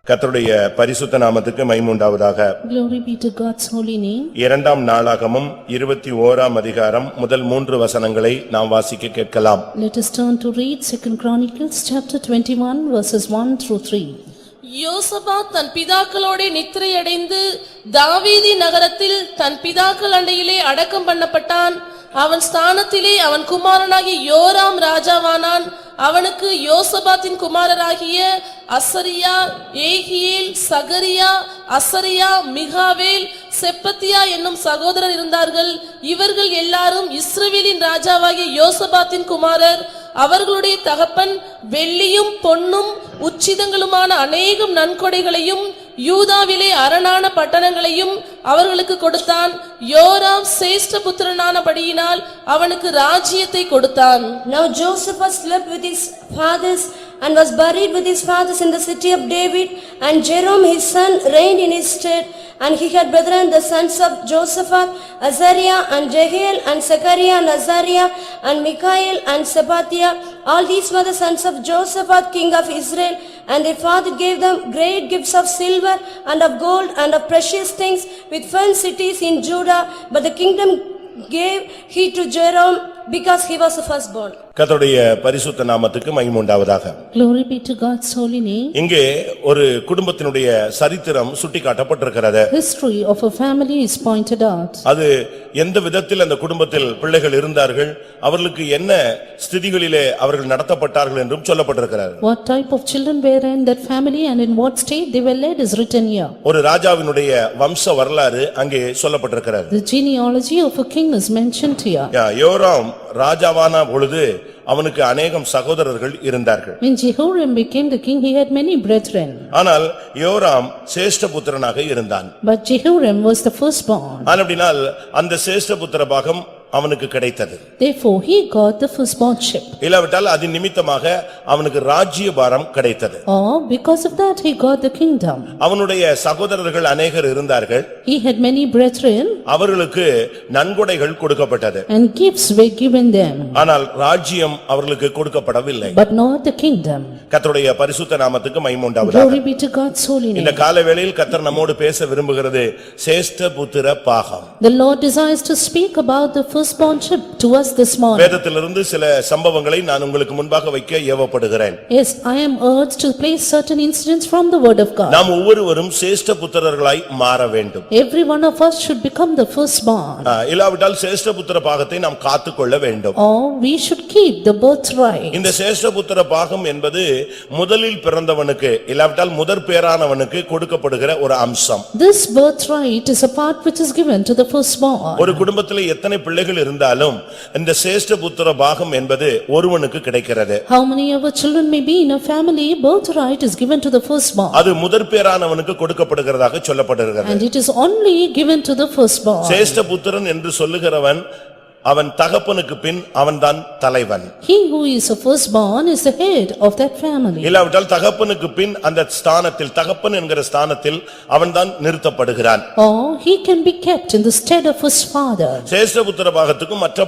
கர்த்தருடைய பரிசுத்த நாமத்துக்கு மகிமை உண்டாவதாக. Glory be to God's holy name. இரண்டாம் நாளாகமம் 21ஆம் அதிகாரம் முதல் 3 வசனங்களை நாம் வாசிக்க கேட்கலாம். Let us turn to read 2 Chronicles chapter 21 verses 1 through 3. யோசபாத் தன் பிதாக்களோடே நித்திரையடைந்து தாவீதி நகரத்தில் தன் பிதாக்கள் அண்டையிலே அடக்கம் பண்ணப்பட்டான். அவன் ஸ்தானத்திலே அவன் குமாரனாகிய யோராம் ராஜாவானான். அவனுக்கு யோசபாத்தின் குமாரராகிய அசரியா, ஏகியேல், சகரியா, அசரியா, மிகாவேல், செப்பத்தியா என்னும் சகோதரர் இருந்தார்கள். இவர்கள் எல்லாரும் இஸ்ரவேலின் ராஜாவாகிய யோசபாத்தின் குமாரர். அவர்களுடைய தகப்பன் வெள்ளியும் பொன்னும் உச்சிதங்களுமான அநேகம் நன்கொடைகளையும் யூதாவிலே அரணான பட்டணங்களையும் அவர்களுக்கு கொடுத்தான். யோராம் சேஷ்ட புத்திரனானபடியினால் அவனுக்கு ராஜ்யத்தை கொடுத்தான். Now Joseph slept with his fathers and was buried with his fathers in the city of David, and Jeroboam his son reigned in his stead. And he had brethren, the sons of Josaphat, Azariah and Jehiel and Zechariah and Azariah and Michael and Sabathiah. All these were the sons of Josaphat king of Israel, and their father gave them great gifts of silver and of gold and of precious things with fenced cities in Judah. But the kingdom gave he to Jeroboam because he was the firstborn. கர்த்தருடைய பரிசுத்த நாமத்துக்கு மகிமை உண்டாவதாக. Glory be to God's holy name. இங்கே ஒரு குடும்பத்தினுடைய சரித்திரம் சுட்டிக்காட்டப்பட்டிருக்கிறது. History of a family is pointed out. அது எந்த விதத்தில் அந்த குடும்பத்தில் பிள்ளைகள் இருந்தார்கள், அவர்களுக்கு என்ன ஸ்திதிகளிலே அவர்கள் நடத்தப்பட்டார்கள் என்றும் சொல்லப்பட்டிருக்கிறது. What type of children were in that family and in what state they were led is written here. ஒரு ராஜாவினுடைய வம்ச வரலாறு அங்கே சொல்லப்பட்டிருக்கிறது. The genealogy of a king is mentioned here. யோராம் ராஜாவான பொழுது அவனுக்கு அநேகம் சகோதரர்கள் இருந்தார்கள். When Jehoram became the king, he had many brethren. ஆனால் யோராம் சேஷ்ட புத்திரனாக இருந்தான். But Jehoram was the firstborn. அப்படினால் அந்த சேஷ்ட புத்திர பாகம் அவனுக்கு கிடைத்தது. Therefore he got the firstbornship. இல்லாவிட்டால் அது நிமித்தமாக அவனுக்கு ராஜ்யபாரம் கிடைத்தது. Or because of that he got the kingdom. அவனுடைய சகோதரர்கள் அநேகர் இருந்தார்கள். He had many brethren. அவர்களுக்கு நன்கொடைகள் கொடுக்கப்பட்டது. And gifts were given them. ஆனால் ராஜ்யம் அவர்களுக்கு கொடுக்கப்படவில்லை. But not the kingdom. கர்த்தருடைய பரிசுத்த நாமத்துக்கு மகிமை உண்டாவதாக. Glory be to God's holy name. இந்த காலவேளையில் கர்த்தர் நம்மோடு பேச விரும்புகிறது சேஷ்ட புத்திர பாகம். The Lord desires to speak about the firstbornship to us this morning. வேதத்திலிருந்து சில சம்பவங்களை நான் உங்களுக்கு முன்பாக வைக்க ஏவப்படுகிறேன். Yes, I am urged to place certain incidents from the word of God. நாம் ஒவ்வொருவரும் சேஷ்ட புத்திரர்களாய் மாற வேண்டும். Every one of us should become the firstborn. இல்லாவிட்டால் சேஷ்ட புத்திர பாகத்தை நாம் காத்துக்கொள்ள வேண்டும். Or we should keep the birthright. இந்த சேஷ்ட புத்திர பாகம் என்பது முதலில் பிறந்தவனுக்கு இல்லாவிட்டால் முதற் பேரானவனுக்கு கொடுக்கப்படுகிற ஒரு அம்சம். This birthright is a part which is given to the firstborn. ஒரு குடும்பத்திலே எத்தனை பிள்ளைகள் இருந்தாலும் இந்த சேஷ்ட புத்திர பாகம் என்பது ஒருவனுக்கு கிடைக்கிறது. How many of our children may be in a family, birthright is given to the firstborn. அது முதற் பேரானவனுக்கு கொடுக்கப்படுகிறதாக சொல்லப்படுகிறது. And it is only given to the firstborn. சேஷ்ட புத்திரன் என்று சொல்லுகிறவன் அவன் தகப்பனுக்கு பின் அவன்தான் தலைவன். He who is a firstborn is the head of that family. இல்லாவிட்டால் தகப்பனுக்கு பின் அந்த ஸ்தானத்தில் தகப்பன் என்கிற ஸ்தானத்தில் அவன்தான் நிறுத்தப்படுகிறான். Or he can be kept in the stead of his father. சேஷ்ட புத்திர பாகத்துக்கும் மற்ற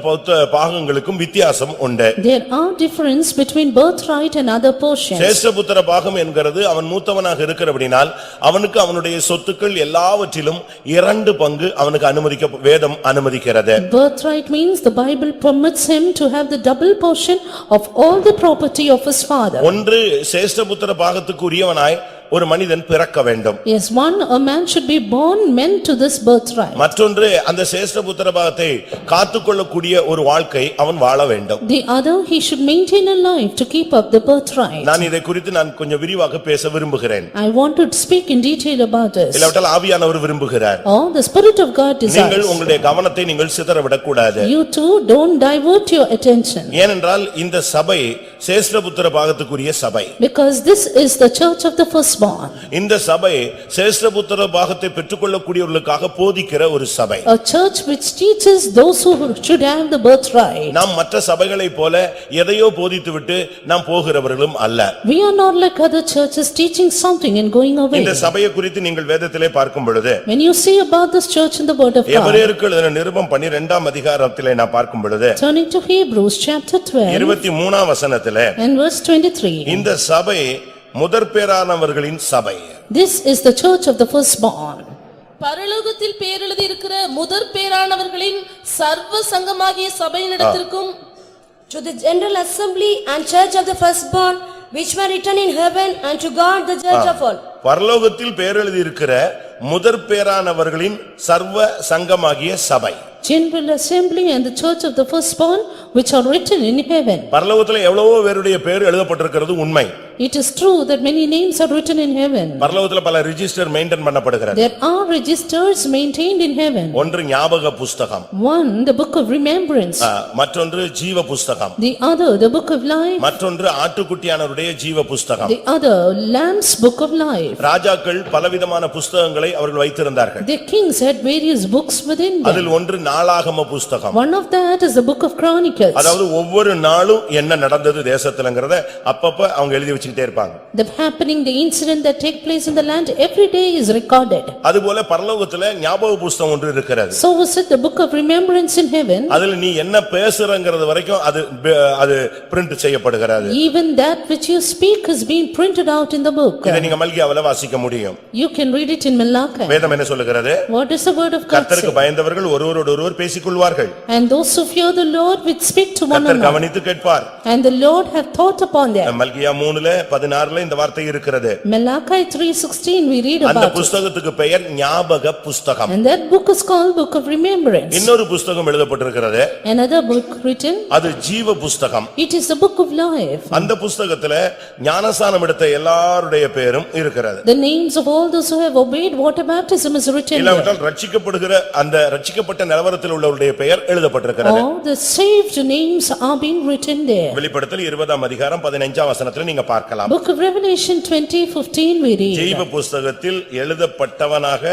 பாகங்களுக்கும் வித்தியாசம் உண்டு. There are difference between birthright and other portions. சேஷ்ட புத்திர பாகம் என்கிறது அவன் மூத்தவனாக இருக்கிறபடினால் அவனுக்கு அவனுடைய சொத்துக்கள் எல்லாவற்றிலும் 2 பங்கு அவனுக்கு வேதம் அனுமதிக்கிறது. Birthright means the Bible permits him to have the double portion of all the property of his father. ஒன்று சேஷ்ட புத்திர பாகத்துக்கு உரியவனாய் ஒரு மனிதன் பிறக்க வேண்டும். Yes, a man should be born meant to this birthright. மற்றொன்று அந்த சேஷ்ட புத்திர பாகத்தை காத்துக்கொள்ளக்கூடிய ஒரு வாழ்க்கை அவன் வாழ வேண்டும். The other, he should maintain a life to keep up the birthright. நான் இதை குறித்து நான் கொஞ்சம் விரிவாக பேச விரும்புகிறேன். I want to speak in detail about this. இல்லாவிட்டால் ஆவியானவர் விரும்புகிறார். Oh, the Spirit of God desires. நீங்கள் உங்களுடைய கவனத்தை நீங்கள் சிதறவிடக் கூடாது. You too don't divert your attention. ஏனென்றால் இந்த சபை சேஷ்ட புத்திர பாகத்துக்குரிய சபை. Because this is the church of the firstborn. இந்த சபை சேஷ்ட புத்திர பாகத்தை பெற்றுக்கொள்ளக்கூடியவர்களுக்காக போதிக்கிற ஒரு சபை. A church which teaches those who should have the birthright. நாம் மற்ற சபைகளைப் போல எதையோ போதித்துவிட்டு நாம் போகிறவர்களும் அல்ல. We are not like other churches teaching something and going away. இந்த சபையை குறித்து நீங்கள் வேதத்திலே பார்க்கும் பொழுது When you see about this church in the word of God. எபிரேயருக்கு எழுதின நிருபம் 12ஆம் அதிகாரத்திலே நான் பார்க்கும் பொழுது Turning to Hebrews chapter 12 23ஆம் வசனத்திலே and verse 23. இந்த சபை முதற்பேரானவர்களின் சபை. This is the church of the firstborn. பரலோகத்தில் பேரெழுதி இருக்கிற முதற் பேரானவர்களின் சர்வ சங்கமாகிய சபையினிடத்திற்கும் To the general assembly and church of the firstborn, which were written in heaven, and to God the judge of all. பரலோகத்தில் பேரெழுதி இருக்கிற முதற் பேரானவர்களின் சர்வ சங்கமாகிய சபை. General assembly and the church of the firstborn which are written in heaven. பரலோகத்துல எவ்வளவோ பேருடைய பேர் எழுதப்பட்டிருக்கிறது உண்மை. It is true that many names are written in heaven. பரலோகத்துல பல ரெஜிஸ்டர் மெயின்டைன் பண்ணப்படுகிறது. There are registers maintained in heaven. ஒன்று ஞாபக புஸ்தகம். One, the book of remembrance. மற்றொன்று ஜீவ புஸ்தகம். The other, the book of life. மற்றொன்று ஆட்டுக்குட்டியானவருடைய ஜீவ புஸ்தகம். The other, lamb's book of life. ராஜாக்கள் பலவிதமான புஸ்தகங்களை அவர்கள் வைத்திருந்தார்கள். The kings had various books within them. அதில் ஒன்று நாளாகம புஸ்தகம். One of that is the book of Chronicles. அதாவது ஒவ்வொரு நாளும் என்ன நடந்தது தேசத்துலங்கறத அப்பப்ப அவங்க எழுதி வச்சிட்டே இருப்பாங்க. The happening, the incident that take place in the land, every day is recorded. அதுபோல பரலோகத்துல ஞாபக புஸ்தகம் ஒன்று இருக்கிறது. So was it the book of remembrance in heaven. அதில் நீ என்ன பேசுறங்கறது வரைக்கும் அது பிரிண்ட் செய்யப்படுகிறது. Even that which you speak is being printed out in the book. இதை நீங்க மல்கியாவில வாசிக்க முடியும். You can read it in Malachi. வேதம் என்ன சொல்லுகிறது? What is the word of God கர்த்தருக்கு say? பயந்தவர்கள் ஒருவரோடொருவர் பேசிக்கொள்வார்கள். And those who fear the Lord will speak to one கர்த்தர் another. கவனித்து கேட்பார். And the Lord hath thought upon them. மல்கியா 3:16 இந்த வார்த்தை இருக்கிறது. Malachi 3:16 we read அந்த about it. புத்தகத்துக்கு பெயர் ஞாபக புஸ்தகம். And that book is called book of remembrance. இன்னொரு புத்தகம் எழுதப்பட்டிருக்கிறது. Another book written. அது ஜீவ புஸ்தகம். It is the book of life. அந்த புத்தகத்துல ஞானஸ்நானம் எடுத்த எல்லாருடைய பேரும் இருக்கிறது. The names of all those who have obeyed water baptism is written there. இல்லாவிட்டால் ரட்சிக்கப்படுகிற அந்த ரட்சிக்கப்பட்ட நிலவரத்தில் உள்ளவருடைய பெயர் எழுதப்பட்டிருக்கிறது. All the saved names are being written there. வெளிப்படுத்தல் 20ஆம் அதிகாரம் 15ஆம் வசனத்துல நீங்க பார்க்கலாம். Book of Revelation 20:15 we read. ஜீவ புஸ்தகத்தில் எழுதப்பட்டவனாக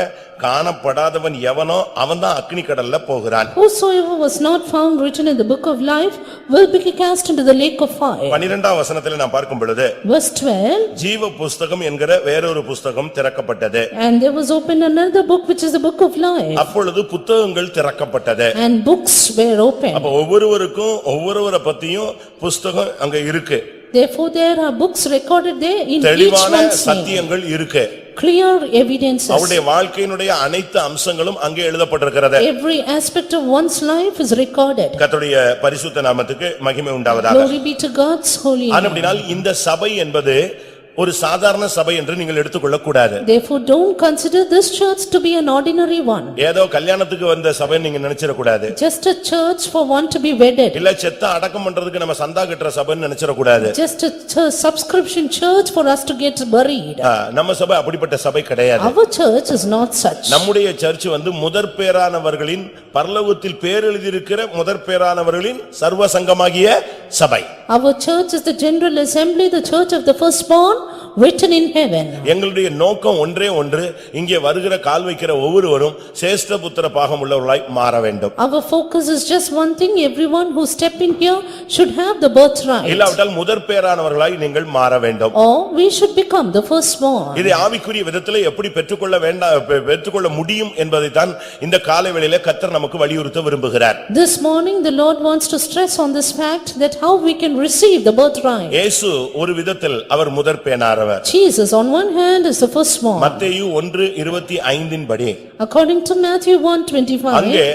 காணப்படாதவன் எவனோ அவன்தான் அக்கினி கடல்ல போகிறான். Whosoever was not found written in the book of life will be cast into the lake of fire. 12ஆம் வசனத்துல நான் பார்க்கும் பொழுது Verse 12. ஜீவ புஸ்தகம் என்கிற வேறொரு புஸ்தகம் திறக்கப்பட்டது. And there was opened another book which is the book of life. அப்பொழுது புத்தகங்கள் திறக்கப்பட்டது. And books were opened. அப்ப ஒவ்வொருவருக்கும் ஒவ்வொருவரை பத்தியும் புஸ்தகம் அங்க இருக்கு. Therefore there are books recorded there in each தெளிவான one's name. சத்தியங்கள் இருக்கு. Clear evidences. அவருடைய வாழ்க்கையினுடைய அனைத்து அம்சங்களும் அங்கே எழுதப்பட்டிருக்கிறது. Every aspect of one's life is recorded. கர்த்தருடைய பரிசுத்த நாமத்துக்கு மகிமை உண்டாவதாக. Glory be to God's holy name. ஆனபடியால் இந்த சபை என்பது ஒரு சாதாரண சபை என்று நீங்கள் எடுத்துக்கொள்ள கூடாது. Therefore don't consider this church to be an ordinary one. ஏதோ கல்யாணத்துக்கு வந்த சபை நீங்க நினைச்சிர கூடாது. Just a church for one to be wedded. இல்ல செத்த அடக்கம் பண்றதுக்கு நம்ம சந்தா கட்டுற சபைன்னு நினைச்சிர கூடாது. Just a subscription church for us to get buried. நம்ம சபை அப்படிப்பட்ட சபை கிடையாது. Our church is not such. நம்முடைய சர்ச் வந்து முதற் பேரானவர்களின் பரலோகத்தில் பேர் எழுதியிருக்கிற முதற் பேரானவர்களின் சர்வ சங்கமாகிய சபை. Our church is the general assembly, the church of the firstborn, written in heaven. எங்களுடைய நோக்கம் ஒன்றே ஒன்று, இங்கே வருகிற கால் வைக்கிற ஒவ்வொருவரும் சேஷ்ட புத்திர பாகம் உள்ளவர்களாய் மாற வேண்டும். Our focus is just one thing, everyone who step in here should have the birthright. இல்லாவிட்டால் முதற் பேரானவர்களாய் நீங்கள் மாற வேண்டும். Or we should become the firstborn. இதை ஆவிக்குரிய விதத்திலே எப்படி பெற்றுக்கொள்ள முடியும் என்பதைத்தான் இந்த காலை வேளையிலே கர்த்தர் நமக்கு வலியுறுத்த விரும்புகிறார். This morning the Lord wants to stress on this fact that how we can receive the birthright. இயேசு ஒரு விதத்தில் அவர் முதற் பேரானவர். Jesus on one hand is the firstborn. மத்தேயு 1:25 படி According to Matthew 1:25. அங்கே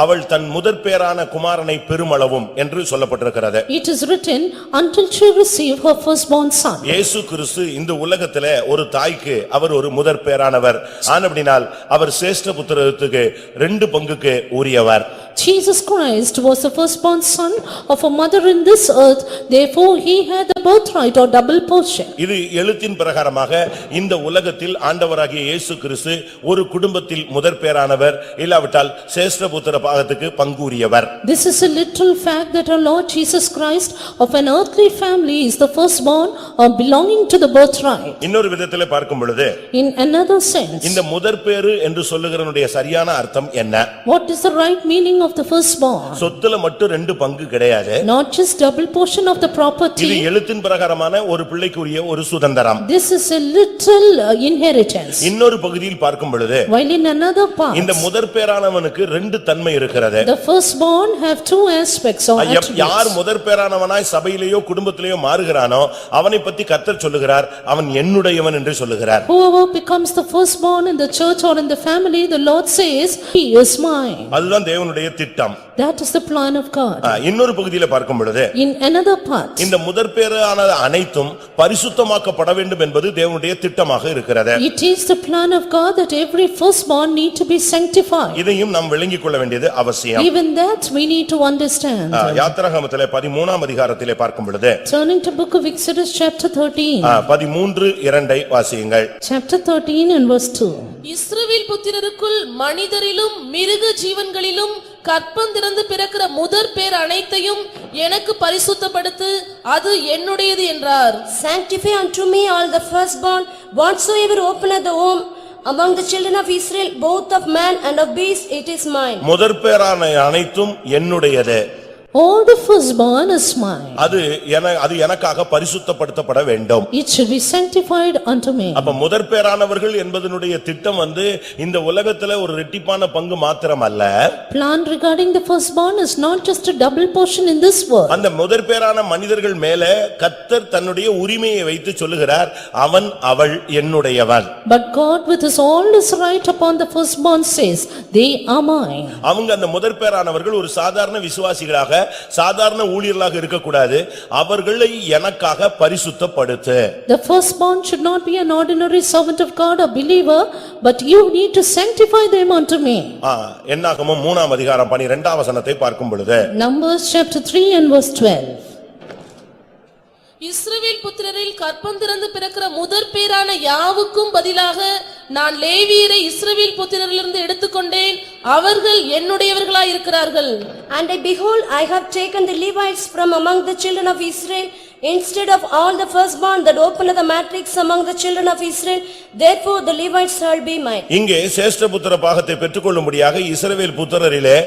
அவள் தன் முதற் பேரான குமாரனை பெருமளவும் என்று சொல்லப்பட்டிருக்கிறது. It is written until she receive her firstborn son. இயேசு கிறிஸ்து இந்த உலகத்திலே ஒரு தாய்க்கு அவர் ஒரு முதற் பேரானவர். ஆனபடியால் அவர் சேஷ்ட புத்திரத்துக்கு 2 பங்குக்கு உரியவர். Jesus Christ was the firstborn son of a mother in this earth, therefore he had the birthright or double portion. இது எழுத்தின் பிரகாரமாக இந்த உலகத்தில் ஆண்டவராகிய இயேசு கிறிஸ்து ஒரு குடும்பத்தில் முதற் பேரானவர், இல்லாவிட்டால் சேஷ்ட புத்திர பாகத்துக்கு பங்குரியவர். This is a literal fact that our Lord Jesus Christ of an earthly family is the firstborn or belonging to the birthright. இன்னொரு விதத்திலே பார்க்கும் பொழுது In another sense, இந்த முதற் பேறு என்று சொல்லுகிறனுடைய சரியான அர்த்தம் என்ன? what is the right meaning of the firstborn, சொத்துல மட்டும் 2 பங்கு கிடையாது. not just double portion of the இது property. எழுத்தின் பிரகாரமான ஒரு பிள்ளைக்குரிய ஒரு சுதந்திரம். This is a little inheritance. இன்னொரு பகுதியில் பார்க்கும் பொழுது While in another part, இந்த முதற்பேறானவனுக்கு 2 தன்மை இருக்கிறது. the firstborn have two aspects or யார் attributes. முதற்பேறானவனாய் சபையிலேயோ குடும்பத்திலேயோ மாறுகிறானோ அவனை பத்தி கர்த்தர் சொல்லுகிறார், அவன் என்னுடையவன் என்று சொல்லுகிறார். Whoever becomes the firstborn in the church or in the family, the Lord says, he is mine. அதுதான் தேவனுடைய திட்டம். That is the plan of God. இன்னொரு பகுதியில பார்க்கும் பொழுது In another part, இந்த முதற்பேறான அனைத்தும் பரிசுத்தமாக்கப்பட வேண்டும் என்பது தேவனுடைய திட்டமாக இருக்கிறது. it is the plan of God that every firstborn need to be sanctified. இதையும் நாம் விளங்கிக் கொள்ள வேண்டியது அவசியம். Even that we need to understand. யாத்திராகமத்திலே 13ஆம் அதிகாரத்திலே பார்க்கும் பொழுது Turning to book of Exodus chapter 13. 13:2 வாசியுங்கள். Chapter 13 and verse 2. இஸ்ரவேல் புத்திரருக்குள் மனிதரிலும் மிருக ஜீவன்களிலும் கற்பந்திறந்து பிறக்கிற முதற் பேர் அனைத்தையும் எனக்கு பரிசுத்தப்படுத்து, அது என்னுடையது என்றார். Sanctify unto me all the firstborn, whatsoever openeth the womb among the children of Israel, both of man and of beast, it is mine. முதற்பேறான அனைத்தும் என்னுடையது. All the firstborn is mine. அது எனக்காக பரிசுத்தப்படுத்தப்பட வேண்டும். It should be sanctified unto me. அப்ப முதற்பேறானவர்கள் என்பதனுடைய திட்டம் இந்த உலகத்துல ஒரு ரெட்டிப்பான பங்கு மாத்திரமல்ல. Plan regarding the firstborn is not just a double portion in this world. அந்த முதற்பேறான மனிதர்கள் மேல கர்த்தர் தன்னுடைய உரிமையை வைத்து சொல்லுகிறார், அவன் அவள் என்னுடையவன். But God with his all his right upon the firstborn says, they are mine. அவங்க அந்த முதற்பேறானவர்கள் ஒரு சாதாரண விசுவாசிகளாக சாதாரண ஊழியர்களாக இருக்கக்கூடாது, அவர்களை எனக்காக பரிசுத்தப்படுத்து. The firstborn should not be an ordinary servant of God or believer, but you need to sanctify them unto me. என்னாகமம் 3ஆம் அதிகாரம் 12ஆம் வசனத்தை பார்க்கும் பொழுது Numbers chapter 3 and verse 12. இஸ்ரவேல் புத்திரரில் கற்பந்திறந்து பிறக்கிற முதற் பேரான யாவுக்கும் பதிலாக நான் லேவியரை இஸ்ரவேல் புத்திரரிலிருந்து எடுத்துக்கொண்டேன், அவர்கள் என்னுடையவர்களாய் இருக்கிறார்கள். And behold, I have taken the Levites from among the children of Israel, instead of all the firstborn that openeth the matrix among the children of Israel, therefore the Levites shall be mine. இங்கே சேஷ்டபுத்திர பாகத்தை பெற்றுக்கொள்ளும்படியாக இஸ்ரவேல் புத்திரரிலே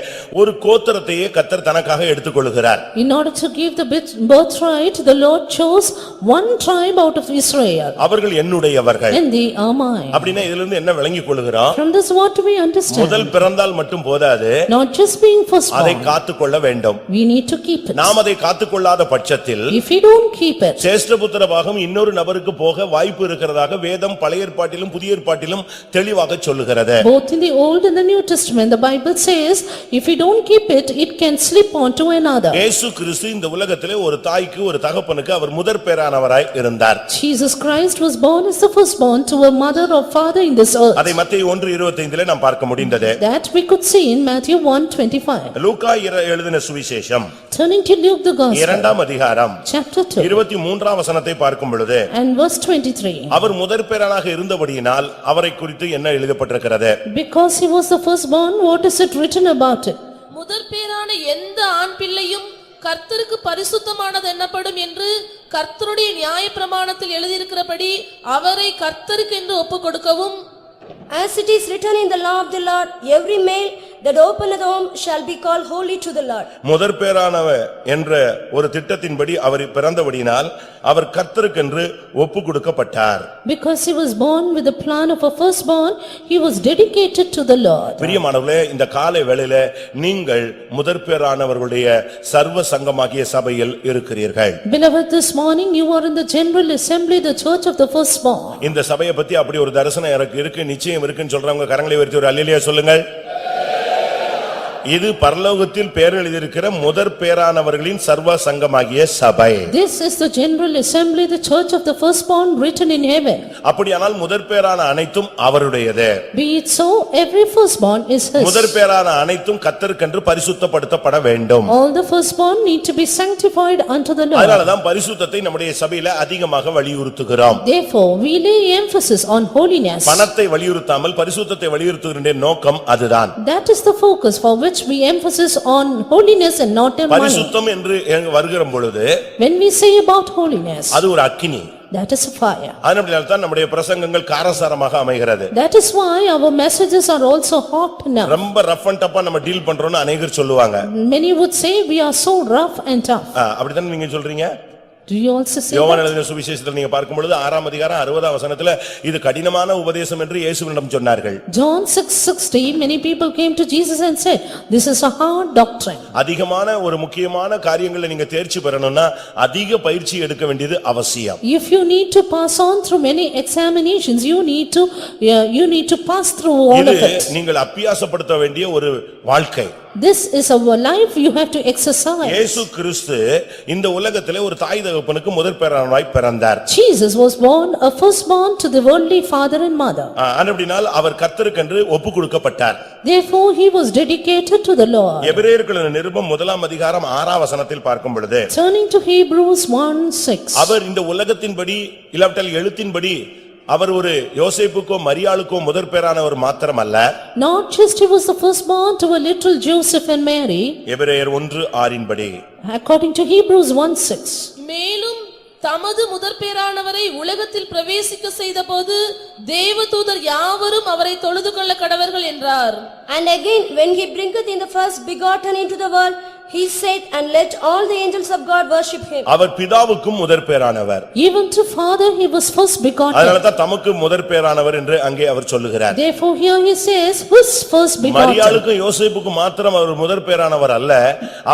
ஒரு கோத்திரத்தையே கர்த்தர் தனக்காக எடுத்துக்கொள்கிறார். In order to give the birthright, the Lord chose one tribe out of Israel. அவர்கள் என்னுடையவர்கள். And they are mine. அப்படினா இதிலிருந்து என்ன விளங்கிக் கொள்கிறோம்? From this what do we understand? முதல் பிறந்தால் மட்டும் போதாது, Not just being firstborn. அதை காத்துக்கொள்ள வேண்டும். We need to keep it. நாம் அதை காத்துக்கொள்ளாத பட்சத்தில் If we don't keep it, சேஷ்டபுத்திர பாகம் இன்னொரு நபருக்கு போக வாய்ப்பு இருக்கிறதாக வேதம் பழைய ஏற்பாட்டிலும் புதிய ஏற்பாட்டிலும் தெளிவாக சொல்லுகிறது. both in the Old and the New Testament, the Bible says, if we don't keep it, it can slip on to another. இயேசு கிறிஸ்து இந்த உலகத்திலே ஒரு தாய்க்கு ஒரு தகப்பனுக்கு அவர் முதற்பேறானவராய் இருந்தார். Jesus Christ was born as the firstborn to a mother or father in this earth. அதை மத்தேயு 1:25 நாம் பார்க்க முடிந்தது. That we could see in Matthew 1:25. லூக்கா எழுதின சுவிசேஷம் Turning to Luke the Gospel, 2ஆம் அதிகாரம் chapter 2 23ஆம் வசனத்தை பார்க்கும் பொழுது and verse 23. அவர் முதற்பேறானாக இருந்தபடியினால் அவரை குறித்து என்ன எழுதப்பட்டிருக்கிறது? Because he was the firstborn, what is it written about it? முதற் பேரான எந்த ஆண் பிள்ளையும் கர்த்தருக்கு பரிசுத்தமானது என்னப்படும் என்று கர்த்தருடைய நியாயப்பிரமாணத்தில் எழுதியிருக்கிறபடி அவரை கர்த்தருக்கு என்று ஒப்புக்கொடுக்கவும், As it is written in the law of the Lord, every male that openeth the womb shall be called holy to the Lord. முதற்பேறானவ என்ற ஒரு திட்டத்தின்படி அவர் பிறந்தபடியினால் அவர் கர்த்தருக்கென்று ஒப்புக்கொடுக்கப்பட்டார். Because he was born with the plan of a firstborn, he was dedicated to the Lord. பிரியமானவர்களே, இந்த காலை வேளையிலே நீங்கள் முதற்பேறானவர்களுடைய சர்வ சங்கமாகிய சபையில் இருக்கிறீர்கள். Beloved, this morning you are in the general assembly, the church of the firstborn. இந்த சபையை பத்தி அப்படி ஒரு தரிசனம் எனக்கு இருக்கு, நிச்சயம் இருக்குன்னு சொல்றவங்க கரங்களை உயர்த்தி ஒரு அல்லேலூயா சொல்லுங்கள். இது பரலோகத்தில் பேர் எழுதியிருக்கிற முதற்பேறானவர்களின் சர்வ சங்கமாகிய சபை. This is the general assembly, the church of the firstborn written in heaven. அப்படியானால் முதற்பேறான அனைத்தும் அவருடையது. Be it so, every firstborn is his. முதற்பேறான அனைத்தும் கர்த்தருக்கென்று பரிசுத்தப்படுத்தப்பட வேண்டும். All the firstborn need to be sanctified unto the Lord. அதனாலதான் பரிசுத்தத்தை நம்முடைய சபையில அதிகமாக வலியுறுத்துகிறோம். Therefore, we lay emphasis on holiness. பணத்தை வலியுறுத்தாமல் பரிசுத்தத்தை வலியுறுத்துகின்ற நோக்கம் அதுதான். That is the focus for which we emphasis on holiness and not on money. பரிசுத்தம் என்று வருகிற பொழுது When we say about holiness, அது ஒரு அக்கினி. That is a fire. அதனால்தான் நம்முடைய பிரசங்கங்கள் காரசாரமாக அமைகிறது. That is why our messages are also hot enough. ரொம்ப ரஃப் அண்ட் டஃப்பா நம்ம டீல் பண்றோம்னு அநேகர் சொல்லுவாங்க. Many would say we are so rough and tough. அப்படிதான் நீங்க சொல்றீங்க? Do you also say யோவான் that? எழுதின சுவிசேஷத்தில் நீங்க பார்க்கும் பொழுது 6ஆம் அதிகாரம் 60ஆம் வசனத்துல இது கடினமான உபதேசம் என்று இயேசுவிடம் சொன்னார்கள். John 6:60, many people came to Jesus and said, this is a hard doctrine. அதிகமான ஒரு முக்கியமான காரியங்களை நீங்க தேர்ச்சி பெறணும்னா அதிக பயிற்சி எடுக்க வேண்டியது அவசியம். If you need to pass on through many examinations, you need to pass through all of இது it. நீங்கள் அபியாசப்படுத்த வேண்டிய ஒரு வாழ்க்கை. This is our life you have to exercise. இயேசு கிறிஸ்து இந்த உலகத்திலே ஒரு தாய் தகப்பனுக்கு முதற் பேரானவராய் பிறந்தார். Jesus was born a firstborn to the worldly father and mother. அப்படினால் அவர் கர்த்தருக்கென்று ஒப்புக்கொடுக்கப்பட்டார். Therefore he was dedicated to the Lord. எபிரேயர்களின் நிருபம் 1ஆம் அதிகாரம் 6ஆம் வசனத்தில் பார்க்கும் பொழுது Turning to Hebrews 1:6. அவர் இந்த உலகத்தின்படி இல்லாவிட்டால் எழுத்தின்படி அவர் ஒரு யோசேப்புக்கோ மரியாளுக்கோ முதற் பேரானவர் மாத்திரமல்ல. Not just he was the firstborn to a little Joseph and Mary. எபிரேயர் 1:6 படி According to Hebrews 1:6. மேலும் தமது முதற்பேரானவரை உலகத்தில் பிரவேசிக்க செய்தபோது தேவதூதர் யாவரும் அவரை தொழுது கொள்ள கடவர்கள் என்றார். And again, when he bringeth in the first begotten into the world, he said, and let all the angels of God worship him. அவர் பிதாவுக்கும் முதற் பேரானவர். Even to father he was first begotten. அதனால்தான் தமக்கு முதற் பேரானவர் என்று அங்கே அவர் சொல்லுகிறார். Therefore here he says, who's first begotten? மரியாளுக்கும் யோசேப்புக்கும் மாத்திரம் அவர் முதற் பேரானவர் அல்ல,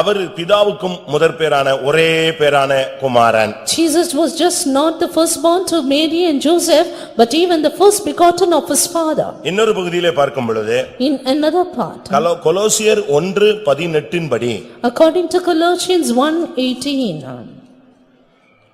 அவர் பிதாவுக்கும் முதற் பேரான ஒரே பேரான குமாரன். Jesus was just not the firstborn to Mary and Joseph, but even the first begotten of his father. இன்னொரு பகுதியிலே பார்க்கும் பொழுது In another part, கொலோசியர் 1:18 படி according to Colossians 1:18.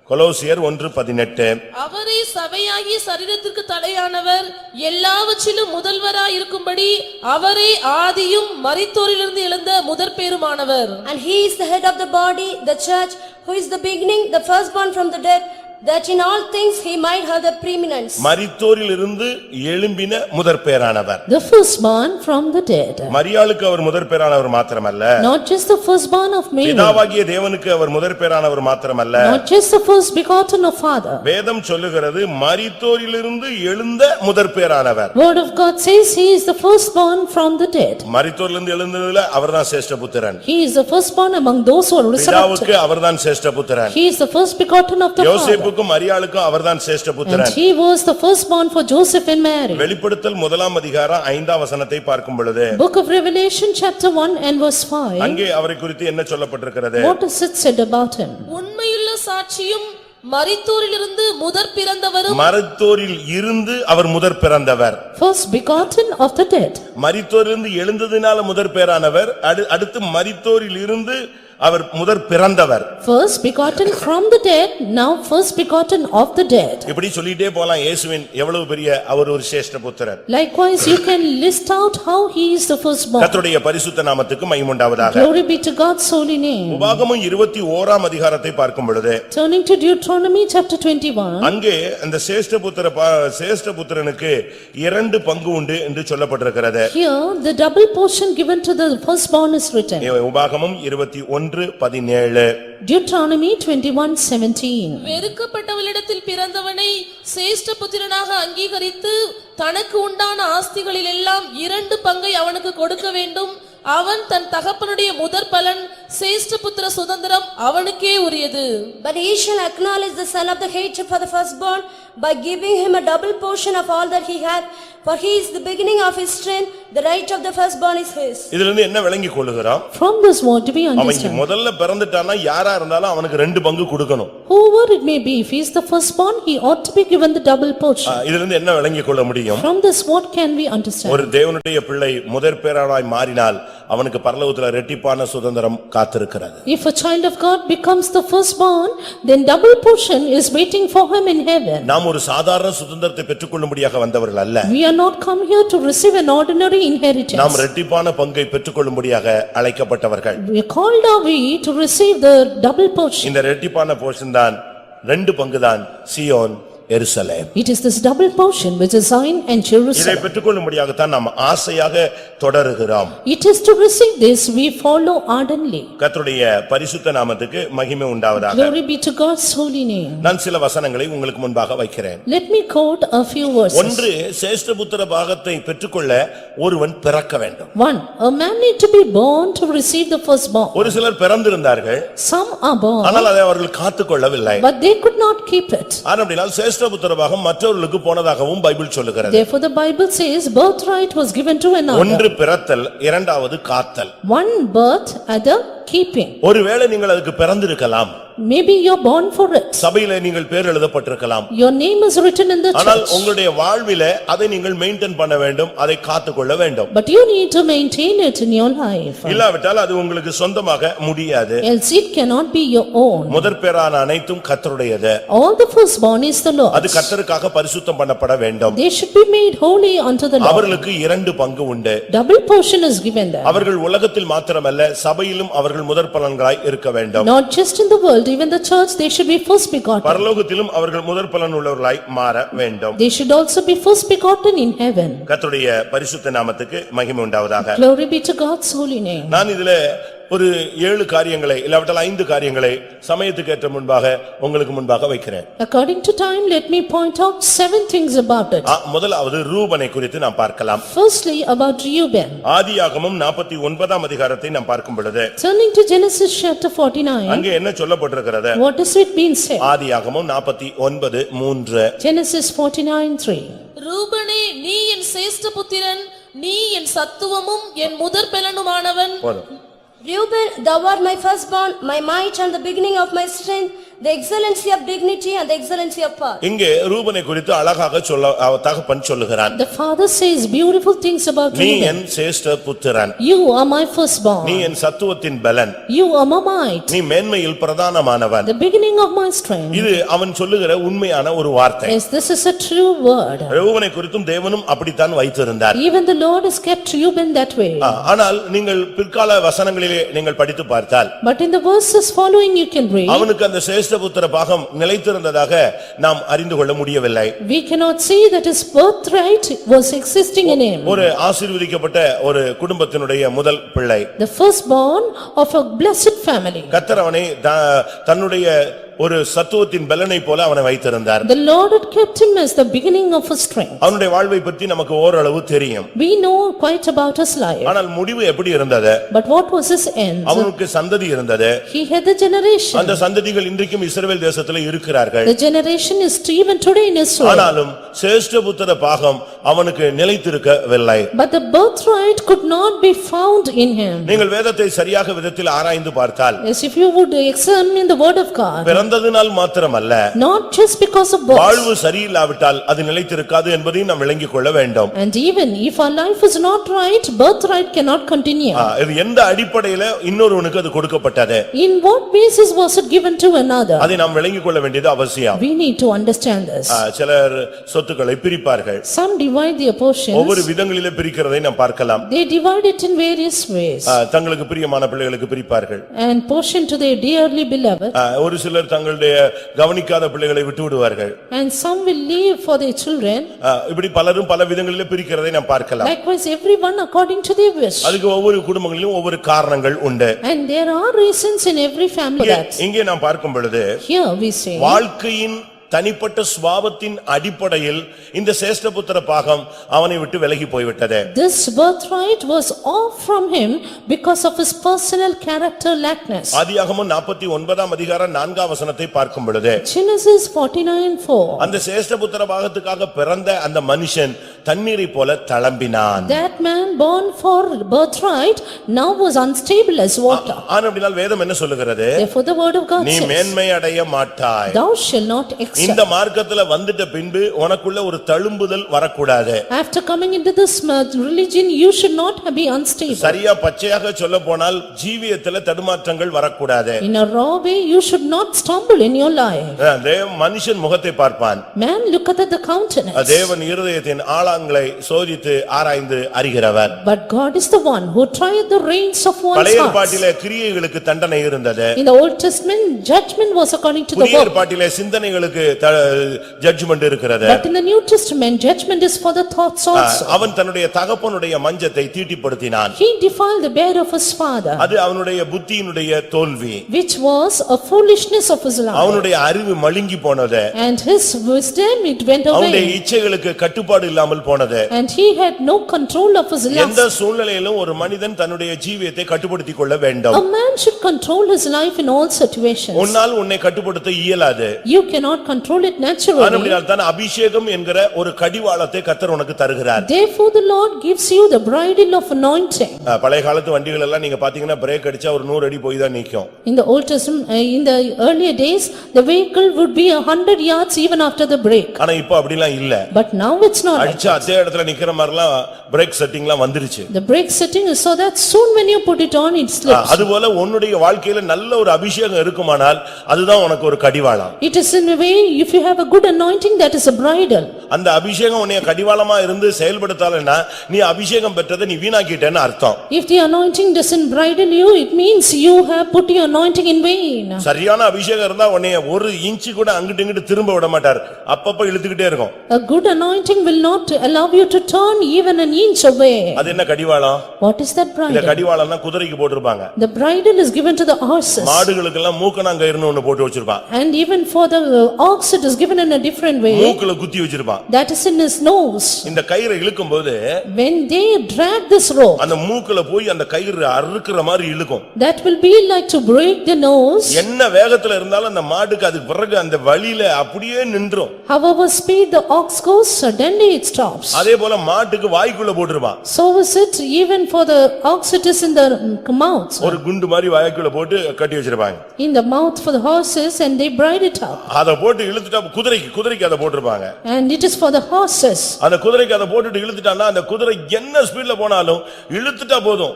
கொலோசியர் 1:18 அவரே சபையாகிய சரீரத்திற்கு தலையானவர், எல்லாவற்றிலும் முதல்வராய் இருக்கும்படி அவரே ஆதியும் மரித்தோரிலிருந்து எழுந்த முதற்பேருமானவர். And he is the head of the body, the church, who is the beginning, the firstborn from the dead, that in all things he might have the preeminence. மரித்தோரிலிருந்து எழும்பின முதற் பேரானவர். The firstborn from the dead. மரியாளுக்கு அவர் முதற் பேரானவர் மாத்திரமல்ல, Not just the firstborn of Mary. பிதாவாகிய தேவனுக்கு அவர் முதற் பேரானவர் மாத்திரமல்ல, Not just the first begotten of father. வேதம் சொல்லுகிறது மரித்தோரிலிருந்து எழுந்த முதற் பேரானவர். Word of God says he is the firstborn from the dead. மரித்தோரிலிருந்து எழுந்ததுல அவர்தான் சேஷ்ட புத்திரன். He is the firstborn among those who are resurrected. பிதாவுக்கு அவர்தான் சேஷ்ட புத்திரன். He is the first begotten of the father. யோசேப்புக்கும் மரியாளுக்கும் அவர்தான் சேஷ்ட And Puthiran. he was the firstborn for Joseph and Mary. வெளிப்படுத்தல் 1ஆம் அதிகாரம் 5ஆம் வசனத்தை பார்க்கும் பொழுது Book of Revelation chapter 1 and verse 5. அங்கே அவரை குறித்து என்ன சொல்லப்பட்டிருக்கிறது? What is it said about him? உண்மையுள்ள சாட்சியும் மரித்தோரிலிருந்து முதற் பிறந்தவரும் மரித்தோரில் இருந்து அவர் முதற் பிறந்தவர். First begotten of the dead. மரித்தோரிலிருந்து எழுந்ததினால முதற் பேரானவர். அடுத்து மரித்தோரில் இருந்து அவர் முதற் பிறந்தவர். First begotten from the dead, now first begotten of the dead. இப்படி சொல்லிட்டே போலாம். இயேசுவின் எவ்வளவு பெரிய அவர் ஒரு சேஷ்ட புத்திரர். Likewise you can list out how he is the firstborn. கர்த்தருடைய பரிசுத்த நாமத்துக்கு மகிமை உண்டாவதாக. Glory be to God's holy name. உபாகமம் 21ஆம் அதிகாரத்தை பார்க்கும் பொழுது Turning to Deuteronomy chapter 21. அங்கே அந்த சேஷ்ட புத்திரனுக்கு 2 பங்கு உண்டு என்று சொல்லப்பட்டிருக்கிறது. Here the double portion given to the firstborn is written. உபாகமம் 21:17. Deuteronomy 21:17. வெறுக்கப்பட்டவளிடத்தில் பிறந்தவனை சேஷ்ட புத்திரனாக அங்கீகரித்து தனக்கு உண்டான ஆஸ்திகளில் எல்லாம் 2 பங்கை அவனுக்கு கொடுக்க வேண்டும். அவன் தன் தகப்பனுடைய முதற் பலன் சேஷ்ட புத்திர சுதந்திரம் அவனுக்கே உரியது. But he shall acknowledge the son of the hated for the firstborn by giving him a double portion of all that he had, for he is the beginning of his strength, the right of the firstborn is his. இதிலிருந்து என்ன விளங்கிக் கொள்ளுகிறோம்? From this word do we அவன் understand? முதல்ல பிறந்துட்டானா யாரா இருந்தாலும் அவனுக்கு 2 பங்கு கொடுக்கணும். Whoever it may be, if he is the firstborn, he ought to be given the double portion. இதிலிருந்து என்ன விளங்கிக் கொள்ள முடியும்? From this what can we understand? ஒரு தேவனுடைய பிள்ளை முதற் பேரானாய் மாறினால் அவனுக்கு பரலோகத்துல இரட்டிப்பான சுதந்திரம் காத்திருக்கிறது. If a child of God becomes the firstborn, then double portion is waiting for him in heaven. நாம் ஒரு சாதாரண சுதந்திரத்தை பெற்றுக்கொள்ளும்படியாக வந்தவர்கள் அல்ல. We are not come here to receive an ordinary inheritance. நாம் இரட்டிப்பான பங்கை பெற்றுக்கொள்ளும்படியாக அழைக்கப்பட்டவர்கள். We are called are we to receive the double portion. இந்த இரட்டிப்பான போர்ஷன் தான் 2 பங்கு தான் சீயோன் எருசலேம். It is this double portion which is Zion and இதை Jerusalem. பெற்றுக்கொள்ளும்படியாகத்தான் நாம் ஆசையாக தொடருகிறோம். It is to receive this we follow ardently. கர்த்தருடைய பரிசுத்த நாமத்துக்கு மகிமை உண்டாவதாக. Glory be to God's holy name. நான் சில வசனங்களை உங்களுக்கு முன்பாக வைக்கிறேன். Let me quote a few verses. ஒன்று, சேஷ்டபுத்திர பாகத்தை பெற்றுக்கொள்ள ஒருவன் பிறக்க வேண்டும். 1. A man need to be born to receive the firstborn. ஒரு சிலர் பிறந்திருந்தார்கள், Some are born, ஆனால் அதை அவர்கள் காத்துக்கொள்ளவில்லை. but they could not keep it. ஆனபடியால் சேஷ்டபுத்திர பாகம் மற்றவர்களுக்கு போனதாகவும் பைபிள் சொல்லுகிறது. Therefore the Bible says birthright was given to another. ஒன்று பிறத்தல், இரண்டாவது காத்தல். One birth, other keeping. ஒருவேளை நீங்கள் அதுக்கு பிறந்திருக்கலாம், Maybe you're born for it. சபையிலே நீங்கள் பேர் எழுதப்பட்டிருக்கலாம், Your name is written in the ஆனால் church. உங்களுடைய வாழ்விலே அதை நீங்கள் மெயின்டைன் பண்ண வேண்டும், அதை காத்துக்கொள்ள வேண்டும். But you need to maintain it in your life. இல்லாவிட்டால் அது உங்களுக்கு சொந்தமாக முடியாது. Else it cannot be your own. முதற் பேரான அனைத்தும் கர்த்தருடையது. All the firstborn is the Lord's. அது கர்த்தருக்காக பரிசுத்தம் பண்ணப்பட வேண்டும். They should be made holy unto the Lord. அவர்களுக்கு இரண்டு பங்கு உண்டு. Double portion is given them. அவர்கள் உலகத்தில் மாத்திரமல்ல, சபையிலும் அவர்கள் முதற் பலன்களாய் இருக்க வேண்டும். Not just in the world, even the church, they should be first begotten. பரலோகத்திலும் அவர்கள் முதற் பலன் உள்ளவர்களாய் மாற வேண்டும். They should also be first begotten in heaven. கர்த்தருடைய பரிசுத்த நாமத்துக்கு மகிமை உண்டாவதாக. Glory be to God's holy name. நான் இதிலே ஒரு 7 காரியங்களை இல்லாவிட்டால் 5 காரியங்களை சமயத்துக்கு ஏற்ற முன்பாக உங்களுக்கு முன்பாக வைக்கிறேன். According to time, let me point out 7 things about it. முதலாவது ரூபனை குறித்து நாம் பார்க்கலாம். Firstly, about Reuben. ஆதியாகமம் 49ஆம் அதிகாரத்தை நாம் பார்க்கும் பொழுது, Turning to Genesis chapter 49, அங்கே என்ன சொல்லப்பட்டிருக்கிறது? what is it being said? ஆதியாகமம் 49:3. Genesis 49:3. ரூபனே, நீ என் சேஷ்ட புத்திரன், நீ என் சத்துவமும் என் முதற் பெலனுமானவன். Reuben, thou art my firstborn, my might and the beginning of my strength, the excellency of dignity and the excellency of power. இங்கே ரூபனை குறித்து அழகாக தகப்பன் சொல்லுகிறான். The father says beautiful things about நீ Reuben. என் சேஷ்ட புத்திரன், You are my நீ firstborn. என் சத்துவத்தின் பலன், You are my might, நீ மேன்மையில் பிரதானமானவன். the beginning of my strength. இது அவன் சொல்லுகிற உண்மையான ஒரு வார்த்தை. Yes, this is a true word. ரூபனை குறித்தும் தேவனும் அப்படித்தான் வைத்திருந்தார். Even the Lord has kept Reuben that way. ஆனால் நீங்கள் பிற்கால வசனங்களிலே நீங்கள் படித்து பார்த்தால், But in the verses following you can read, அவனுக்கு அந்த சேஷ்டபுத்திர பாகம் நிலைத்திருந்ததாக நாம் அறிந்து கொள்ள முடியவில்லை. we cannot see that his birthright was existing in him. ஒரு ஆசீர்வதிக்கப்பட்ட ஒரு குடும்பத்தினுடைய முதல் பிள்ளை, The firstborn of a blessed family. கர்த்தர் அவனை தன்னுடைய ஒரு சத்துவத்தின் பலனை போல அவனை வைத்திருந்தார். The Lord had kept him as the beginning of his strength. அவனுடைய வாழ்வை பற்றி நமக்கு ஓரளவு தெரியும். We know quite about his life. ஆனால் முடிவு எப்படி இருந்தது? But what was his end? அவனுக்கு சந்ததி இருந்தது. He had the generation. அந்த சந்ததிகள் இன்றைக்கும் இஸ்ரவேல் தேசத்திலே இருக்கிறார்கள். The generation is even today in Israel. ஆனாலும் சேஷ்டபுத்திர பாகம் அவனுக்கு நிலைத்திருக்கவில்லை. But the birthright could not be found in him. நீங்கள் வேதத்தை சரியாக விதத்தில் ஆராய்ந்து பார்த்தால், Yes, if you would examine the word of God, பிறந்ததினால் மாத்திரமல்ல, not just because of birth, வாழ்வு சரியில்லாவிட்டால் அது நிலைத்திருக்காது என்பதையும் நாம் விளங்கிக் கொள்ள வேண்டும். and even if our life is not right, birthright cannot continue. இது எந்த அடிப்படையில இன்னொருவனுக்கு அது கொடுக்கப்பட்டது? In what basis was it given to another? அதை நாம் விளங்கிக் கொள்ள வேண்டியது அவசியம். We need to understand this. சிலர் சொத்துக்களை பிரிப்பார்கள். Some divide their portions. ஒவ்வொரு விதங்களிலே பிரிக்கிறதை நாம் பார்க்கலாம். They divide it in various ways. தங்களுக்கு பிரியமான பிள்ளைகளுக்கு பிரிப்பார்கள். And portion to their dearly beloved. ஒரு சிலர் தங்களுடைய கவனிக்காத பிள்ளைகளை விட்டு விடுவார்கள். And some will leave for their children. இப்படி பலரும் பல விதங்களிலே பிரிக்கிறதை நாம் பார்க்கலாம். Likewise, everyone according to their wish. அதுக்கு ஒவ்வொரு குடும்பங்களிலும் ஒவ்வொரு காரணங்கள் உண்டு. And there are reasons in every family that. இங்கே நாம் பார்க்கும் பொழுது, Here we say. வாழ்க்கையின் தனிப்பட்ட சுபாவத்தின் அடிப்படையில் இந்த சேஷ்டபுத்திர பாகம் அவனை விட்டு விலகி போய்விட்டது. This birthright was off from him because of his personal character lackness. ஆதியாகமம் 49ஆம் அதிகாரம் 4ஆம் வசனத்தை பார்க்கும் பொழுது, Genesis 49:4. அந்த சேஷ்டபுத்திர பாகத்துக்காக பிறந்த அந்த மனுஷன் தண்ணீரை போல தளம்பினான். That man born for birthright now was unstable as water. ஆனபடியால் வேதம் என்ன சொல்லுகிறது? Therefore the word of God நீ says, மேன்மை அடைய மாட்டாய். thou shall not excel. இந்த மார்க்கத்துல வந்துட்ட பின்பு உனக்குள்ள ஒரு தழும்புதல் வரக்கூடாது. After coming into this religion, you should not be unstable. சரியா பச்சையாக சொல்ல போனால் ஜீவியத்துல தடுமாற்றங்கள் வரக்கூடாது. In a raw way, you should not stumble in your life. மனுஷன் முகத்தை பார்ப்பான், Man looketh at the countenance. தேவன் இருதயத்தின் ஆழங்களை சோதித்து ஆராய்ந்து அறிகிறவர். But God is the one who trieth the reins of one's பழைய heart. ஏற்பாட்டிலே கிரியைகளுக்கு தண்டனை இருந்தது. In the Old Testament, judgment was according to the புதிய work. ஏற்பாட்டிலே சிந்தனைகளுக்கு ஜட்ஜ்மென்ட் இருக்கிறது. But in the New Testament, judgment is for the thoughts also. அவன் தன்னுடைய தகப்பனுடைய மஞ்சத்தை தீட்டிப்படுத்தினான். He defiled the bed of his father, அது அவனுடைய புத்தியினுடைய தோல்வி. which was a foolishness of his life. அவனுடைய அறிவு மழுங்கி போனது. And his wisdom, it went அவனுடைய away. இச்சைகளுக்கு கட்டுப்பாடு இல்லாமல் போனது. And he had no control of his எந்த lust. சூழ்நிலையிலும் ஒரு மனிதன் தன்னுடைய ஜீவியத்தை கட்டுப்படுத்திக் கொள்ள வேண்டும். A man should control his life in all situations. உன்னால் உன்னை கட்டுப்படுத்த இயலாது. You cannot control it naturally. ஆனபடியால் தான் அபிஷேகம் என்கிற ஒரு கடிவாளத்தை கர்த்தர் உனக்கு தருகிறார். Therefore the Lord gives you the bridle of anointing. பழைய காலத்து வண்டிகள் எல்லாம் நீங்க பாத்தீங்கன்னா பிரேக் அடிச்சா ஒரு 100 அடி போய் தான் நிக்கும். In the Old Testament, in the earlier days, the vehicle would be 100 yards even after the brake. ஆனா இப்போ அப்படிலாம் இல்ல. But now it's not. அடிச்சா அதே இடத்துல நிக்கிற மாதிரிலாம் பிரேக் செட்டிங்லாம் வந்துருச்சு. The brake setting is so that soon when you put it on, it slips. அதுபோல உன்னுடைய வாழ்க்கையில நல்ல ஒரு அபிஷேகம் இருக்குமானால் அதுதான் உனக்கு ஒரு கடிவாளம். It is in a way, if you have a good anointing, that is a bridle. அந்த அபிஷேகம் உன்னை கடிவாளமா இருந்து செயல்படுத்தாலனா நீ அபிஷேகம் பெற்றதை நீ வீணாக்கிட்டேன்னு அர்த்தம். If the anointing doesn't bridle you, it means you have put your anointing in vain. சரியான அபிஷேகம் இருந்தா உன்னை ஒரு இன்ச் கூட அங்கிட்டு இங்கிட்டு திரும்ப விட மாட்டார். அப்பப்ப இழுத்துக்கிட்டே இருக்கும். A good anointing will not allow you to turn even an inch away. அது என்ன கடிவாளம்? What is that இந்த bridle? கடிவாளம்னா குதிரைக்கு போட்டுருப்பாங்க. The bridle is given to the horses. மாடுகளுக்கு எல்லாம் மூக்கணாங்கயிறுன்னு ஒன்னு போட்டு வச்சிருப்பான். And even for the ox, it is given in a different way. மூக்குல குத்தி வச்சிருப்பான். That is in his nose. இந்த கயிறை இழுக்கும்போது When they drag this rope, அந்த மூக்குல போய் அந்த கயிறு அறுக்குற மாதிரி இழுக்கும். that will be like to break the nose. என்ன வேகத்துல இருந்தாலும் அந்த மாடுக்கு அது பிறகு அந்த வழியில அப்படியே நின்றும். However speed the ox goes, suddenly it stops. அதே போல மாட்டுக்கு வாய்க்குள்ள போட்டுருப்பான். So is it even for the ox, it is in the mouth. ஒரு குண்டு மாதிரி வாய்க்குள்ள போட்டு கட்டி வச்சிருப்பாங்க. In the mouth for the horses, and they bride it up. அத போட்டு இழுத்துட்டா குதிரைக்கு அத போட்டுருப்பாங்க. And it is for the horses. அந்த குதிரைக்கு அத போட்டுட்டு இழுத்துட்டான்னா அந்த குதிரை என்ன ஸ்பீட்ல போனாலும் இழுத்துட்டா போதும்.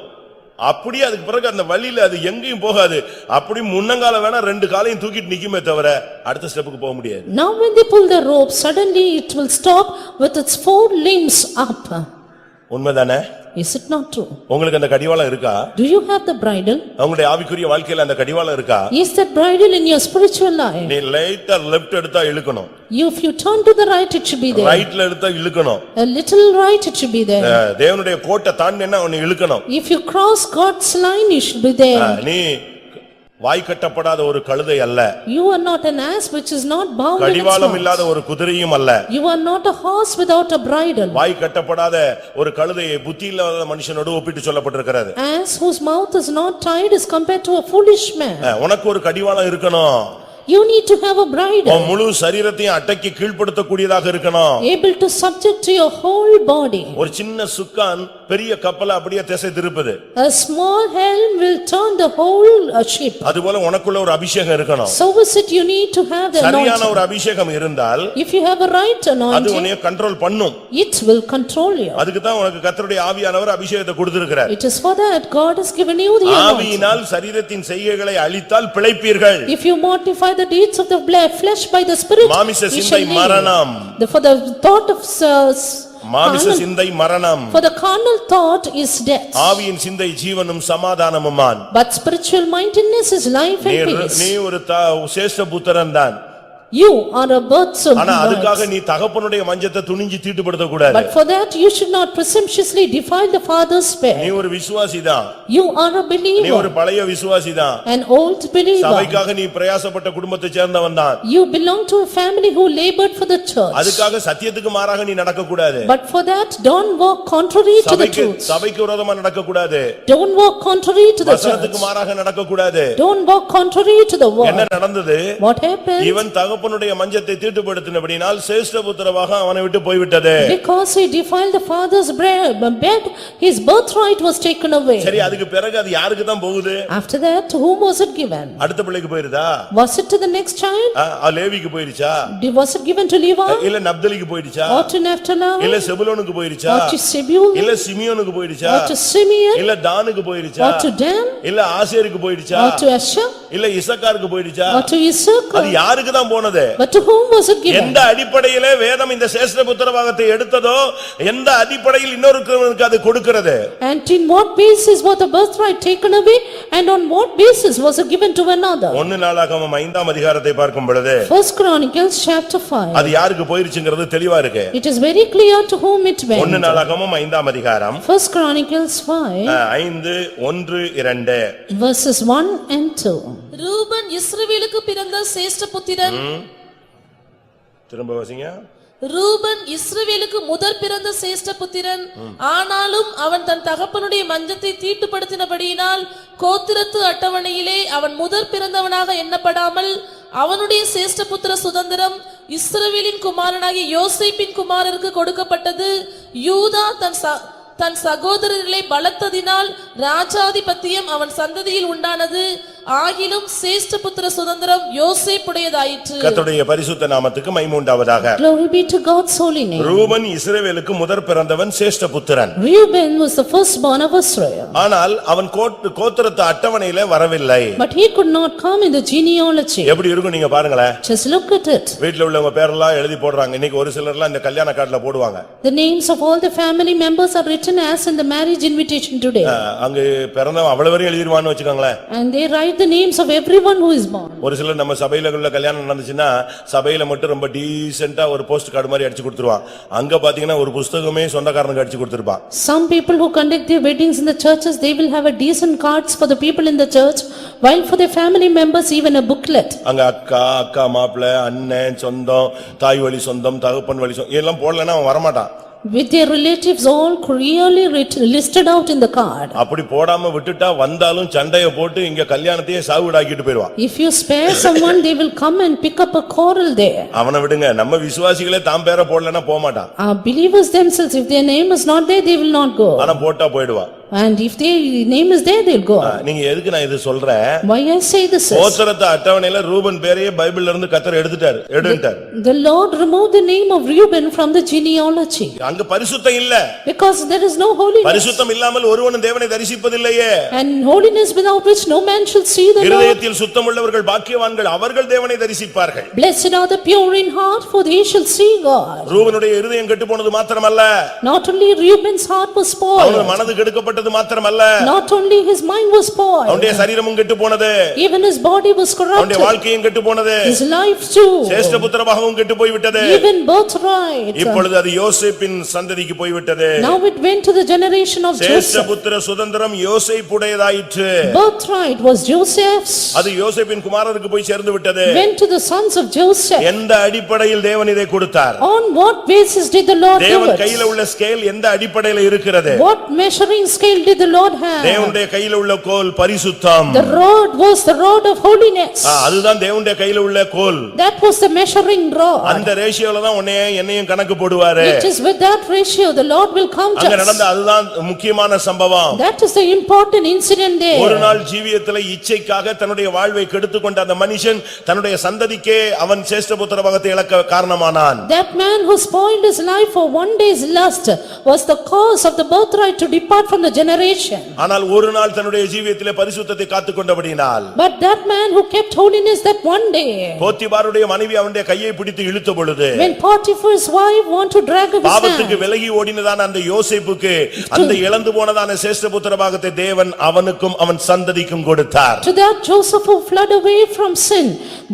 அப்படியே அதுக்கு பிறகு அந்த வழியில அது எங்கேயும் போகாது. அப்படி முன்னங்கால வேணா ரெண்டு காலையும் தூக்கிட்டு நிக்குமே தவிர அடுத்த ஸ்டெப்புக்கு போக முடியாது. Now when they pull the rope, suddenly it will stop with its four limbs up. உண்மைதானே? Is it not true? உங்களுக்கு அந்த கடிவாளம் இருக்கா? Do you have the bridle? உங்களுடைய ஆவிக்குரிய வாழ்க்கையில அந்த கடிவாளம் இருக்கா? Is that bridle in your spiritual life? நீ லைட்டா லெஃப்ட் எடுத்தா இழுக்கணும். If you turn to the right, it should be there. ரைட்ல எடுத்தா இழுக்கணும். A little right, it should be there. தேவனுடைய கோட்டை தாண்டினா உன்னை இழுக்கணும். If you cross God's line, you should be there. நீ வாய் கட்டப்படாத ஒரு கழுதை அல்ல. You are not an ass which is not bound in its கடிவாளம் mouth. இல்லாத ஒரு குதிரையும் அல்ல. You are not a horse without a bridle. வாய் கட்டப்படாத ஒரு கழுதையை புத்தி இல்லாத மனுஷனோடு ஒப்பிட்டு சொல்லப்பட்டிருக்கிறது. Ass whose mouth is not tied is compared to a foolish man. உனக்கு ஒரு கடிவாளம் இருக்கணும். You need to have a bridle. உன் முழு சரீரத்தையும் அடக்கி கீழ்ப்படுத்தக்கூடியதாக இருக்கணும். Able to subject to your whole body. ஒரு சின்ன சுக்கான் பெரிய கப்பலை அப்படியே திசை திருப்புது. A small helm will turn the whole ship. அதுபோல உனக்குள்ள ஒரு அபிஷேகம் இருக்கணும். So is it you need to have the சரியான anointing. ஒரு அபிஷேகம் இருந்தால் If you have a right அது anointing, உன்னை கண்ட்ரோல் பண்ணும். it will control you. அதுக்கு தான் உனக்கு கர்த்தருடைய ஆவியானவர் அபிஷேகத்தை கொடுத்திருக்கிறார். It is for that God has given you the anointing. ஆவியினால் சரீரத்தின் செய்கைகளை அழித்தால் பிழைப்பீர்கள். If you mortify the deeds of the flesh by the spirit, மாமிச you சிந்தை shall மரணம். live. For the thought of மாமிச carnal- சிந்தை மரணம். for the carnal thought is death. ஆவியின் சிந்தை ஜீவனும் சமாதானமுமான். But spiritual mindedness is life and peace. நீ ஒரு சேஷ்ட புத்திரன் தான். You are a birth son. ஆனா அதுக்காக நீ தகப்பனுடைய மஞ்சத்தை துணிஞ்சு தீட்டுப்படுத்த கூடாது. But for that you should not presumptuously defile the father's நீ bed. ஒரு விசுவாசிதான். You are a நீ believer, ஒரு பழைய விசுவாசிதான். an old believer. சபைக்காக நீ பிரயாசப்பட்ட குடும்பத்தை சேர்ந்தவன் தான். You belong to a family who labored for the church. அதுக்காக சத்தியத்துக்கு மாறாக நீ நடக்க கூடாது. But for that don't walk contrary to the truth. சபைக்கு விரோதமா நடக்க கூடாது. Don't walk contrary to the church. வசனத்துக்கு மாறாக நடக்க கூடாது. Don't walk contrary to the என்ன word. நடந்தது? What happened? இவன் தகப்பனுடைய மஞ்சத்தை தீட்டுப்படுத்தினபடினால் சேஷ்ட புத்திரவாக அவனை விட்டு போய்விட்டது. Because he defiled the father's bed, his birthright was taken away. சரி, அதுக்கு பிறகு அது யாருக்கு தான் போகுது? After that, to whom was it given? அடுத்த பிள்ளைக்கு போயிருதா? Was it to the next child? லேவிக்கு போயிருச்சா? Was it given to Levi? இல்ல நப்தலிக்கு போயிருச்சா? Or to Naphtali? இல்ல செபுலோனுக்கு போயிருச்சா? Or to Zebulun? இல்ல சிமியோனுக்கு போயிருச்சா? Or to Simeon? இல்ல தானுக்கு போயிருச்சா? Or to Dan? இல்ல ஆசேருக்கு போயிருச்சா? Or to Asher? இல்ல இசக்காருக்கு போயிடுச்சா? or to Issachar? அது யாருக்கு தான் போனது? But to whom was it given? எந்த அடிப்படையிலே வேதம் இந்த சேஷ்ட புத்திரபாகத்தை எடுத்ததோ எந்த அடிப்படையில் இன்னொருவருக்கு அது கொடுக்கிறது? And in what basis was the birthright taken away, and on what basis was it given to another? 1 நாளாகமம் 5ஆம் அதிகாரத்தை பார்க்கும் பொழுது First Chronicles chapter 5. அது யாருக்கு போயிருச்சுங்கிறது தெளிவா இருக்கு. It is very clear to whom it 1 went. நாளாகமம் 5ஆம் அதிகாரம் First Chronicles 5 5 1 2 verses 1 and 2. Ruban இஸ்ரவேலுக்கு பிறந்த சேஷ்ட புத்திரன். திரும்ப வாசிங்க. ரூபன் இஸ்ரவேலுக்கு முதற் பிறந்த சேஷ்ட புத்திரன். ஆனாலும் அவன் தன் தகப்பனுடைய மஞ்சத்தை தீட்டுப்படுத்தினபடியினால் கோத்திரத்து அட்டவணையிலே அவன் முதற் பிறந்தவனாக எண்ணப்படாமல் அவனுடைய சேஷ்ட புத்திர சுதந்திரம் இஸ்ரவேலின் குமாரனாகிய யோசேப்பின் குமாரருக்கு கொடுக்கப்பட்டது. யூதா தன் சகோதரர்களை பலத்ததினால் ராஜாதிபத்தியம் அவன் சந்ததியில் உண்டானது. ஆகிலும் சேஷ்ட புத்திர சுதந்திரம் யோசேப்புடையதாயிற்று. கர்த்தருடைய பரிசுத்த நாமத்துக்கு மகிமை உண்டாவதாக. Glory be to God's holy name. Ruban இஸ்ரவேலுக்கு முதற் பிறந்தவன் சேஷ்ட புத்திரன். Reuben was the firstborn of Israel. ஆனால் அவன் கோத்திரத்து அட்டவணையிலே வரவில்லை. But he could not come in the genealogy. எப்படி இருக்கும் நீங்க பாருங்களேன். Just look at it. வீட்ல உள்ளவங்க பேரெல்லாம் எழுதி போடுறாங்க. இன்னைக்கு ஒரு சிலர்லாம் இந்த கல்யாண கார்டுல போடுவாங்க. The names of all the family members are written as in the marriage invitation today. அங்க பிறந்தவன் அவ்வளவு வரையும் எழுதிடுவான்னு வச்சுக்கோங்களேன். And they write the names of everyone who is born. ஒரு சிலர் நம்ம சபையில உள்ள கல்யாணம் நடந்துச்சுன்னா சபையில மட்டும் ரொம்ப டீசென்ட்டா ஒரு போஸ்ட் கார்டு மாதிரி அடிச்சு கொடுத்துருவான். அங்க பாத்தீங்கன்னா ஒரு புத்தகமே சொந்தக்காரனுக்கு அடிச்சு கொடுத்திருப்பான். Some people who conduct their weddings in the churches, they will have a decent cards for the people in the church, while for their family members even a booklet. அங்க அக்கா மாப்பிள்ளை அண்ணன் சொந்தம் தாய் வழி சொந்தம் தகப்பன் வழி சொந்தம் எல்லாம் போடலன்னா அவன் வரமாட்டான். With their relatives all clearly listed out in the card. அப்படி போடாம விட்டுட்டா வந்தாலும் சண்டைய போட்டு இங்க கல்யாணத்தையே சாவுடாக்கிட்டு போயிடுவான். If you spare someone, they will come and pick up a quarrel there. அவனை விடுங்க, நம்ம விசுவாசிகளே தாம் பேரை போடலன்னா போக மாட்டான். Our believers themselves, if their name is not there, they will not go. ஆனா போட்டா போயிடுவான். And if their name is there, they'll go. நீங்க எதுக்கு நான் இது சொல்றேன்? Why I say this is, கோத்திரத்து அட்டவணையில Ruban பேரையே பைபிள்ல இருந்து கர்த்தர் எடுத்துட்டார். the Lord removed the name of Reuben from the genealogy. அங்க பரிசுத்தம் இல்ல. Because there is no holiness. பரிசுத்தம் இல்லாமல் ஒருவனும் தேவனை தரிசிப்பதில்லையே. And holiness without which no man shall see the Lord. இருதயத்தில் சுத்தம் உள்ளவர்கள் பாக்கியவான்கள், அவர்கள் தேவனை தரிசிப்பார்கள். Blessed are the pure in heart, for they shall see God. ரூபனுடைய இருதயம் கெட்டு போனது மாத்திரமல்ல, Not only Reuben's heart was அவனுடைய spoiled, மனது கெடுக்கப்பட்டது மாத்திரமல்ல, not only his mind was spoiled, அவனுடைய சரீரமும் கெட்டு போனது, even his body was அவனுடைய corrupted, வாழ்க்கையும் கெட்டு போனது, his life too, சேஷ்ட புத்திரபாகமும் கெட்டு போய்விட்டது. even birthright. இப்பொழுது அது யோசேப்பின் சந்ததிக்கு போய்விட்டது. Now it went to the generation of சேஷ்ட Joseph. புத்திர சுதந்திரம் யோசேப்புடையதாயிற்று. Birthright was Joseph's, அது யோசேப்பின் குமாரருக்கு போய் சேர்ந்து விட்டது. went to the sons of Joseph. எந்த அடிப்படையில் தேவன் இதை கொடுத்தார்? On what basis did the Lord give தேவன் it? கையில உள்ள ஸ்கேல் எந்த அடிப்படையில் இருக்கிறது? What measuring scale did the Lord have? தேவனுடைய கையில உள்ள கோல் பரிசுத்தம். The rod was the rod of holiness. அதுதான் தேவனுடைய கையில உள்ள கோல். That was the measuring rod. அந்த ரேஷியோல தான் என்னையும் கணக்கு போடுவாரு. It is with that ratio the Lord will count அங்க us. நடந்த அதுதான் முக்கியமான சம்பவம். That is the important incident there. ஒரு நாள் ஜீவியத்திலே இச்சைக்காக தன்னுடைய வாழ்வை கெடுத்துக் கொண்ட அந்த மனுஷன் தன்னுடைய சந்ததிக்கே அவன் சேஷ்ட புத்திரபாகத்தை இழக்க காரணமானான். That man who spoiled his life for one day's lust was the cause of the birthright to depart from the generation. ஆனால் ஒரு நாள் தன்னுடைய ஜீவியத்திலே பரிசுத்தத்தை காத்துக்கொண்டபடியினால், But that man who kept holiness that one day, போத்திபாருடைய மனைவி அவனுடைய கையை பிடித்து இழுத்த பொழுது, when Potiphar's wife want to drag his பாவத்துக்கு hand, விலகி ஓடினதான அந்த யோசேப்புக்கு அந்த இழந்து போனதான சேஷ்ட புத்திரபாகத்தை தேவன் அவனுக்கும் அவன் சந்ததிக்கும் கொடுத்தார். to that Joseph who fled away from sin,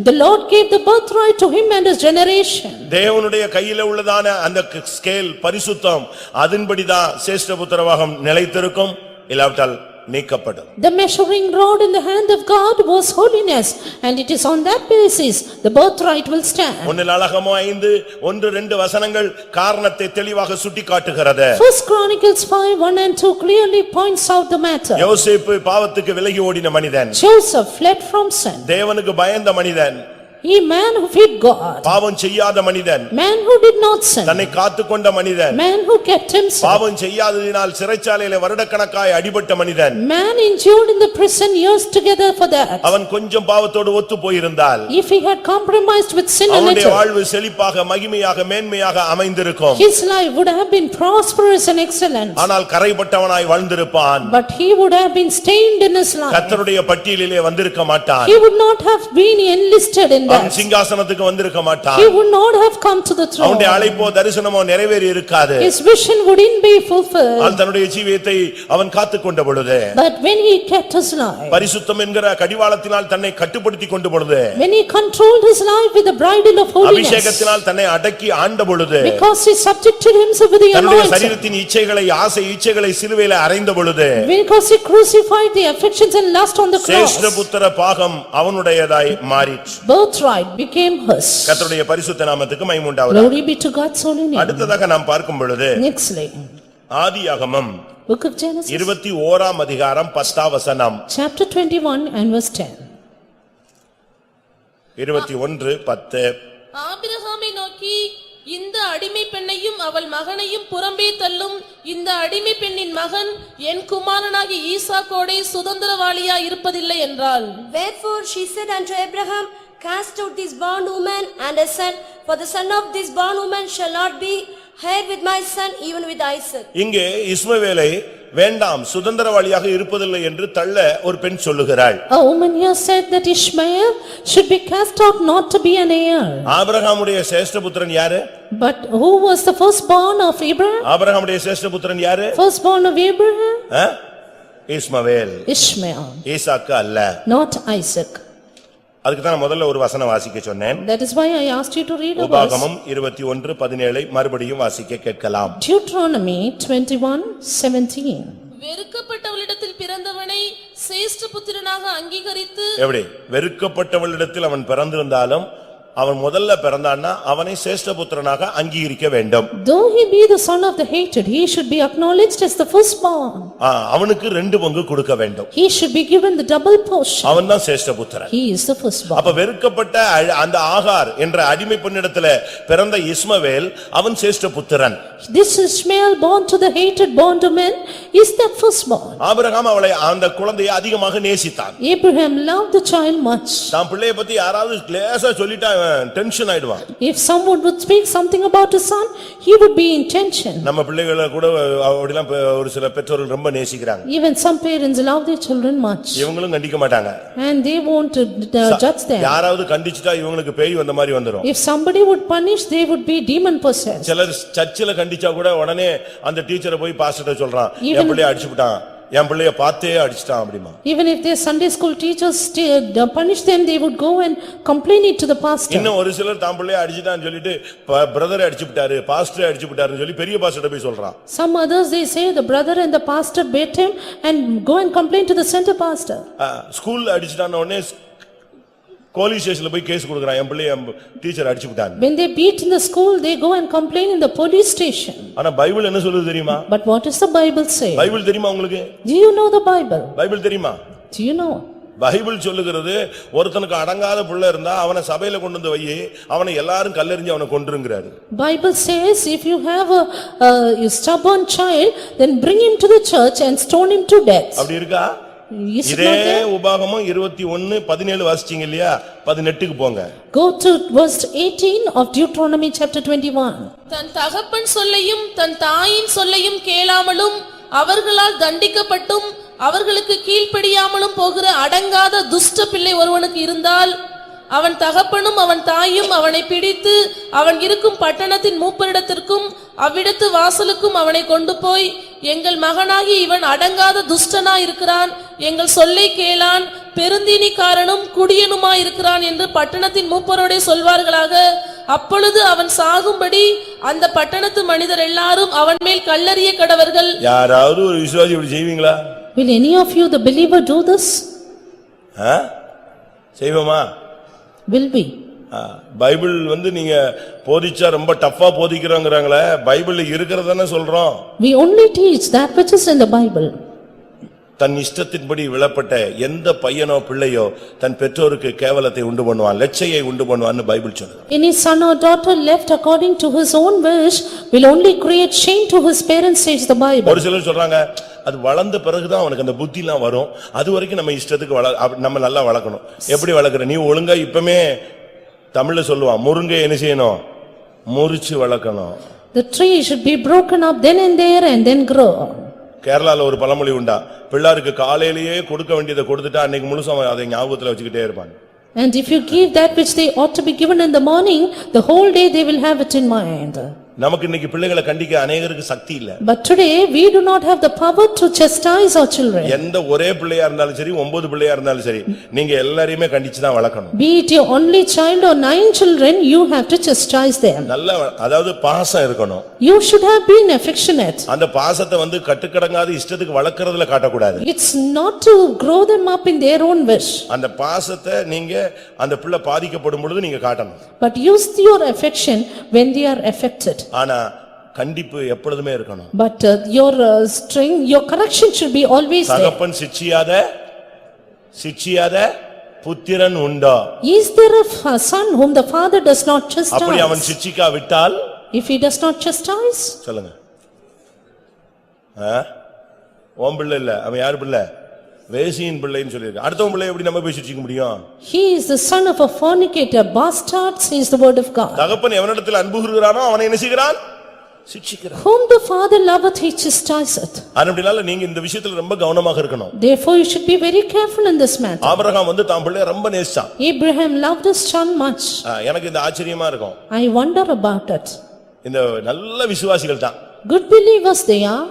the Lord gave the birthright to him and his generation. தேவனுடைய கையில உள்ளதான அந்த ஸ்கேல் பரிசுத்தம், அதன்படிதான் சேஷ்ட புத்திரபாகம் நிலைத்திருக்கும், இல்லாவிட்டால் நீக்கப்படும். The measuring rod in the hand of God was holiness, and it is on that basis the birthright will stand. 1 நாளாகமம் 5:1-2 வசனங்கள் காரணத்தை தெளிவாக சுட்டிக்காட்டுகிறது. First Chronicles 5:1-2 clearly points out the matter. யோசேப்பு பாவத்துக்கு விலகி ஓடின மனிதன், Joseph fled from sin. தேவனுக்கு பயந்த மனிதன். A man who feared God. பாவம் செய்யாத மனிதன், Man who did not sin. தன்னை காத்துக்கொண்ட மனிதன், Man who kept himself. பாவம் செய்யாததினால் சிறைச்சாலையிலே வருடக்கணக்காய் அடிபட்ட மனிதன். Man endured in the prison years together for that. அவன் கொஞ்சம் பாவத்தோடு ஒத்து போயிருந்தால் If he had compromised with sin a அவனுடைய little, வாழ்வு செழிப்பாக மகிமையாக மேன்மையாக அமைந்திருக்கும். his life would have been prosperous and excellent. ஆனால் கரைபட்டவனாய் வாழ்ந்திருப்பான். But he would have been stained in his life. கர்த்தருடைய பட்டியலிலே வந்திருக்க மாட்டான். He would not have been enlisted in அவன் that. சிங்காசனத்துக்கு வந்திருக்க மாட்டான். He would not have come to the throne. அவனுடைய அழைப்போ தரிசனமோ நிறைவேறி இருக்காது. His vision wouldn't be fulfilled. அவன் தன்னுடைய ஜீவியத்தை அவன் காத்துக்கொண்ட பொழுது, But when he kept his life, பரிசுத்தம் என்கிற கடிவாளத்தினால் தன்னை கட்டுப்படுத்திக் கொண்ட பொழுது, when he controlled his life with the bridle of holiness, அபிஷேகத்தினால் தன்னை அடக்கி ஆண்ட பொழுது, because he subjected himself with the தன்னுடைய anointing, சரீரத்தின் இச்சைகளை ஆசை இச்சைகளை சிலுவையிலே அறைந்த பொழுது, because he crucified the affections and lust on the cross, சேஷ்டபுத்திர பாகம் அவனுடையதாய் மாறிற்று. birthright became his. கர்த்தருடைய பரிசுத்த நாமத்துக்கு மகிமை உண்டாவதாக. Glory be to God's holy name. அடுத்ததாக நாம் பார்க்கும் பொழுது Nextly, ஆதியாகமம் book of Genesis, 21 அதிகாரம் 10 வசனம். chapter 21 and verse 10. 21:10. ஆபிரகாமை நோக்கி, இந்த அடிமை பெண்ணையும் அவள் மகனையும் புறம்பே தள்ளும். இந்த அடிமை பெண்ணின் மகன் என் குமாரனாகிய ஈசாக்கோடே சுதந்திரவாளியாய் இருப்பதில்லை என்றாள். Wherefore she said unto Abraham, Cast out this bondwoman and his son, for the son of this bondwoman shall not be heir with my son, even with Isaac. இங்கே இஸ்மவேலை வேண்டாம் சுதந்திரவாளியாக இருப்பதில்லை என்று தள்ள ஒரு பெண் சொல்லுகிறாள். A woman here said that Ishmael should be cast out not to be an heir. ஆபிரகாமுடைய சேஷ்டபுத்திரன் யாரு? But who was the firstborn of Abraham? ஆபிரகாமுடைய சேஷ்டபுத்திரன் யாரு? Firstborn of Abraham? Ishmael. Ishmael, ஈசாக்கு அல்ல. not Isaac. அதுக்கு தான் முதல்ல ஒரு வசனம் வாசிக்க சொன்னேன். That is why I asked you to read a verse. உபாகமம் 21:17 மறுபடியும் வாசிக்க கேட்கலாம். Deuteronomy 21:17. வெறுக்கப்பட்டவளிடத்தில் பிறந்தவனை சேஷ்ட புத்திரனாக அங்கீகரித்து, எப்படி? வெறுக்கப்பட்டவளிடத்தில் அவன் பிறந்திருந்தாலும் அவன் முதல்ல பிறந்தான்னா அவனை சேஷ்டபுத்திரனாக அங்கீகரிக்க வேண்டும். Though he be the son of the hated, he should be acknowledged as the firstborn. அவனுக்கு 2 பங்கு கொடுக்க வேண்டும். He should be given the double portion. அவன் தான் சேஷ்டபுத்திரன். He is the firstborn. அப்ப வெறுக்கப்பட்ட அந்த ஆகார் என்ற அடிமை பெண்ணிடத்திலே பிறந்த இஸ்மவேல் அவன் சேஷ்டபுத்திரன். This Ishmael born to the hated bondwoman is that firstborn. Abraham அவளை அந்த குழந்தையை அதிகமாக நேசித்தான். Abraham loved the child much. தான் பிள்ளையை பத்தி யாராவது லேசா சொல்லிட்டா டென்ஷன் ஆயிடுவான். If someone would speak something about his son, he would be in tension. நம்ம பிள்ளைகளை கூட அப்படிலாம் ஒரு சில பெற்றோர்கள் ரொம்ப நேசிக்கிறாங்க. Even some parents love their children much. இவங்களும் கண்டிக்க மாட்டாங்க. And they won't judge them. யாராவது கண்டிச்சிட்டா இவங்களுக்கு பேய் வந்த மாதிரி வந்துரும். If somebody would punish, they would be demon possessed. சிலர் சர்ச்சில கண்டிச்சா கூட உடனே அந்த டீச்சரை போய் பாஸ்டர்ட்ட சொல்றான், என் பிள்ளைய அடிச்சுட்டான், என் பிள்ளைய பார்த்தே அடிச்சிட்டான் அப்படிமா. Even if their Sunday school teachers punish them, they would go and complain it to the pastor. இன்னும் ஒரு சிலர் தான் பிள்ளைய அடிச்சிட்டான்னு சொல்லிட்டு பிரதரை அடிச்சுட்டாரு, பாஸ்டரை அடிச்சுட்டாருன்னு சொல்லி பெரிய பாஸ்டர்ட்ட போய் சொல்றான். Some others, they say the brother and the pastor beat him and go and complain to the center pastor. ஸ்கூல்ல அடிச்சிட்டான உடனே போலீஸ் ஸ்டேஷன்ல போய் கேஸ் கொடுக்கறான், என் பிள்ளைய teacher அடிச்சுட்டான். When they beat in the school, they go and complain in the police station. ஆனா Bible என்ன சொல்லுது தெரியுமா? But what does the Bible say? Bible தெரியுமா உங்களுக்கு? Do you know the Bible? Bible தெரியுமா? Do you know? பைபிள் சொல்லுகிறது ஒருத்தனுக்கு அடங்காத புள்ள இருந்தா அவனை சபையில கொண்டு வந்து வை, அவனை எல்லாரும் கல்லெறிஞ்சு அவனை கொன்றுங்கறாரு. Bible says if you have a stubborn child, then bring him to the church and stone him to death. அப்படி இருக்கா? இதே உபாகமம் 21:17 வாசிச்சீங்க இல்லையா? 18க்கு போங்க. Go to verse 18 of Deuteronomy chapter 21. தன் தகப்பன் சொல்லையும் தன் தாயின் சொல்லையும் கேளாமலும் அவர்களால் தண்டிக்கப்பட்டும் அவர்களுக்கு கீழ்ப்படியாமலும் போகிற அடங்காத துஷ்ட பிள்ளை ஒருவனுக்கு இருந்தால், அவன் தகப்பனும் அவன் தாயும் அவனை பிடித்து அவன் இருக்கும் பட்டணத்தின் மூப்பரிடத்திற்கும் அவ்விடத்து வாசலுக்கும் அவனை கொண்டு போய், எங்கள் மகனாகி இவன் அடங்காத துஷ்டனாயிருக்கிறான், எங்கள் சொல்லை கேளான், பெருந்தீனிக்காரனும் குடியனுமாயிருக்கிறான் என்று பட்டணத்தின் மூப்பரோடே சொல்வார்களாக. அப்பொழுது அவன் சாகும்படி அந்த பட்டணத்து மனிதர் எல்லாரும் அவன் மேல் கல்லறிய கடவர்கள். யாராவது ஒரு விசுவாசி இப்படி செய்வீங்களா? Will any of you the believer do this? செய்வோமா? Will we? பைபிள் நீங்க போதிச்சா ரொம்ப டஃப்பா போதிக்கிறோங்கறாங்களே, பைபிள்ல இருக்குறதானே சொல்றோம். We only teach that which is in the Bible. தன் இஷ்டத்தின்படி விழப்பட்ட எந்த பையனோ பிள்ளையோ தன் பெற்றோருக்கு கேவலத்தை உண்டு பண்ணுவான், லட்சையை உண்டு பண்ணுவான்னு பைபிள் சொல்லுது. Any son or daughter left according to his own wish will only create shame to his parents, says the Bible. ஒரு சிலர் சொல்றாங்க அது வளர்ந்த பிறகுதான் அவனுக்கு அந்த புத்திலாம் வரும், அது வரைக்கும் நம்ம இஷ்டத்துக்கு நம்ம நல்லா வளர்க்கணும். எப்படி வளர்க்கற? நீ ஒழுங்கா இப்பமே தமிழ்ல சொல்லுவான், முருங்கை என்ன செய்யணும்? முறிச்சு வளர்க்கணும். The tree should be broken up then and there and then grow. கேரளால ஒரு பழமொழி உண்டா, பிள்ளாருக்கு காலையிலேயே கொடுக்க வேண்டியதை கொடுத்துட்டா அன்னைக்கு முழுசும் அதை ஞாபகத்துல வச்சுக்கிட்டே இருப்பான். And if you give that which they ought to be given in the morning, the whole day they will have it in mind. நமக்கு இன்னைக்கு பிள்ளைகளை கண்டிக்க அநேகருக்கு சக்தி இல்ல. But today we do not have the power to chastise our children. எந்த ஒரே பிள்ளையா இருந்தாலும் சரி, 9 பிள்ளையா இருந்தாலும் சரி, நீங்க எல்லாரையுமே கண்டிச்சு தான் வளர்க்கணும். Be it your only child or 9 children, you have to chastise them. நல்ல அதாவது பாசம் இருக்கணும். You should have been affectionate. அந்த பாசத்தை கட்டுக்கடங்காத இஷ்டத்துக்கு வளர்க்கறதுல காட்டக்கூடாது. It's not to grow them up in their own wish. அந்த பாசத்தை நீங்க அந்த பிள்ளை பாதிக்கப்படும் பொழுது நீங்க காட்டணும். But use your affection when they are affected. ஆனா கண்டிப்பு எப்பொழுதுமே இருக்கணும். But your correction should be always there. தகப்பன் சிட்சியாத புத்திரன் உண்டோ? Is there a son whom the father does not அப்படி அவன் chastise? சிட்சிக்கா விட்டால் If he does not chastise, சொல்லுங்க. ஓம் பிள்ளை இல்ல, அவன் யார் பிள்ளை? வேசியின் பிள்ளைன்னு சொல்லிருக்கு. அடுத்தவன் பிள்ளை எப்படி நம்ம போய் சிட்சிக்க முடியும்? he is the son of a fornicator, bastard, says the word of God. தகப்பன் எவனிடத்தில் அன்பு கூறுகிறானோ அவனை என்ன செய்கிறான்? சிட்சிக்கிறான். Whom the father loveth, he chastiseth. அப்படினால நீங்க இந்த விஷயத்துல ரொம்ப கவனமாக இருக்கணும். Therefore you should be very careful in this matter. Abraham தான் பிள்ளையை ரொம்ப நேசிச்சான். Abraham loved his son much. எனக்கு இந்த ஆச்சரியமா இருக்கும். I wonder about it. இந்த நல்ல விசுவாசிகள் தான், Good believers they are,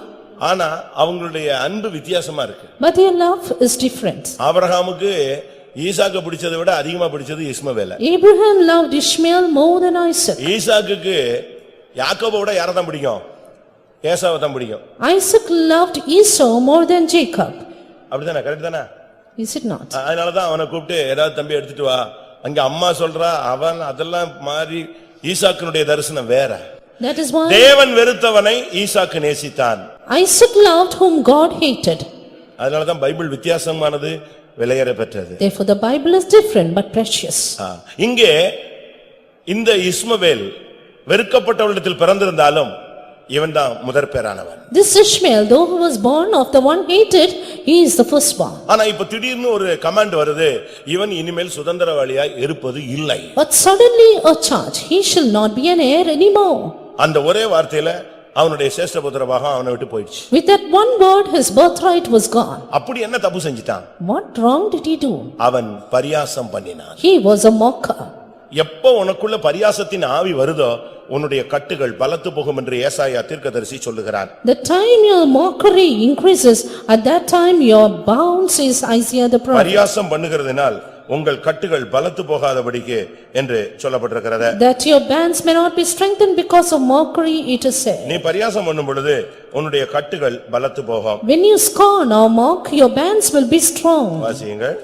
ஆனா அவங்களுடைய அன்பு வித்தியாசமா இருக்கு. but their love is different. ஆபிரகாமுக்கு ஈசாக்கு பிடிச்சதை விட அதிகமா பிடிச்சது இஸ்மவேல. Abraham loved Ishmael more than Isaac. ஈசாக்குக்கு யாக்கோபோட யாரை தான் பிடிக்கும்? ஏசாவை தான் பிடிக்கும். Isaac loved Esau more than Jacob. அப்படிதானே? கரெக்ட் தானே? Is it not? அதனாலதான் அவனை கூப்பிட்டு ஏதாவது தம்பி எடுத்துட்டு வா, அங்க அம்மா சொல்றா, அவன் அதெல்லாம் மாறி ஈசாக்கினுடைய தரிசனம் வேற. That is why தேவன் வெறுத்தவனை ஈசாக்கு நேசித்தான். Isaac loved whom God hated. அதனாலதான் பைபிள் வித்தியாசமானது, விலையேற பெற்றது. Therefore the Bible is different but precious. இங்கே இந்த இஸ்மவேல் வெறுக்கப்பட்டவளிடத்தில் பிறந்திருந்தாலும் இவன் தான் முதற் பேரானவன். This Ishmael, though he was born of the one hated, he is the firstborn. ஆனா இப்ப திடீர்னு ஒரு கமாண்ட் வருது, இவன் இனிமேல் சுதந்திரவாளியாய் இருப்பது இல்லை. But suddenly a charge, he shall not be an heir anymore. அந்த ஒரே வார்த்தையில அவனுடைய சேஷ்ட புத்திரபாகம் அவனை விட்டு போயிடுச்சு. With that one word his birthright was gone. அப்படி என்ன தப்பு செஞ்சிட்டான்? What wrong did he do? அவன் பரியாசம் பண்ணினான். He was a mocker. எப்ப உனக்குள்ள பரியாசத்தின் ஆவி வருதோ உன்னுடைய கட்டுகள் பலத்து போகும் என்று ஏசாயா தீர்க்கதரிசி சொல்லுகிறான். The time your mockery increases, at that time your bounds, is Isaiah the prophet. பரியாசம் பண்ணுகிறதினால் உங்கள் கட்டுகள் பலத்து போகாதபடிக்கு என்று சொல்லப்பட்டிருக்கிறது. That your bands may not be strengthened because of mockery, it is said. நீ பரியாசம் பண்ணும் பொழுது உன்னுடைய கட்டுகள் பலத்து போகும். When you scorn or mock, your bands will be strong. வாசியுங்கள்.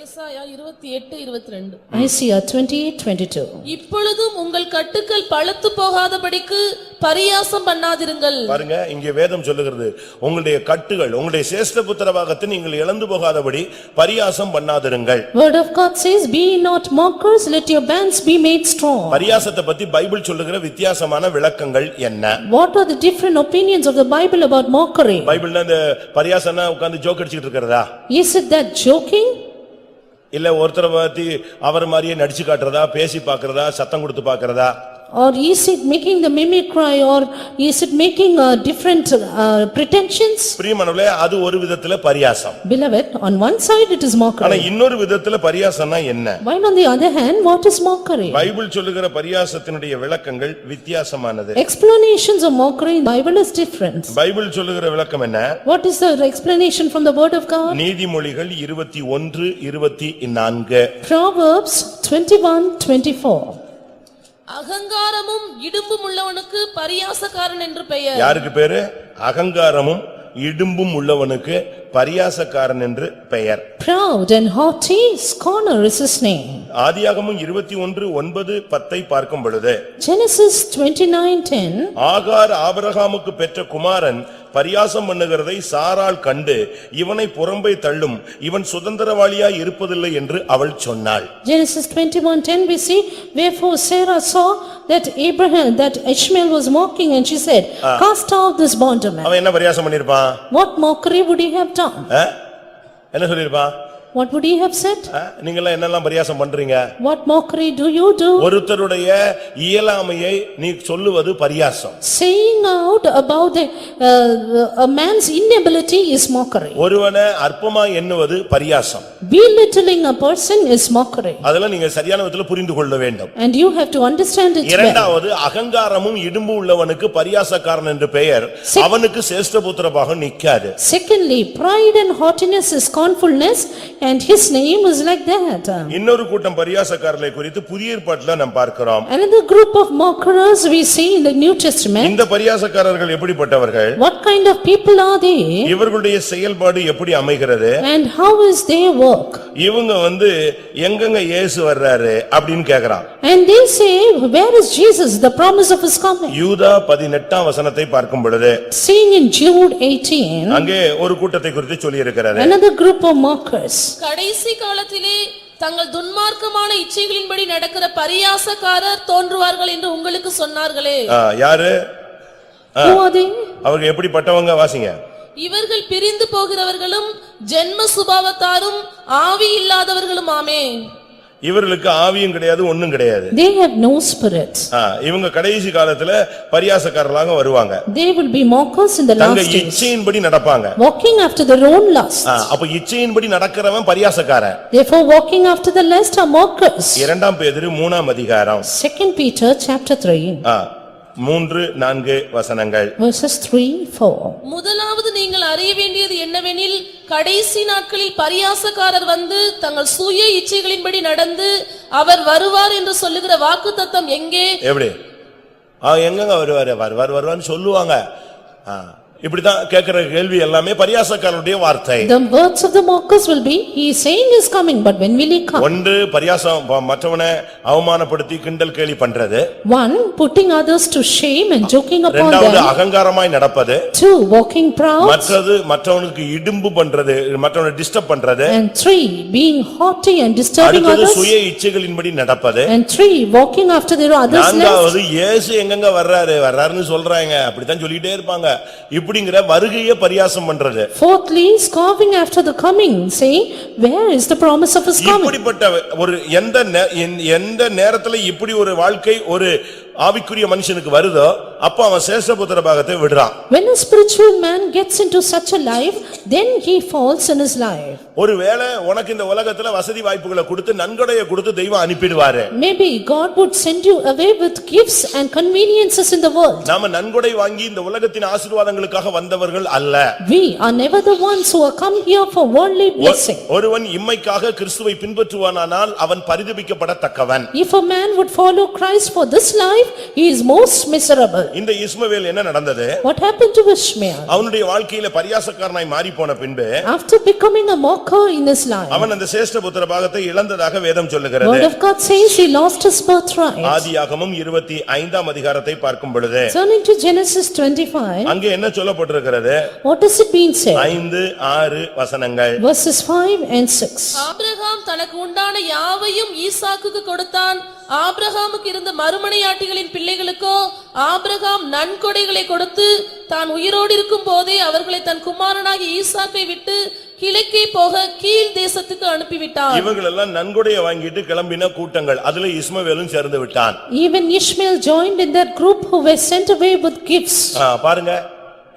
ஏசாயா 28:22. Isaiah 28:22. இப்பொழுதும் உங்கள் கட்டுக்கள் பழுத்து போகாதபடிக்கு பரியாசம் பண்ணாதிருங்கள். பாருங்க, இங்கே வேதம் சொல்லுகிறது, உங்களுடைய கட்டுகள், உங்களுடைய சேஷ்ட புத்திரபாகத்தை நீங்கள் இழந்து போகாதபடி பரியாசம் பண்ணாதிருங்கள். Word of God says, be not mockers, let your bands be made strong. பரியாசத்தை பத்தி பைபிள் சொல்லுகிற வித்தியாசமான விளக்கங்கள் என்ன? What are the different opinions of the Bible about mockery? பைபிள்ல இந்த பரியாசம்னா உட்கார்ந்து ஜோக் அடிச்சிட்டு இருக்கிறதா? Is it that joking? இல்ல ஒருத்தரை பத்தி அவர் மாதிரியே நடிச்சு காட்டுறதா, பேசி பாக்குறதா, சத்தம் கொடுத்து பாக்குறதா? Or is it making the mimicry, or is it making different pretensions? பிரியமானவர்களே, அது ஒரு விதத்துல பரியாசம். Beloved, on one side it is ஆனா mockery. இன்னொரு விதத்துல பரியாசம்னா என்ன? While on the other hand, what is mockery? Bible சொல்லுகிற பரியாசத்தினுடைய விளக்கங்கள் வித்தியாசமானது. Explanations of mockery in the Bible is different. Bible சொல்லுகிற விளக்கம் என்ன? What is the explanation from the word of God? நீதிமொழிகள் 21:24. Proverbs 21:24. அகங்காரமும் இடும்பும் உள்ளவனுக்கு பரியாசக்காரன் என்று பெயர். யாருக்கு பேரு? அகங்காரமும் இடும்பும் உள்ளவனுக்கு பரியாசக்காரன் என்று பெயர். Proud and haughty, scorner is his name. ஆதியாகமம் 21:9-10 பார்க்கும் பொழுது, Genesis 29:10. ஆகார் ஆபிரகாமுக்கு பெற்ற குமாரன் பரியாசம் பண்ணுகிறதை சாராள் கண்டு இவனை புறம்பே தள்ளும், இவன் சுதந்திரவாளியாய் இருப்பதில்லை என்று அவள் சொன்னாள். Genesis 21:10 we see, wherefore Sarah saw that Ishmael was mocking, and she said, cast out this bondman. அவன் என்ன பரியாசம் பண்ணிருப்பான்? What mockery would he have done? என்ன சொல்லிருப்பான்? What would he have said? நீங்க எல்லாம் என்னெல்லாம் பரியாசம் பண்றீங்க? What mockery do you do? ஒருத்தருடைய இயலாமையை நீ சொல்லுவது பரியாசம். Saying out about a man's inability is mockery. ஒருவனை அற்பமா எண்ணுவது பரியாசம். Belittling a person is mockery. அதெல்லாம் நீங்க சரியான விதத்துல புரிந்து கொள்ள வேண்டும். And you have to understand it well. இரண்டாவது, அகங்காரமும் இடும்பு உள்ளவனுக்கு பரியாசக்காரன் என்று பெயர், அவனுக்கு சேஷ்டபுத்திர பாகம் நிக்காது. Secondly, pride and haughtiness is scornfulness, and his name is like that. இன்னொரு கூட்டம் பரியாசக்காரர்களை குறித்து புதிய ஏற்பாட்டில் நாம் பார்க்கிறோம். Another group of mockers we see in the New Testament. இந்த பரியாசக்காரர்கள் எப்படிப்பட்டவர்கள்? What kind of people are they? இவர்களுடைய செயல்பாடு எப்படி அமைகிறது? And how is their work? இவங்க எங்கங்க இயேசு வர்றாரு அப்படின்னு கேக்குறான். And they say, where is Jesus, the promise of his coming? யூதா 18ஆம் வசனத்தை பார்க்கும் பொழுது, Seeing in Jude 18, அங்கே ஒரு கூட்டத்தை குறித்து சொல்லி இருக்கிறாரு. another group of mockers. கடைசி காலத்திலே தங்கள் துன்மார்க்கமான இச்சைகளின்படி நடக்கிற பரியாசக்காரர் தோன்றுவார்கள் என்று உங்களுக்கு சொன்னார்களே. யாரு? Who are they? அவங்க எப்படிப்பட்டவங்க? வாசிங்க. இவர்கள் பிரிந்து போகிறவர்களும் ஜென்ம சுபாவத்தாரும் ஆவி இல்லாதவர்களும் ஆமே. இவர்களுக்கு ஆவியும் கிடையாது, ஒண்ணும் கிடையாது. They have no spirit. இவங்க கடைசி காலத்துல பரியாசக்காரர்களாக வருவாங்க. They will be mockers in the last தங்க days. இச்சையின்படி நடப்பாங்க. Walking after their own lust. அப்ப இச்சையின்படி நடக்கிறவன் பரியாசக்காரன். Therefore walking after the lust are mockers. 2 பேதுரு 3ஆம் அதிகாரம் 2 Peter chapter 3. 3-4 வசனங்கள். Verses 3-4. முதலாவது நீங்கள் அறிய வேண்டியது என்னவெனில், கடைசி நாட்களில் பரியாசக்காரர் வந்து தங்கள் சுய இச்சைகளின்படி நடந்து அவர் வருவார் என்று சொல்லுகிற வாக்குத்தத்தம் எங்கே? எப்படி? எங்கங்க வருவான்னு சொல்லுவாங்க. இப்படிதான் கேட்கிற கேள்வி எல்லாமே பரியாசக்காரருடைய வார்த்தை. The words of the mockers will be, he is saying he is coming, but when will he come? ஒன்று பரியாசம், மற்றவனை அவமானப்படுத்தி கிண்டல் கேலி பண்றது. One, putting others to shame and joking upon இரண்டாவது them. அகங்காரமாய் நடப்பது. Two, walking proud. மற்றது மற்றவனுக்கு இடும்பு பண்றது, மற்றவனை டிஸ்டர்ப் பண்றது. And three, being haughty and disturbing அடுத்தது others. சுய இச்சைகளின்படி நடப்பது. And three, walking after their others' lust. நான்காவது இயேசு எங்கங்க வர்றாருன்னு சொல்றாங்க, அப்படித்தான் சொல்லிட்டே இருப்பாங்க. இப்படிங்கிற வருகையை பரியாசம் பண்றது. Fourthly, scoffing after the coming, saying, where is the promise of his coming? இப்படிப்பட்ட ஒரு எந்த நேரத்துல இப்படி ஒரு வாழ்க்கை ஒரு ஆவிக்குரிய மனுஷனுக்கு வருதோ அப்ப அவன் சேஷபுத்திர பாகத்தை விடுறான். When a spiritual man gets into such a life, then he falls in his life. ஒருவேளை உனக்கு இந்த உலகத்துல வசதி வாய்ப்புகளை கொடுத்து நன்கொடையை கொடுத்து தெய்வம் அனுப்பிடுவாரு. Maybe God would send you away with gifts and conveniences in the world. நாம நன்கொடை வாங்கி இந்த உலகத்தின் ஆசீர்வாதங்களுக்காக வந்தவர்கள் அல்ல. We are never the ones who are come here for worldly blessing. ஒருவன் இம்மைக்காக கிறிஸ்துவை பின்பற்றுவானானால் அவன் பரிதபிக்கப்படத்தக்கவன். If a man would follow Christ for this life, he is most miserable. இந்த இஸ்மவேல் என்ன நடந்தது? What happened to Ishmael? அவனுடைய வாழ்க்கையில பரியாசக்காரனாய் மாறி போன பின்பு, After becoming a mocker in his life, அவன் அந்த சேஷ்டபுத்திர பாகத்தை இழந்ததாக வேதம் சொல்லுகிறது. Word of God says he lost his birthright. ஆதியாகமம் 25ஆம் அதிகாரத்தை பார்க்கும் பொழுது, Turning to Genesis 25, அங்கே என்ன சொல்லப்பட்டிருக்கிறது? what has it been said? 5-6 வசனங்கள். Verses 5 and 6. ஆபிரகாம் தனக்கு உண்டான யாவையும் ஈசாக்குக்கு கொடுத்தான். ஆபிரகாமுக்கு இருந்த மறுமனையாட்டிகளின் பிள்ளைகளுக்கோ ஆபிரகாம் நன்கொடைகளை கொடுத்து தான் உயிரோடு இருக்கும் போதே அவர்களை தன் குமாரனாகி ஈசாக்கை விட்டு கிழக்கே போக கீழ் தேசத்துக்கு அனுப்பிவிட்டார். இவர்கள் எல்லாம் நன்கொடையை வாங்கிட்டு கிளம்பின கூட்டங்கள், அதுல இஸ்மவேலும் சேர்ந்து விட்டான். Even Ishmael joined in that group who were sent away with gifts. பாருங்க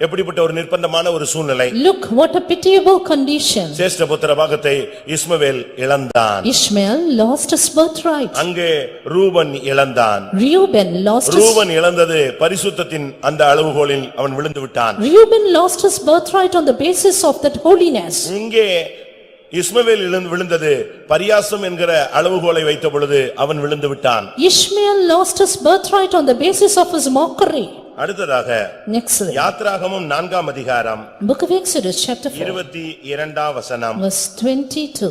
எப்படிப்பட்ட ஒரு நிர்பந்தமான ஒரு சூழ்நிலை. Look what a pitiable condition. சேஷ்டபுத்திர பாகத்தை இஸ்மவேல் இழந்தான். Ishmael lost his birthright. அங்கே ரூபன் இழந்தான். Reuben lost his ரூபன் இழந்தது பரிசுத்தத்தின் அந்த அளவுகோலில் அவன் விழுந்து விட்டான். Reuben lost his birthright on the basis of that holiness. இங்கே இஸ்மவேல் விழுந்தது பரியாசம் என்கிற அளவுகோலை வைத்த பொழுது அவன் விழுந்து விட்டான். Ishmael lost his birthright on the basis of his mockery. அடுத்ததாக Next, யாத்ராகமம் 4ஆம் அதிகாரம் Book of Exodus chapter 4, 22ஆம் வசனம். verse 22.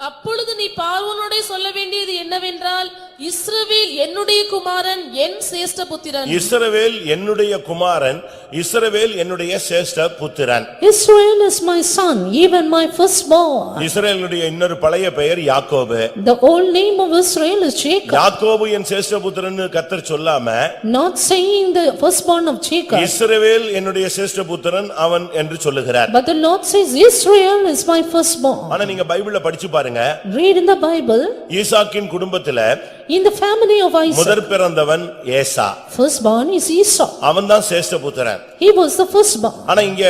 அப்பொழுது நீ பார்வோனோடே சொல்ல வேண்டியது என்னவென்றால், இஸ்ரவேல் என்னுடைய குமாரன் என் சேஷ்ட புத்திரன். இஸ்ரவேல் என்னுடைய குமாரன், இஸ்ரவேல் என்னுடைய சேஷ்ட புத்திரன். Israel is my son, even my firstborn. இஸ்ரவேலுடைய இன்னொரு பழைய பெயர் யாக்கோபு. The old name of Israel is Jacob. யாக்கோபு என் சேஷ்ட புத்திரன்னு கர்த்தர் சொல்லாம, Not saying the firstborn of Jacob, இஸ்ரவேல் என்னுடைய சேஷ்ட புத்திரன் அவன் என்று சொல்லுகிறார். but the Lord says Israel is my firstborn. ஆனா நீங்க பைபிள்ல படிச்சு பாருங்க, Read in the Bible, ஈசாக்கின் குடும்பத்துல in the family of Isaac, முதற் பிறந்தவன் ஏசா. firstborn is Esau. அவன்தான் சேஷ்ட புத்திரன். He was the firstborn. ஆனா இங்க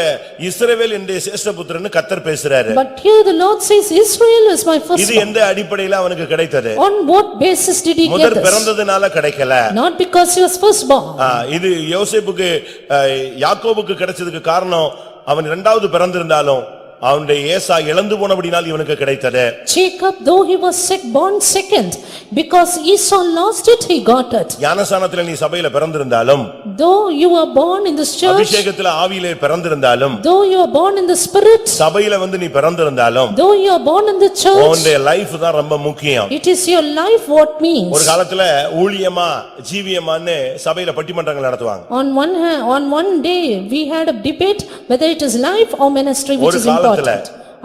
இஸ்ரவேல் என்னுடைய சேஷ்ட புத்திரன்னு கர்த்தர் பேசுறாரு. But here the Lord says Israel is my இது firstborn. எந்த அடிப்படையில அவனுக்கு கிடைத்தது? On what basis did he get முதற் this? பிறந்ததுனால கிடைக்கல. Not because he was firstborn. இது யோசேப்புக்கு யாக்கோபுக்கு கிடைச்சதுக்கு காரணம், அவன் இரண்டாவது பிறந்திருந்தாலும் அவனுடைய ஏசா இழந்து போனபடினால் இவனுக்கு கிடைத்தது. Jacob, though he was born second, because Esau lost it, he got it. ஞானசானத்துல நீ சபையில பிறந்திருந்தாலும், Though you were born in this church, அபிஷேகத்துல ஆவியிலே பிறந்திருந்தாலும், though you were born in the spirit, சபையில வந்து நீ பிறந்திருந்தாலும், though you are born in the church, உன்னுடைய லைஃப் தான் ரொம்ப முக்கியம். it is your life what means. ஒரு காலத்துல ஊழியமா ஜீவியமான்னு சபையில பட்டிமன்றங்கள் நடத்துவாங்க. On one day, we had a debate whether it is life or ministry which is important.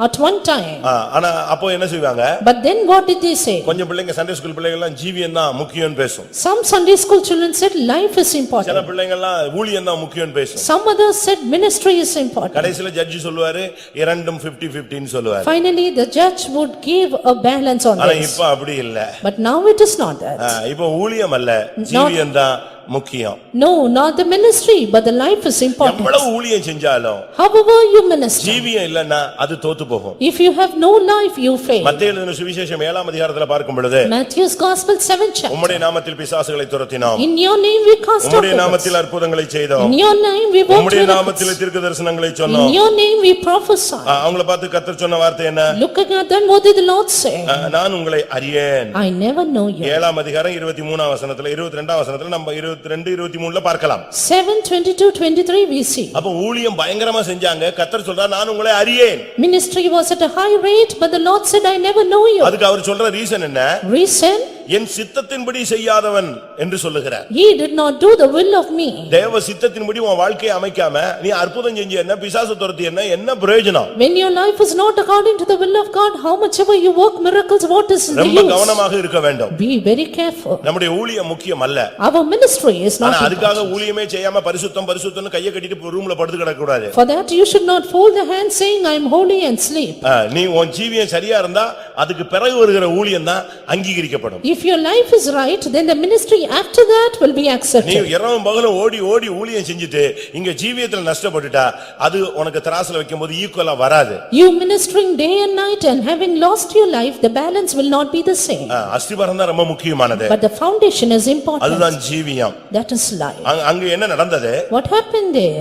At one time. ஆனா அப்போ என்ன செய்வாங்க? But then what did they say? கொஞ்சம் பிள்ளைங்க சண்டே ஸ்கூல் பிள்ளைங்க எல்லாம் ஜீவியம் தான் முக்கியம்னு பேசும். Some Sunday school children said life is சில important. பிள்ளைங்க எல்லாம் ஊழியம் தான் முக்கியம்னு பேசும். Some others said ministry is important. கடைசில ஜட்ஜ் சொல்லுவாரு இரண்டும் 50-50 ன்னு சொல்லுவாரு. Finally, the judge would give a balance on ஆனா this. இப்ப அப்படி இல்ல. But now it is not that. இப்ப ஊழியம் அல்ல, ஜீவியம் தான் முக்கியம். No, not the ministry, but the life is important. எவ்வளவு ஊழியம் செஞ்சாலும் However you minister, ஜீவியம் இல்லன்னா அது தோத்து போகும். if you have no life, you fail. மத்தேயு எழுதின சுவிசேஷம் 7ஆம் அதிகாரத்துல பார்க்கும் பொழுது, Matthew's Gospel 7th chapter. உம்முடைய நாமத்தில் பிசாசுகளை துரத்தினோம், In your name we cast out உம்முடைய devils. நாமத்தில் அற்புதங்களை செய்தோம், In your name we worked உம்முடைய miracles. நாமத்தில் தீர்க்கதரிசனங்களை In சொன்னோம். your name we prophesied. அவங்கள பார்த்து கர்த்தர் சொன்ன வார்த்தை என்ன? Looking at them, what did the Lord say? நான் உங்களை அறியேன். I never know you. 7ஆம் அதிகாரம் 23ஆம் வசனத்துல 22ஆம் வசனத்துல நம்ம 22-23 பார்க்கலாம். 7:22-23 we see. அப்ப ஊழியம் பயங்கரமா செஞ்சாங்க. கர்த்தர் சொல்றா நான் உங்களை அறியேன். Ministry was at a high rate, but the Lord said, I never know you. அதுக்கு அவர் சொல்ற ரீசன் என்ன? Reason? என் சித்தத்தின்படி செய்யாதவன் என்று சொல்லுகிறார். He did not do the will of me. தேவ சித்தத்தின்படி உன் வாழ்க்கையை அமைக்காம நீ அற்புதம் செஞ்சு என்ன, பிசாசு துரத்தி என்ன பிரயோஜனம்? When your life is not according to the will of God, how much ever you work miracles, what is the ரொம்ப use? கவனமாக இருக்க வேண்டும். Be very careful. நம்முடைய ஊழியம் முக்கியம் அல்ல. Our ministry is ஆனா not அதுக்காக important. ஊழியமே செய்யாம பரிசுத்தம் பரிசுத்தம்னு கையை கட்டிட்டு ரூம்ல படுத்து கிடக்க கூடாது. For that you should not fold the hands saying, I am holy and sleep. நீ உன் ஜீவியம் சரியா இருந்தா அதுக்கு பிறகு வருகிற ஊழியம் தான் அங்கீகரிக்கப்படும். If your life is right, then the ministry after that will be நீ accepted. இரவும் பகலும் ஓடி ஓடி ஊழியம் செஞ்சுட்டு இங்க ஜீவியத்துல நஷ்டப்பட்டுட்டா அது உனக்கு தராசுல வைக்கும்போது ஈக்குவலா வராது. You ministering day and night and having lost your life, the balance will not be the same. அஸ்திபாரம் தான் ரொம்ப முக்கியமானது. But the foundation is important. அதுதான் ஜீவியம். That is life. அங்க என்ன நடந்தது? What happened there?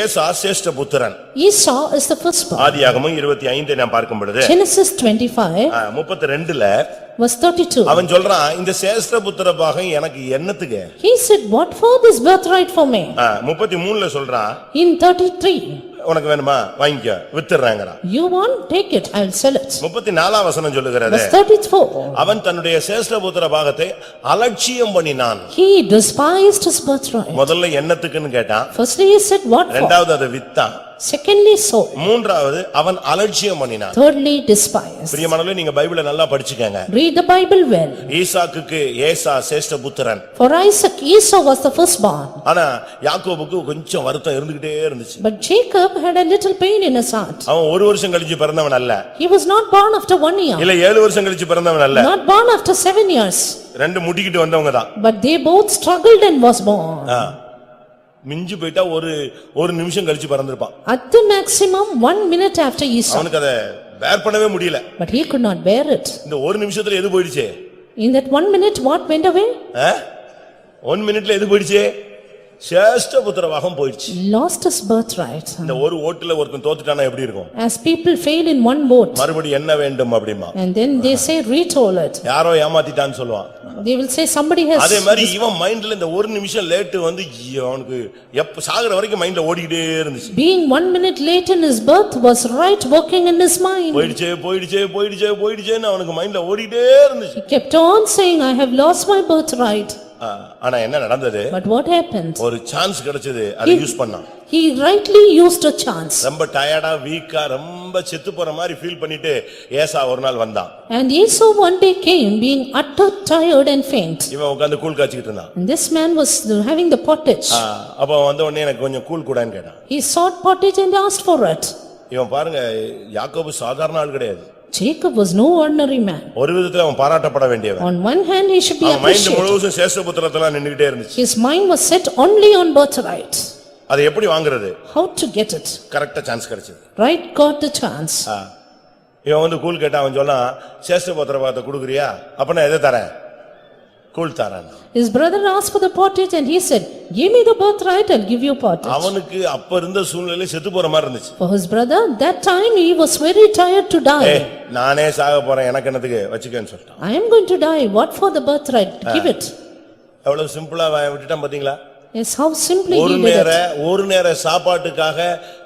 ஏசா சேஷ்ட புத்திரன். Esau is the firstborn. ஆதியாகமம் 25 நாம் பார்க்கும் பொழுது Genesis 25 32ல verse 32. அவன் சொல்றான் இந்த சேஷ்ட புத்திர பாகம் எனக்கு என்னத்துக்கு? He said, what for this birthright for me? 33ல சொல்றான் In 33, உனக்கு வேணுமா வாங்கிக்க வித்துறாங்கறான். you want, take it, I will sell it. 34ஆம் வசனம் சொல்லுகிறது, Verse 34, அவன் தன்னுடைய சேஷ்ட புத்திர பாகத்தை அலட்சியம் பண்ணினான். he despised his birthright. முதல்ல என்னத்துக்குன்னு கேட்டான். Firstly he said, what for? இரண்டாவது அதை வித்தான். Secondly sold. மூன்றாவது அவன் அலட்சியம் பண்ணினான். Thirdly despised. பிரியமானவர்களே நீங்க பைபிளை நல்லா படிச்சுக்கங்க. Read the Bible well. ஈசாக்குக்கு ஏசா சேஷ்ட புத்திரன். For Isaac, Esau was the firstborn. ஆனா யாக்கோபுக்கு கொஞ்சம் வருத்தம் இருந்துகிட்டே இருந்துச்சு. But Jacob had a little pain in his heart. அவன் ஒரு வருஷம் கழிச்சு பிறந்தவன் அல்ல. He was not born after 1 year. இல்ல 7 வருஷம் கழிச்சு பிறந்தவன் அல்ல. Not born after 7 years. ரெண்டு முட்டிக்கிட்டு வந்தவங்க தான். But they both struggled and was born. மிஞ்சி போயிட்டா ஒரு நிமிஷம் கழிச்சு பிறந்திருப்பான். At the maximum 1 minute after Esau. அவனுக்கு அதை பேர் பண்ணவே முடியல. But he could not bear it. இந்த ஒரு நிமிஷத்துல எது போயிடுச்சு? In that 1 minute, what went away? 1 மினிட்ல எது போயிடுச்சு? சேஷ்ட புத்திரவாகம் போயிடுச்சு. Lost his birthright. இந்த ஒரு ஓட்டுல ஒருத்தன் தோத்துட்டானா எப்படி இருக்கும்? As people fail in one boat. மறுபடி என்ன வேண்டும் அப்படிமா? And then they say retold it. யாரோ ஏமாத்திட்டான்னு சொல்லுவான். They will say somebody has. அதே மாதிரி இவன் மைண்ட்ல இந்த ஒரு நிமிஷம் லேட் வந்து அவனுக்கு எப்ப சாகுற வரைக்கும் மைண்ட்ல ஓடிட்டே இருந்துச்சு. Being 1 minute late in his birth was right working in his mind. போயிடுச்சேன்னு அவனுக்கு மைண்ட்ல ஓடிட்டே இருந்துச்சு. He kept on saying, I have lost my birthright. ஆனா என்ன நடந்தது? But what happened? ஒரு சான்ஸ் கிடைச்சது, அதை யூஸ் பண்ணான். He rightly used a chance. ரொம்ப டயர்டா வீக்கா ரொம்ப செத்து போற மாதிரி ஃபீல் பண்ணிட்டு ஏசா ஒரு நாள் வந்தான். And Esau one day came being utter tired and faint. இவன் உட்கார்ந்து கூழ் காய்ச்சிட்டு இருந்தான். And this man was having the pottage. அப்ப வந்த உடனே எனக்கு கொஞ்சம் கூழ் கூடான்னு கேட்டான். He sought pottage and asked for it. இவன் பாருங்க, யாக்கோபு சாதாரண ஆள் கிடையாது. Jacob was no ordinary man. ஒரு விதத்துல அவன் பாராட்டப்பட வேண்டியவன். On one hand he should be அவன் மைண்ட் appreciated. முழுவதும் சேஷ்டபுத்திரத்துல நின்னுட்டே இருந்துச்சு. His mind was set only on birthright. அதை எப்படி வாங்குறது? How to get it? கரெக்ட்டா சான்ஸ் கிடைச்சது. Right got the chance. இவன் வந்து கூழ் கேட்டா அவன் சொன்னா சேஷ்டபுத்திரத்தை குடுக்குறியா? அப்ப நான் எதை தரேன்? கூழ் தரேன். His brother asked for the pottage and he said, give me the birthright, I'll give you pottage. அவனுக்கு அப்ப இருந்த சூழ்நிலை செத்து போற மாதிரி இருந்துச்சு. For his brother, that time he was very tired to die. நானே சாக போறேன், எனக்கு என்னத்துக்கு வச்சுக்கன்னு சொல்லிட்டான். I am going to die, what for the birthright? Give it. எவ்வளவு சிம்பிளா விட்டுட்டான் பாத்தீங்களா? Yes, how simply he did it. ஒரு நேர சாப்பாட்டுக்காக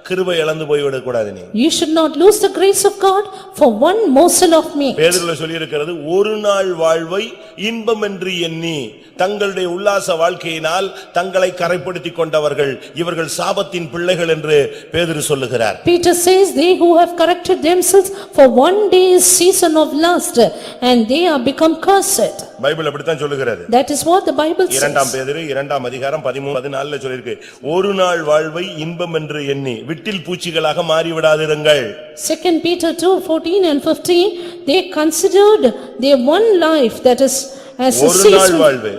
கிருபை இழந்து போய் விட கூடாது நீ. You should not lose the grace of God for one morsel of meat. பேதுருல சொல்லி இருக்கிறது, ஒரு நாள் வாழ்வை இன்பம் என்று எண்ணி தங்களுடைய உல்லாச வாழ்க்கையினால் தங்களை கரைப்படுத்திக் கொண்டவர்கள் இவர்கள் சாபத்தின் பிள்ளைகள் என்று பேதுரு சொல்லுகிறார். Peter says, they who have corrected themselves for one day's season of lust and they are become cursed. Bible அப்படித்தான் சொல்லுகிறது. That is what the Bible says. இரண்டாம் பேதுரு 2ஆம் அதிகாரம் 13-14 சொல்லிருக்கு, ஒரு நாள் வாழ்வை இன்பம் என்று எண்ணி விட்டில் பூச்சிகளாக மாறிவிடாதிருங்கள். 2 Peter 2:14 and 15, they considered their one life, that is as a ஒரு நாள் season. வாழ்வு,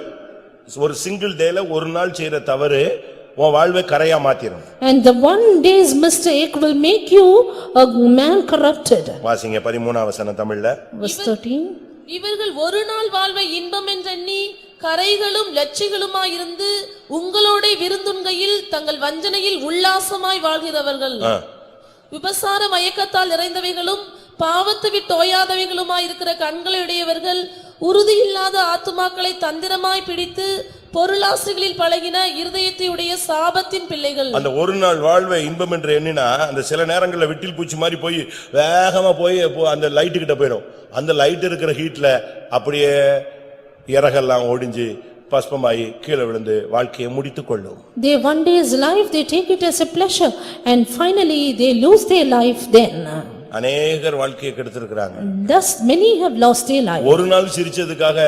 ஒரு சிங்கிள் டேல ஒரு நாள் செய்யற தவறு உன் வாழ்வை கரையா மாத்திரும். And the one day's mistake will make you a man corrupted. வாசிங்க 13ஆம் வசனம் தமிழ்ல. Verse 13. இவர்கள் ஒரு நாள் வாழ்வை இன்பம் என்றெண்ணி கரைகளும் லட்சிகளுமாயிருந்து உங்களோட விருந்துண்கையில் தங்கள் வஞ்சனையில் உல்லாசமாய் வாழ்கிறவர்கள். விபசார மயக்கத்தால் நிறைந்தவைகளும் பாவத்தை விட்டு ஓயாதவைகளுமாயிருக்கிற கண்களுடையவர்கள், உறுதியில்லாத ஆத்துமாக்களை தந்திரமாய் பிடித்து பொருளாசைகளில் பழகின இருதயத்தை உடைய சாபத்தின் பிள்ளைகள். அந்த ஒரு நாள் வாழ்வை இன்பம் என்று எண்ணினா அந்த சில நேரங்கள்ல விட்டில் பூச்சி மாதிரி போய் வேகமா போய் அந்த லைட்டு கிட்ட போயிடும். அந்த லைட் இருக்கிற ஹீட்ல அப்படியே இறகெல்லாம் ஒடிஞ்சு பஸ்பமாயி கீழே விழுந்து வாழ்க்கையை முடித்துக் கொள்ளும். They one day's life, they take it as a pleasure and finally they lose their life then. அநேகர் வாழ்க்கையை கெடுத்திருக்கிறாங்க. Thus many have lost their life. ஒரு நாள் சிரிச்சதுக்காக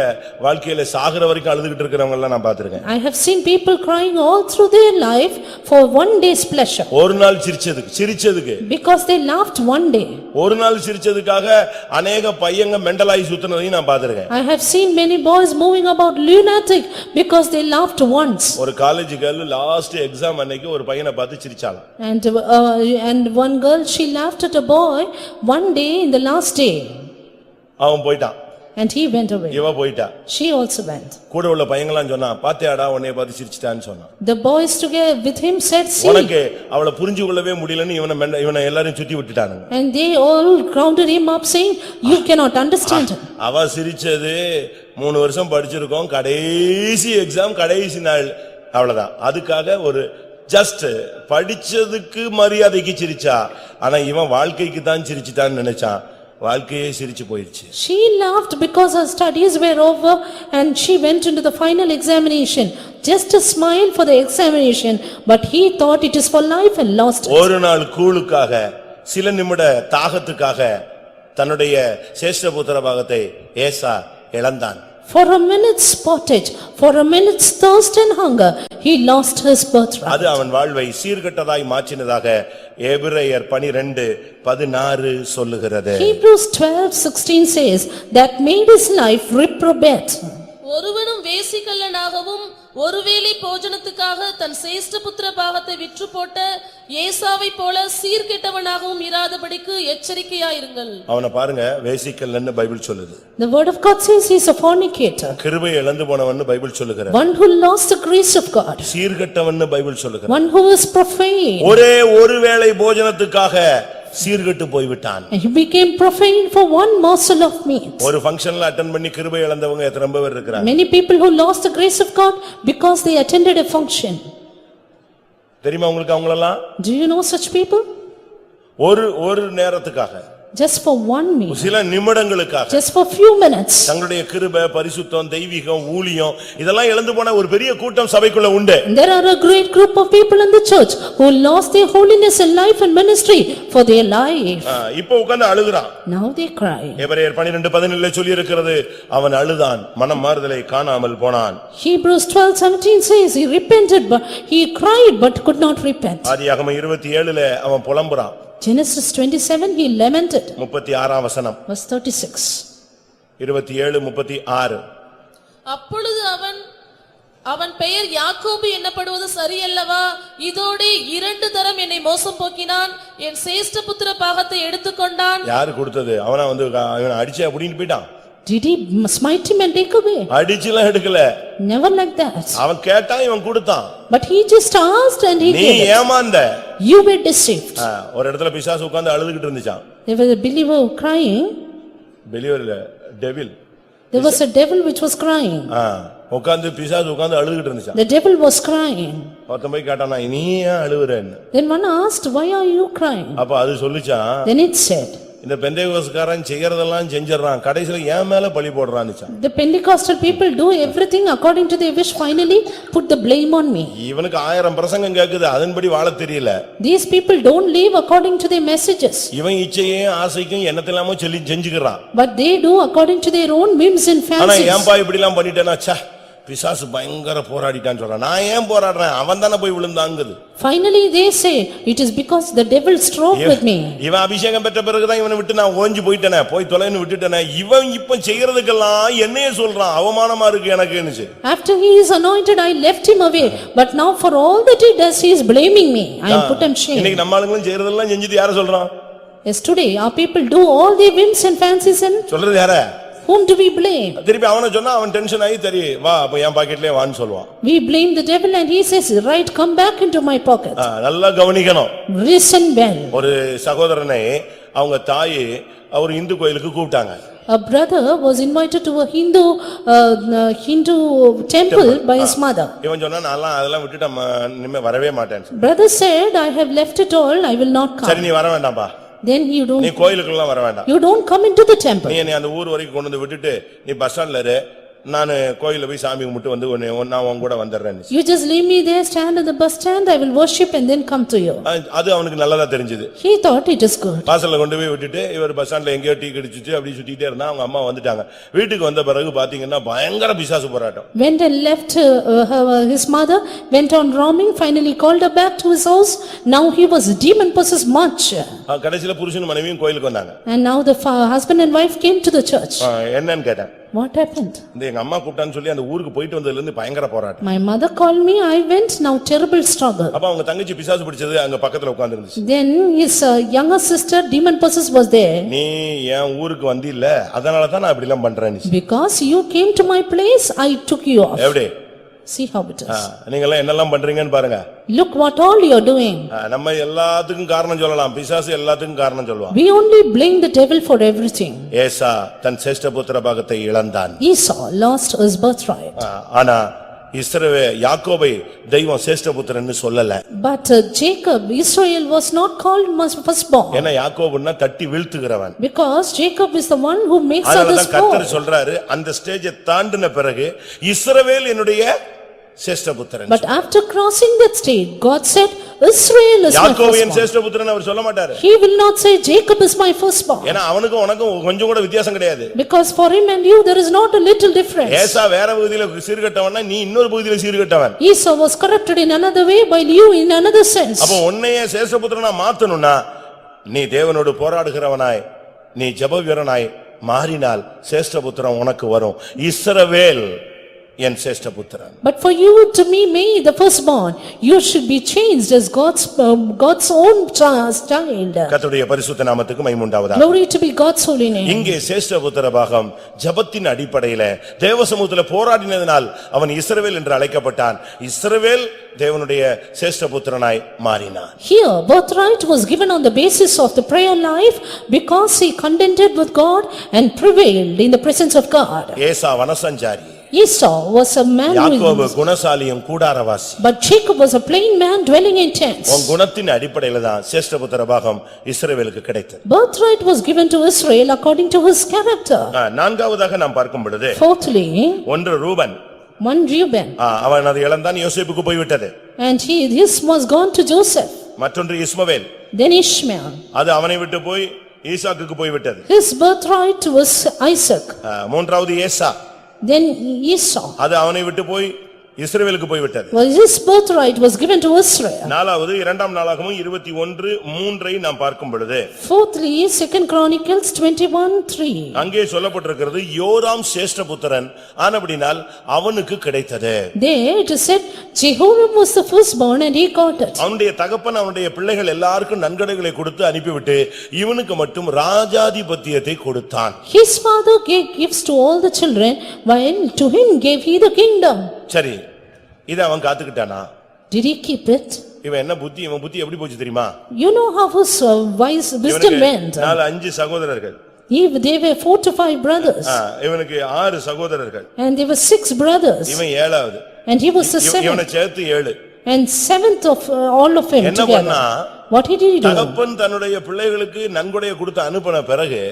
வாழ்க்கையில சாகுற வரைக்கும் அழுதுகிட்டு இருக்கிறவங்க எல்லாம் நான் பார்த்திருக்கேன். I have seen people crying all through their life for one day's pleasure. ஒரு நாள் சிரிச்சதுக்கு Because they laughed one day. ஒரு நாள் சிரிச்சதுக்காக அநேக பையங்க மெண்டலாய் சுத்துனதையும் நான் பார்த்திருக்கேன். I have seen many boys moving about lunatic because they laughed once. ஒரு காலேஜ் கேர்ள் லாஸ்ட் எக்ஸாம் அன்னைக்கு ஒரு பையனை பார்த்து சிரிச்சாளாம். And one girl, she laughed at a boy one day in the last day. அவன் போயிட்டான். And he went away. இவ போயிட்டா. She also went. கூட உள்ள பையங்களாம் சொன்னா, பாத்தியாடா உன்னைய பார்த்து சிரிச்சிட்டான்னு சொன்னான். The boys together with him said, see. உனக்கு அவளை புரிஞ்சு கொள்ளவே முடியலன்னு இவனை எல்லாரும் சுத்தி விட்டுட்டானுங்க. And they all grounded him up saying, you cannot understand him. அவ சிரிச்சது 3 வருஷம் படிச்சிருக்கோம், கடைசி எக்ஸாம் கடைசி நாள், அவ்வளவுதான். அதுக்காக ஒரு ஜஸ்ட் படிச்சதுக்கு மரியாதைக்கு சிரிச்சா. ஆனா இவன் வாழ்க்கைக்கு தான் சிரிச்சிட்டான்னு நினைச்சான். வாழ்க்கையே சிரிச்சு போயிடுச்சு. She laughed because her studies were over and she went into the final examination. Just a smile for the examination, but he thought it is for life and lost it. ஒரு நாள் கூழுக்காக, சில நிமிட தாகத்துக்காக தன்னுடைய சேஷ்டபுத்திர பாகத்தை ஏசா இழந்தான். For a minute's pottage, for a minute's thirst and hunger, he lost his birthright. அது அவன் வாழ்வை சீர்கெட்டதாய் மாற்றினதாக எபிரேயர் 12:16 சொல்லுகிறது. Hebrews 12:16 says that made his life reprobate. ஒருவனும் வேசிக்கல்லனாகவும் ஒருவேளை போஜனத்துக்காக தன் சேஷ்டபுத்திர பாகத்தை விற்று போட்ட ஏசாவை போல சீர்கெட்டவனாகவும் இராதபடிக்கு எச்சரிக்கையாயிருங்கள். அவனை பாருங்க, வேசிக்கல்லன்னு பைபிள் சொல்லுது. The word of God says he is a fornicator. கிருபை இழந்து போனவன்னு பைபிள் சொல்லுகிறது. One who lost the grace of God. சீர்கெட்டவன்னு பைபிள் சொல்லுகிறது. One who is profane. ஒரே ஒருவேளை போஜனத்துக்காக சீர்கெட்டு போய்விட்டான். And he became profane for one morsel of meat. ஒரு ஃபங்க்ஷன்ல அட்டெண்ட் பண்ணி கிருபை இழந்தவங்க எத்தனை பேர் இருக்காங்க? Many people who lost the grace of God because they attended a function. தெரியுமா உங்களுக்கு அவங்களெல்லாம்? Do you know such people? ஒரு நேரத்துக்காக, Just for 1 minute, சில நிமிடங்களுக்காக, just for few minutes. தங்களுடைய கிருபை, பரிசுத்தம், தெய்வீகம், ஊழியம் இதெல்லாம் இழந்து போன ஒரு பெரிய கூட்டம் சபைக்குள்ள உண்டு. There are a great group of people in the church who lost their holiness in life and ministry for their life. இப்போ உட்கார்ந்து அழுகுறான். Now they cry. எபிரேயர் 12:17 சொல்லி இருக்கிறது, அவன் அழுதான், மனம் மாறுதலை காணாமல் போனான். Hebrews 12:17 says he repented but he cried but could not repent. ஆதியாகமம் 27 அவன் புலம்புறான். Genesis 27 he lamented. 36 வசனம். Verse 36. 27:36. அப்பொழுது அவன் பெயர் யாக்கோபு என்னப்படுவது சரியல்லவா? இதோடே 2 தரம் என்னை மோசம் போக்கினான், என் சேஷ்ட புத்திர பாகத்தை எடுத்துக்கொண்டான். யாரு கொடுத்தது? அவனா வந்து அவனை அடிச்சு அப்படினு போயிட்டான். Did he smite him and take away? அடிச்சுலாம் எடுக்கல. Never like that. அவன் கேட்டான், இவன் கொடுத்தான். But he just asked and he நீ gave it. Emantha. You were deceived. ஒரு இடத்துல பிசாசு உட்கார்ந்து அழுதுகிட்டு இருந்துச்சான். There was a believer crying. பெலிவர் இல்ல, devil. There was a devil which was crying. உட்கார்ந்து பிசாசு உட்கார்ந்து அழுதுகிட்டு இருந்துச்சான். The devil was crying. ஒருத்தன் போய் கேட்டானா, நீ ஏன் அழுகுறேன்னு? Then one asked, why are you crying? அப்ப அது சொல்லுச்சான், Then it said, இந்த பெந்தேகோஸ்காரன் செய்யறதெல்லாம் செஞ்சிடறான், கடைசில ஏன் மேல பழி போடுறான்னுச்சான். the Pentecostal people do everything according to their wish, finally put the blame on me. இவனுக்கு 1000 பிரசங்கம் கேக்குது, அதன்படி வாழ தெரியல. These people don't live according to their messages. இவன் இச்சையும் ஆசைக்கும் என்னத்தெல்லாமோ சொல்லி செஞ்சுக்கிறான். But they do according to their own whims and ஆனா fancies. ஏன்பா இப்படி எல்லாம் பண்ணிட்டேனா, ச்சே பிசாசு பயங்கர போராடிட்டான்னு சொல்றான். நான் ஏன் போராடுறேன்? அவன் தானே போய் விழுந்தாங்குது. Finally they say, it is because the devil strove with me. இவன் அபிஷேகம் பெற்ற பிறகுதான் இவனை விட்டு நான் ஓஞ்சி போயிட்டேனே, போய் தொலைன்னு விட்டுட்டேனே. இவன் இப்ப செய்யறதுக்கெல்லாம் என்னையே சொல்றான், அவமானமா இருக்கு எனக்குன்னு. After he is anointed, I left him away. But now for all that he does, he is blaming me. I am put him shame. இன்னைக்கு நம்ம ஆளுங்களும் செய்யறதெல்லாம் செஞ்சுட்டு யார சொல்றான்? Yes, today our people do all their whims and fancies and சொல்றது யார? whom do we blame? திருப்பி அவனை சொன்னா அவன் டென்ஷன் ஆகி சரி வா அப்ப என் பாக்கெட்லயே வான்னு சொல்லுவான். We blame the devil and he says, right, come back into my pocket. நல்லா கவனிக்கணும். Listen well. ஒரு சகோதரனை அவங்க தாய் அவர் இந்து கோயிலுக்கு கூப்பிட்டாங்க. A brother was invited to a Hindu temple by his mother. இவன் சொன்னா நான் அதெல்லாம் விட்டுட்டு இனிமே வரவே மாட்டேன். Brother said, I have left it all, I will not come. சரி நீ வர வேண்டாம்பா. Then you நீ don't, கோயிலுக்குலாம் வர வேண்டாம். you don't come into the temple. நீ அந்த ஊர் வரைக்கும் கொண்டு வந்து விட்டுட்டு நீ பஸ் ஸ்டாண்ட்ல இரு, நான் கோயில்ல போய் சாமி கும்பிட்டு வந்து நான் உன் கூட வந்துடுறேன். You just leave me there, stand at the bus stand, I will worship and then come to you. அது அவனுக்கு நல்லதா தெரிஞ்சது. He thought it is good. வாசல்ல கொண்டு போய் விட்டுட்டு இவர் பஸ் ஸ்டாண்ட்ல எங்கேயோ டீ குடிச்சிட்டு அப்படி சுத்திட்டே இருந்தா அவங்க அம்மா வந்துட்டாங்க. வீட்டுக்கு வந்த பிறகு பாத்தீங்கன்னா பயங்கர பிசாசு போராட்டம். Went and left his mother, went on roaming, finally called her back to his house. Now he was demon possessed much. கடைசில புருஷன் மனைவியும் கோயிலுக்கு வந்தாங்க. And now the husband and wife came to the church. என்னன்னு கேட்டேன். What happened? எங்க அம்மா கூப்பிட்டான்னு சொல்லி அந்த ஊருக்கு போயிட்டு வந்ததுல இருந்து பயங்கர போராட்டம். My mother called me, I went, now terrible struggle. அப்ப அவங்க தங்கச்சி பிசாசு பிடிச்சது அங்க பக்கத்துல உட்கார்ந்து இருந்துச்சு. Then his younger sister, demon possessed, was there. நீ என் ஊருக்கு வந்தில்ல, அதனால தான் நான் இப்படி எல்லாம் பண்றேன்னு. Because you came to my place, I took you off. எப்படி? See how it is. நீங்க எல்லாம் என்னெல்லாம் பண்றீங்கன்னு பாருங்க. Look what all you are doing. நம்ம எல்லாத்துக்கும் காரணம் சொல்லலாம், பிசாசு எல்லாத்துக்கும் காரணம் சொல்லுவான். We only blame the devil for everything. ஏசா தன் சேஷ்ட புத்திர பாகத்தை இழந்தான். Esau lost his birthright. ஆனா யாக்கோபை தெய்வம் சேஷ்ட புத்திரன்னு சொல்லல. But Jacob, Israel was not called firstborn. ஏன்னா யாக்கோபுன்னா தட்டி வீழ்த்துகிறவன். Because Jacob is the one who makes others fall. கர்த்தர் சொல்றாரு அந்த ஸ்டேஜை தாண்டின பிறகு இஸ்ரவேல் என்னுடைய சேஷ்ட புத்திரன். But after crossing that stage, God said, Israel is my யாக்கோபின் firstborn. சேஷ்ட புத்திரன் அவர் சொல்ல மாட்டாரு. He will not say Jacob is my firstborn. ஏன்னா அவனுக்கும் உனக்கும் கொஞ்சம் கூட வித்தியாசம் கிடையாது. Because for him and you there is not a little difference. ஏசா வேற பகுதியில சீர்கட்டவனா, நீ இன்னொரு பகுதியில சீர்கட்டவன். Esau was corrupted in another way while you in another sense. அப்ப உன்னையே சேஷ்ட புத்திரனா மாத்தணும்னா நீ தேவனோடு போராடுகிறவனாய், நீ ஜெப வீரனாய் மாறினால் சேஷ்ட புத்திரன் உனக்கு வரும். இஸ்ரவேல் என் சேஷ்ட புத்திரன். But for you to me made the firstborn, you should be changed as God's own child. கர்த்தருடைய பரிசுத்த நாமத்துக்கு மகிமை உண்டாவதாக. Glory to be God's holy name. இங்கே சேஷ்ட புத்திர பாகம் ஜெபத்தின் அடிப்படையில தேவசமூகத்திலே போராடினதினால் அவன் இஸ்ரவேல் என்று அழைக்கப்பட்டான். இஸ்ரவேல் தேவனுடைய சேஷ்ட புத்திரனாய் மாறினான். Here birthright was given on the basis of the prayer life because he contended with God and prevailed in the presence of God. Esau வனசஞ்சாரி, Esau was a man யாக்கோபு குணசாலியும் கூடாரவாசி. but Jacob was a plain man dwelling in tents. உன் குணத்தின் அடிப்படையில தான் சேஷ்ட புத்திர பாகம் இஸ்ரவேலுக்கு கிடைத்தது. Birthright was given to Israel according to his character. நான்காவதாக நாம் பார்க்கும் பொழுது Fourthly, ஒன்று ரூபன், one Reuben, அவன் அது இழந்தான், யோசேப்புக்கு போய்விட்டது. and his was gone to Joseph. மற்றொன்று இஸ்மவேல், Then Ishmael, அது அவனை விட்டு போய் ஈசாக்குக்கு போய்விட்டது. his birthright was Isaac. மூன்றாவது ஏசா, Then Esau, அது அவனை விட்டு போய் இஸ்ரவேலுக்கு போய்விட்டது. well, his birthright was given to Israel. நாலாவது இரண்டாம் நாளாகமும் 21:3 நாம் பார்க்கும் பொழுது Fourthly, 2 Chronicles 21:3. அங்கே சொல்லப்பட்டிருக்கிறது யோராம் சேஷ்ட புத்திரன் ஆனபடினால் அவனுக்கு கிடைத்தது. There it is said, Jehoram was the firstborn and he got it. அவனுடைய தகப்பன் அவனுடைய பிள்ளைகள் எல்லாருக்கும் நன்கொடைகளை கொடுத்து அனுப்பிவிட்டு இவனுக்கு மட்டும் ராஜாதிபத்தியத்தை கொடுத்தான். His father gave gifts to all the children, while to him gave he the kingdom. சரி, இத அவன் காத்துக்கிட்டானா? Did he keep it? இவன் என்ன புத்தி, இவன் புத்தி எப்படி போச்சு தெரியுமா? You know how his wise wisdom went. 4-5 சகோதரர்கள். They were 4 to 5 brothers. இவனுக்கு 6 சகோதரர்கள். And there were 6 brothers. இவன் 7வது. And he was the இவனை 7th. சேர்த்து 7. And 7th of all of them என்ன together. பண்ணா? What did he do? தகப்பன் தன்னுடைய பிள்ளைகளுக்கு நன்கொடையை கொடுத்து அனுப்பின பிறகு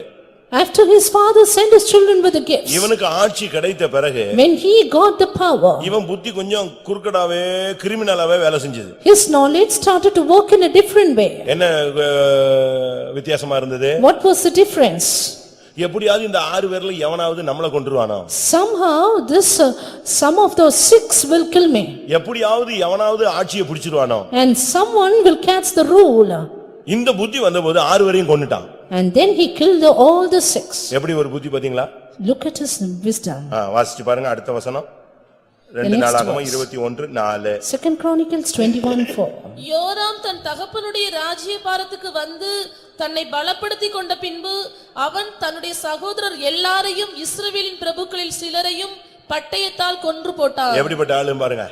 After his father sent his children with the gifts, இவனுக்கு ஆட்சி கிடைத்த பிறகு when he got the power, இவன் புத்தி கொஞ்சம் குறுக்கடாவே கிரிமினலாவே வேலை செஞ்சது. his knowledge started to work in a different way. என்ன வித்தியாசமா இருந்தது? What was the difference? எப்படியாவது இந்த 6 பேர்ல எவனாவது நம்மள கொன்றுவானோ? Somehow some of those 6 will kill me. எப்படியாவது எவனாவது ஆட்சியை பிடிச்சிடுவானோ? And someone will catch the rule. இந்த புத்தி வந்தபோது 6 பேரையும் கொன்னுட்டான். And then he killed all the 6. எப்படி ஒரு புத்தி பாத்தீங்களா? Look at his wisdom. வாசிச்சு பாருங்க அடுத்த வசனம். 2 நாளாகமம் 21:4. 2 Chronicles 21:4. யோராம் தன் தகப்பனுடைய ராஜ்யபாரத்துக்கு வந்து தன்னை பலப்படுத்திக் கொண்ட பின்பு அவன் தன்னுடைய சகோதரர் எல்லாரையும் இஸ்ரவேலின் பிரபுக்களில் சிலரையும் பட்டயத்தால் கொன்று போட்டான். எப்படிப்பட்ட ஆளு பாருங்க.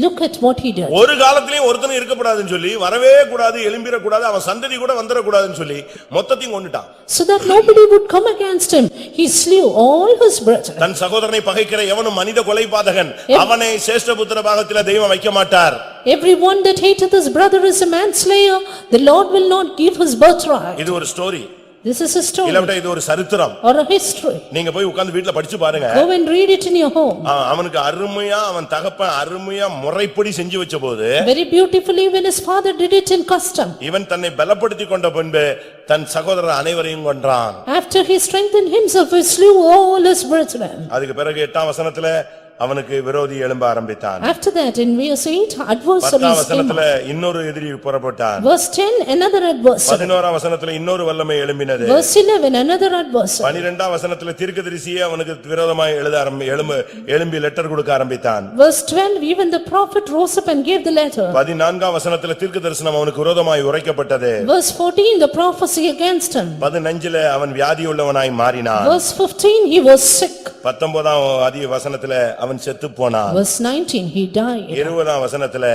Look at what he did. ஒரு காலத்திலயும் ஒருத்தனும் இருக்கக்கூடாதுன்னு சொல்லி, வரவே கூடாது, எழும்பிர கூடாது, அவன் சந்ததி கூட வந்துட கூடாதுன்னு சொல்லி மொத்தத்தையும் கொன்னுட்டான். So that nobody would come against him, he slew all his brethren. தன் சகோதரனை பகைக்கிற எவனும் மனித கொலைபாதகன், அவனை சேஷ்ட புத்திர பாகத்திலே தெய்வம் வைக்க மாட்டார். Everyone that hateth his brother is a manslayer, the Lord will not give his birthright. இது ஒரு story. This is a story இல்ல இது ஒரு சரித்திரம். or a history. நீங்க போய் உட்கார்ந்து வீட்ல படிச்சு பாருங்க. Go and read it in your home. அவனுக்கு அருமையா அவன் தகப்பன் அருமையா முறைப்படி செஞ்சு வச்சபோது Very beautifully when his father did it in custom. இவன் தன்னை பலப்படுத்திக் கொண்ட பின்பு தன் சகோதரர் அனைவரையும் கொன்றான். After he strengthened himself, he slew all his brethren. அதுக்கு பிறகு 8ஆம் வசனத்துல அவனுக்கு விரோதி எழும்ப ஆரம்பித்தான். After that in verse 8, 10ஆம் adversaries came வசனத்துல up. இன்னொரு எதிரி புறப்பட்டான். Verse 10, another adversary. 11ஆம் வசனத்துல இன்னொரு வல்லமை எழும்பினது. Verse 11, another adversary. 12ஆம் வசனத்துல தீர்க்கதரிசியே அவனுக்கு விரோதமாய் எழும்பி லெட்டர் கொடுக்க ஆரம்பித்தான். Verse 12, even the prophet rose up and gave the letter. 14ஆம் வசனத்துல தீர்க்கதரிசனம் அவனுக்கு விரோதமாய் உரைக்கப்பட்டது. Verse 14, the prophecy against him. 15ல அவன் வியாதியுள்ளவனாய் மாறினான். Verse 15, he was sick. 19ஆம் வசனத்துல அவன் செத்து போனான். Verse 19, he died. 20ஆம் வசனத்துல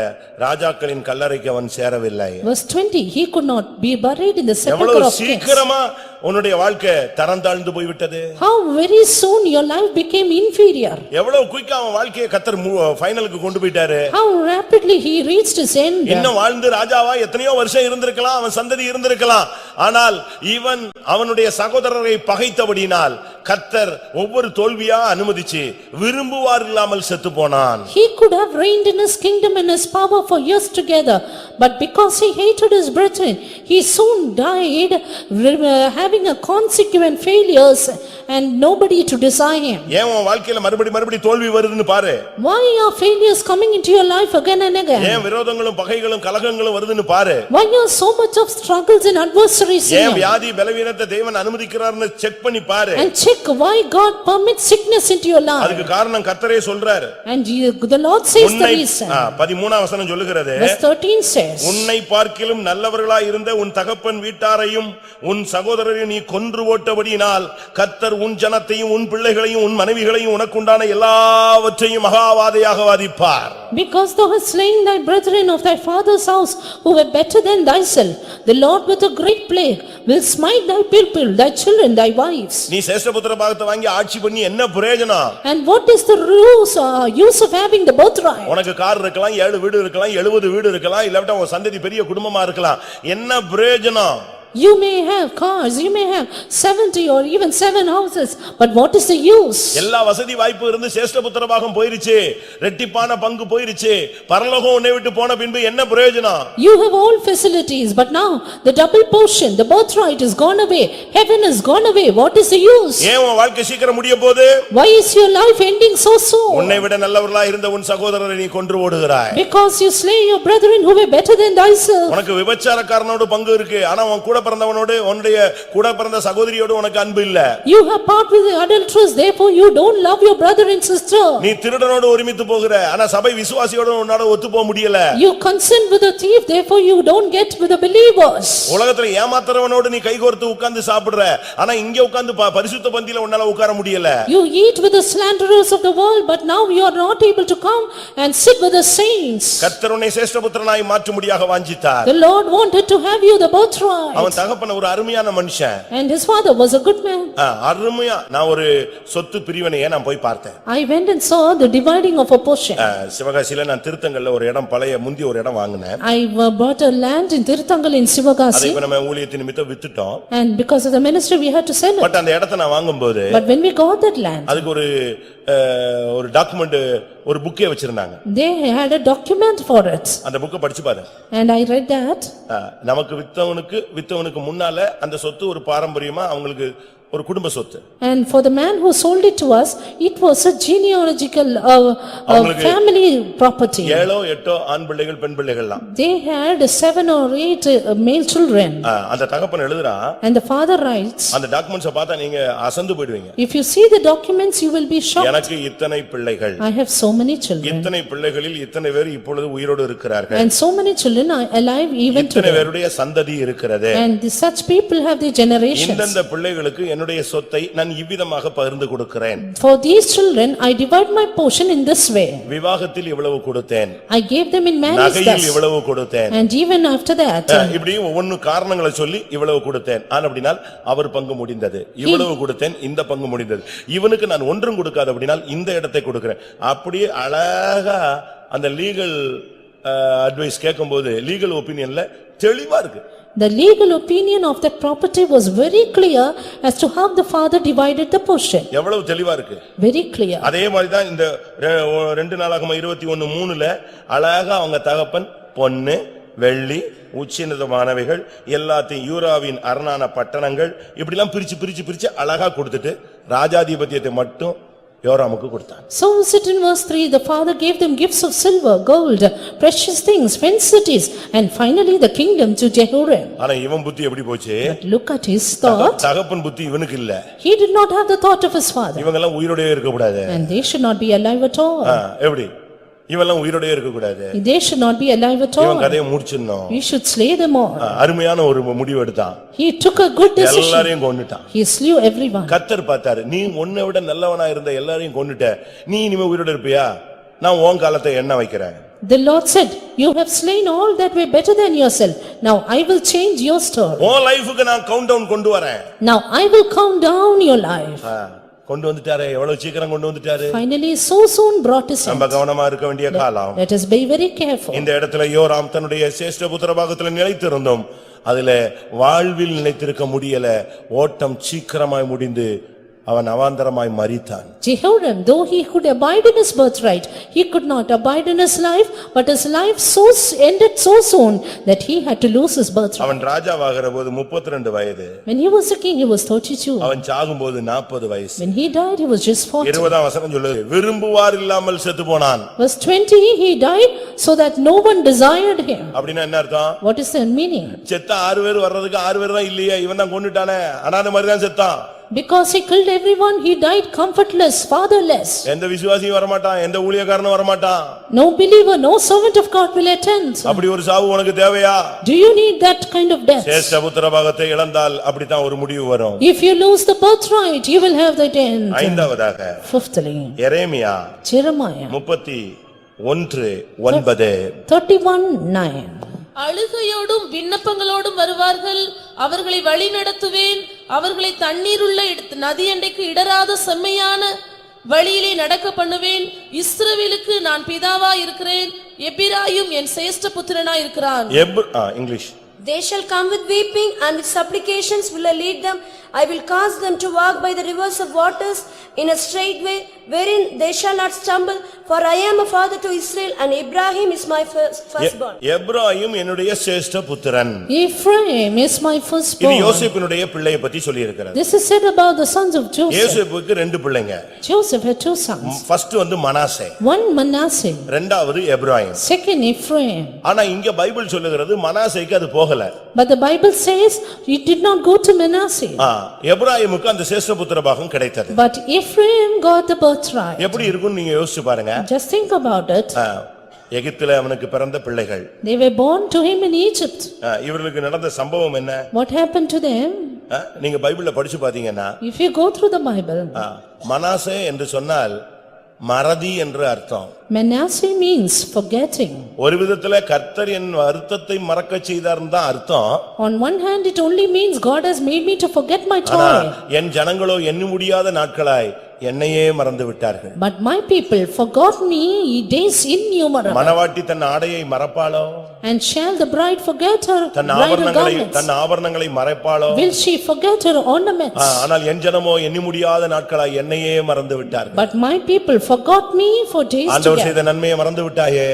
ராஜாக்களின் கல்லறைக்கு அவன் சேரவில்லை. Verse 20, he could not be buried in the sepulchre எவ்வளவு of kings. சீக்கிரமா உன்னுடைய வாழ்க்கை தரம் தாழ்ந்து போய்விட்டது. How very soon your life became inferior. எவ்வளவு குயிக்கா அவன் வாழ்க்கையை கர்த்தர் ஃபைனலுக்கு கொண்டு போயிட்டாரு. How rapidly he reached his end. இன்னும் வாழ்ந்து ராஜாவா எத்தனையோ வருஷம் இருந்திருக்கலாம், அவன் சந்ததி இருந்திருக்கலாம். ஆனால் இவன் அவனுடைய சகோதரரை பகைத்தபடியினால் கர்த்தர் ஒவ்வொரு தோல்வியா அனுமதிச்சு விரும்புவார் இல்லாமல் செத்து போனான். He could have reigned in his kingdom and his power for years together, but because he hated his brethren, he soon died, having a consequent failures and nobody to desire him. ஏன் உன் வாழ்க்கையில மறுபடி தோல்வி வருதுன்னு பாரு. Why are failures coming into your life again and again? ஏன் விரோதங்களும் பகைகளும் கலகங்களும் வருதுன்னு பாரு. Why are so much of struggles and adversaries ஏன் here? வியாதி பலவீனத்தை தேவன் அனுமதிக்கிறார்னு செக் பண்ணி பாரு. And check check why God permits sickness into your life. அதுக்கு காரணம் கர்த்தரே சொல்றாரு. And the Lord says the reason. 13ஆம் வசனம் சொல்லுகிறது. Verse 13 says. உன்னை பார்க்கிலும் நல்லவர்களாய் இருந்த உன் தகப்பன் வீட்டாரையும் உன் சகோதரரையும் நீ கொன்று போட்டபடியினால் கர்த்தர் உன் ஜனத்தையும் உன் பிள்ளைகளையும் உன் மனைவிகளையும் உனக்குண்டான எல்லாவற்றையும் மகாவாதையாக வாதிப்பார். Because thou hast slain thy brethren of thy father's house who were better than thyself, the Lord with a great plague will smite thy people, thy children, thy wives. நீ சேஷ்டபுத்திர பாகத்தை வாங்கி ஆட்சி பண்ணி என்ன பிரயோஜனம்? And what is the use of having the birthright? உனக்கு car இருக்கலாம், 7 வீடு இருக்கலாம், 70 வீடு இருக்கலாம், இல்லாவிட்டா உன் சந்ததி பெரிய குடும்பமா இருக்கலாம். என்ன பிரயோஜனம்? You may have cars, you may have 70 or even 7 houses, but what is the use? எல்லா வசதி வாய்ப்பு இருந்து சேஷ்டபுத்திர பாகம் போயிருச்சு, ரெட்டிப்பான பங்கு போயிருச்சு, பரலோகம் உன்னை விட்டு போன பின்பு என்ன பிரயோஜனம்? You have all facilities, but now the double portion, the birthright is gone away, heaven is gone away, what is the use? ஏன் உன் வாழ்க்கை சீக்கிரம் முடிய போகுது? Why is your life ending so soon? உன்னை விட நல்லவர்களா இருந்த உன் சகோதரரை நீ கொன்று ஓடுகிறாய். Because you slay your brethren who were better than thyself. உனக்கு விபச்சாரக்காரனோடு பங்கு இருக்கு, ஆனா உன் கூட பிறந்தவனோடு உன்னுடைய கூட பிறந்த சகோதரியோடு உனக்கு அன்பு இல்ல. You have part with the adulteress, therefore you don't love your brother and sister. நீ திருடனோடு ஒருமித்து போகிற, ஆனா சபை விசுவாசியோடு உன்னால ஒத்து போக முடியல. You consent with a thief, therefore you don't get with the believers. உலகத்துல ஏமாத்துறவனோடு நீ கைகோர்த்து உட்கார்ந்து சாப்பிடுற, ஆனா இங்க உட்கார்ந்து பரிசுத்த பந்தியில உன்னால உட்கார முடியல. You eat with the slanderers of the world, but now you are not able to come and sit with the saints. கர்த்தர் உன்னை சேஷ்டபுத்திரனாய் மாற்றும்படியாக வாஞ்சித்தார். The Lord wanted to have you the birthright. அவன் தகப்பன் ஒரு அருமையான மனுஷன். And his father was a good man. அருமையா நான் ஒரு சொத்து பிரிவினையை நான் போய் பார்த்தேன். I went and saw the dividing of a portion. சிவகாசியில நான் திருத்தங்கல்ல ஒரு இடம் பழைய முந்தி ஒரு இடம் வாங்கினேன். I bought a land in Tirthangal in Sivagasi. அதை இப்ப நம்ம ஊழியத்தின் நிமித்தம் வித்துட்டோம். And because of the ministry we had to sell it. But அந்த இடத்தை நான் வாங்கும்போது But when we got that land, அதுக்கு ஒரு டாக்குமெண்ட் ஒரு புக்கே வச்சிருந்தாங்க. they had a document for it. அந்த புக்கை படிச்சு பாரு. And I read that. நமக்கு வித்தவனுக்கு முன்னால அந்த சொத்து ஒரு பாரம்பரியமா அவங்களுக்கு ஒரு குடும்ப சொத்து. And for the man who sold it to us, it was a genealogical family property. 7 8 ஆண் பிள்ளைகள் பெண் பிள்ளைகள்லாம். They had 7 or 8 male children. அந்த தகப்பன் எழுதுறான். And the father writes. அந்த டாக்குமெண்ட்ஸ் பார்த்தா நீங்க அசந்து போய்டுவீங்க. If you see the documents you will be shocked. எனக்கு இத்தனை பிள்ளைகள். I have so many children. இத்தனை பிள்ளைகளில் இத்தனை பேர் இப்பொழுது உயிரோடு இருக்கிறார்கள். And so many children are alive even today. இத்தனை பேருடைய சந்ததி இருக்கிறது. And such people have their generations. இந்த பிள்ளைகளுக்கு என்னுடைய சொத்தை நான் இவ்விதமாக பகிர்ந்து கொடுக்கிறேன். For these children I divide my portion in this way. விவாகத்தில் இவ்வளவு கொடுத்தேன். I gave them in marriage. நகையில் இவ்வளவு கொடுத்தேன். And even after that. இப்படி ஒவ்வொரு காரணங்களை சொல்லி இவ்வளவு கொடுத்தேன். ஆனா அப்படினால் அவர் பங்கு முடிந்தது. இவ்வளவு கொடுத்தேன், இந்த பங்கு முடிந்தது. இவனுக்கு நான் ஒன்றும் கொடுக்காத அப்படினால் இந்த இடத்தை கொடுக்கிறேன். அப்படியே அழகா அந்த லீகல் அட்வைஸ் கேட்கும்போது லீகல் ஒபினியன்ல தெளிவா இருக்கு. The legal opinion of that property was very clear as to how the father divided the portion. எவ்வளவு தெளிவா இருக்கு. Very clear. அதே மாதிரி தான் இந்த 2 நாளாகம 21:3ல அழகா அவங்க தகப்பன் பொன்னு வெள்ளி உச்சிதமானவைகள் எல்லாத்தையும் யூராவின் அரணான பட்டணங்கள் இப்படிலாம் பிரிச்சு அழகா கொடுத்துட்டு ராஜாதிபத்தியத்தை மட்டும் யோராமுக்கு கொடுத்தான். So sit in verse 3, the father gave them gifts of silver, gold, precious things, fenced cities, and finally the kingdom to Jehoram. ஆனா இவன் புத்தி எப்படி போச்சு? But look at his thought. தகப்பன் புத்தி இவனுக்கு இல்ல. He did not have the thought of his father. இவங்க எல்லாம் உயிரோடே இருக்க கூடாது. And they should not be alive at all. எப்படி? இவெல்லாம் உயிரோடே இருக்க கூடாது. They should not be alive at all. இவன் கதையை முடிச்சிடணும். We should slay them all. அருமையான ஒரு முடிவு எடுத்தான். He took a good decision. எல்லாரையும் கொன்னுட்டான். He slew everyone. கர்த்தர் பார்த்தாரு, நீ உன்னை விட நல்லவனா இருந்த எல்லாரையும் கொன்னுட்ட, நீ இனிமே உயிரோட இருப்பியா? நான் உன் காலத்தை எண்ண வைக்கிறேன். The Lord said, you have slain all that were better than yourself. Now I will change your story. உன் லைஃப்க்கு நான் கவுண்ட் டவுன் கொண்டு வரேன். Now I will count down your life. கொண்டு வந்துட்டாரே, எவ்வளவு சீக்கிரம் கொண்டு வந்துட்டாரு. Finally so soon brought his end. நம்ம கவனமா இருக்க வேண்டிய காலம். Let us be very careful. இந்த இடத்துல யோராம் தன்னுடைய சேஷ்டபுத்திர பாகத்துல நிலைத்திருந்தோம். அதிலே வாழ்வில் நிலைத்திருக்க முடியல. ஓட்டம் சீக்கிரமாய் முடிந்து அவன் அவாந்தரமாய் மரித்தான். Jehoram, though he could abide in his birthright, he could not abide in his life, but his life ended so soon that he had to lose his birthright. அவன் ராஜாவாகிற போது 32 வயது. When he was a king, he was 32. அவன் சாகும்போது 40 வயசு. When he died, he was just 40. 20ஆம் வசனம் சொல்லுது, விரும்புவார் இல்லாமல் செத்து போனான். Verse 20, he died so that no one desired him. அப்படின்னா என்ன அர்த்தம்? What is the meaning? செத்த 6 பேர் வர்றதுக்கு 6 பேர் தான் இல்லையே, இவன் தான் கொன்னுட்டானே, அனாதை மாதிரி தான் செத்தான். Because he killed everyone, he died comfortless, fatherless. எந்த விசுவாசியும் வரமாட்டான், எந்த ஊழியக்காரனும் வரமாட்டான். No believer, no servant of God will attend. அப்படி ஒரு சாவு உனக்கு தேவையா? Do you need that kind of death? சேஷ்ட புத்திர பாகத்தை இழந்தால் அப்படித்தான் ஒரு முடிவு வரும். If you lose the birthright, you will have that end. ஐந்தாவதாக Fifthly, எரேமியா Jeremiah 31:9. 31:9. அழுகையோடும் விண்ணப்பங்களோடும் வருவார்கள், அவர்களை வழி நடத்துவேன், அவர்களை தண்ணீருள்ள நதியண்டைக்கு இடராத செம்மையான வழியிலே நடக்க பண்ணுவேன். இஸ்ரவேலுக்கு நான் பிதாவா இருக்கிறேன், எப்பிராயும் என் சேஷ்ட புத்திரனா இருக்கிறான். English. They shall come with weeping, and with supplications will I lead them. I will cause them to walk by the rivers of waters in a straight way, wherein they shall not stumble. For I am a father to Israel, and Abraham is my firstborn. Ephraim என்னுடைய சேஷ்ட புத்திரன். Ephraim is my இது firstborn. யோசேப்பினுடைய பிள்ளையை பத்தி சொல்லி இருக்கிறது. This is said about the sons of Joseph. யோசேப்புக்கு ரெண்டு பிள்ளைங்க. Joseph had two sons. First வந்து மனாசே, One Manasseh, இரண்டாவது எப்ராயிம். second Ephraim. ஆனா இங்க பைபிள் சொல்லுகிறது மனாசேக்கு அது போகல. But the Bible says it did not go to Manasseh. எப்ராயிமுக்கு அந்த சேஷ்ட புத்திர பாகம் கிடைத்தது. But Ephraim got the birthright. எப்படி இருக்கும்னு நீங்க யோசிச்சு பாருங்க. Just think about it. எகிப்தில அவனுக்கு பிறந்த பிள்ளைகள். They were born to him in Egypt. இவர்களுக்கு நடந்த சம்பவம் என்ன? What happened to them? நீங்க பைபிள்ல படிச்சு பாத்தீங்கன்னா, If you go through the Bible, Manasseh என்று சொன்னால் மறதி என்று அர்த்தம். Manasseh means forgetting. ஒரு விதத்துல கர்த்தர் என் வருத்தத்தை மறக்க செய்தார்னு தான் அர்த்தம். On one hand, it only means God has made me to forget my ஆனா toil. என் ஜனங்களோ எண்ண முடியாத நாட்களாய் என்னையே மறந்து விட்டார்கள். But my people forgot me days innumerable. மணவாட்டி தன் ஆடையை மறப்பாளோ? And shall the bride forget her bridal garments? தன் ஆபரணங்களை மறைப்பாளோ? Will she forget her ornaments? ஆனால் என் ஜனமோ எண்ண முடியாத நாட்களாய் என்னையே மறந்து விட்டார்கள். But my people forgot me for days ஆண்டவர் together. செய்த நன்மையை மறந்து விட்டாயே.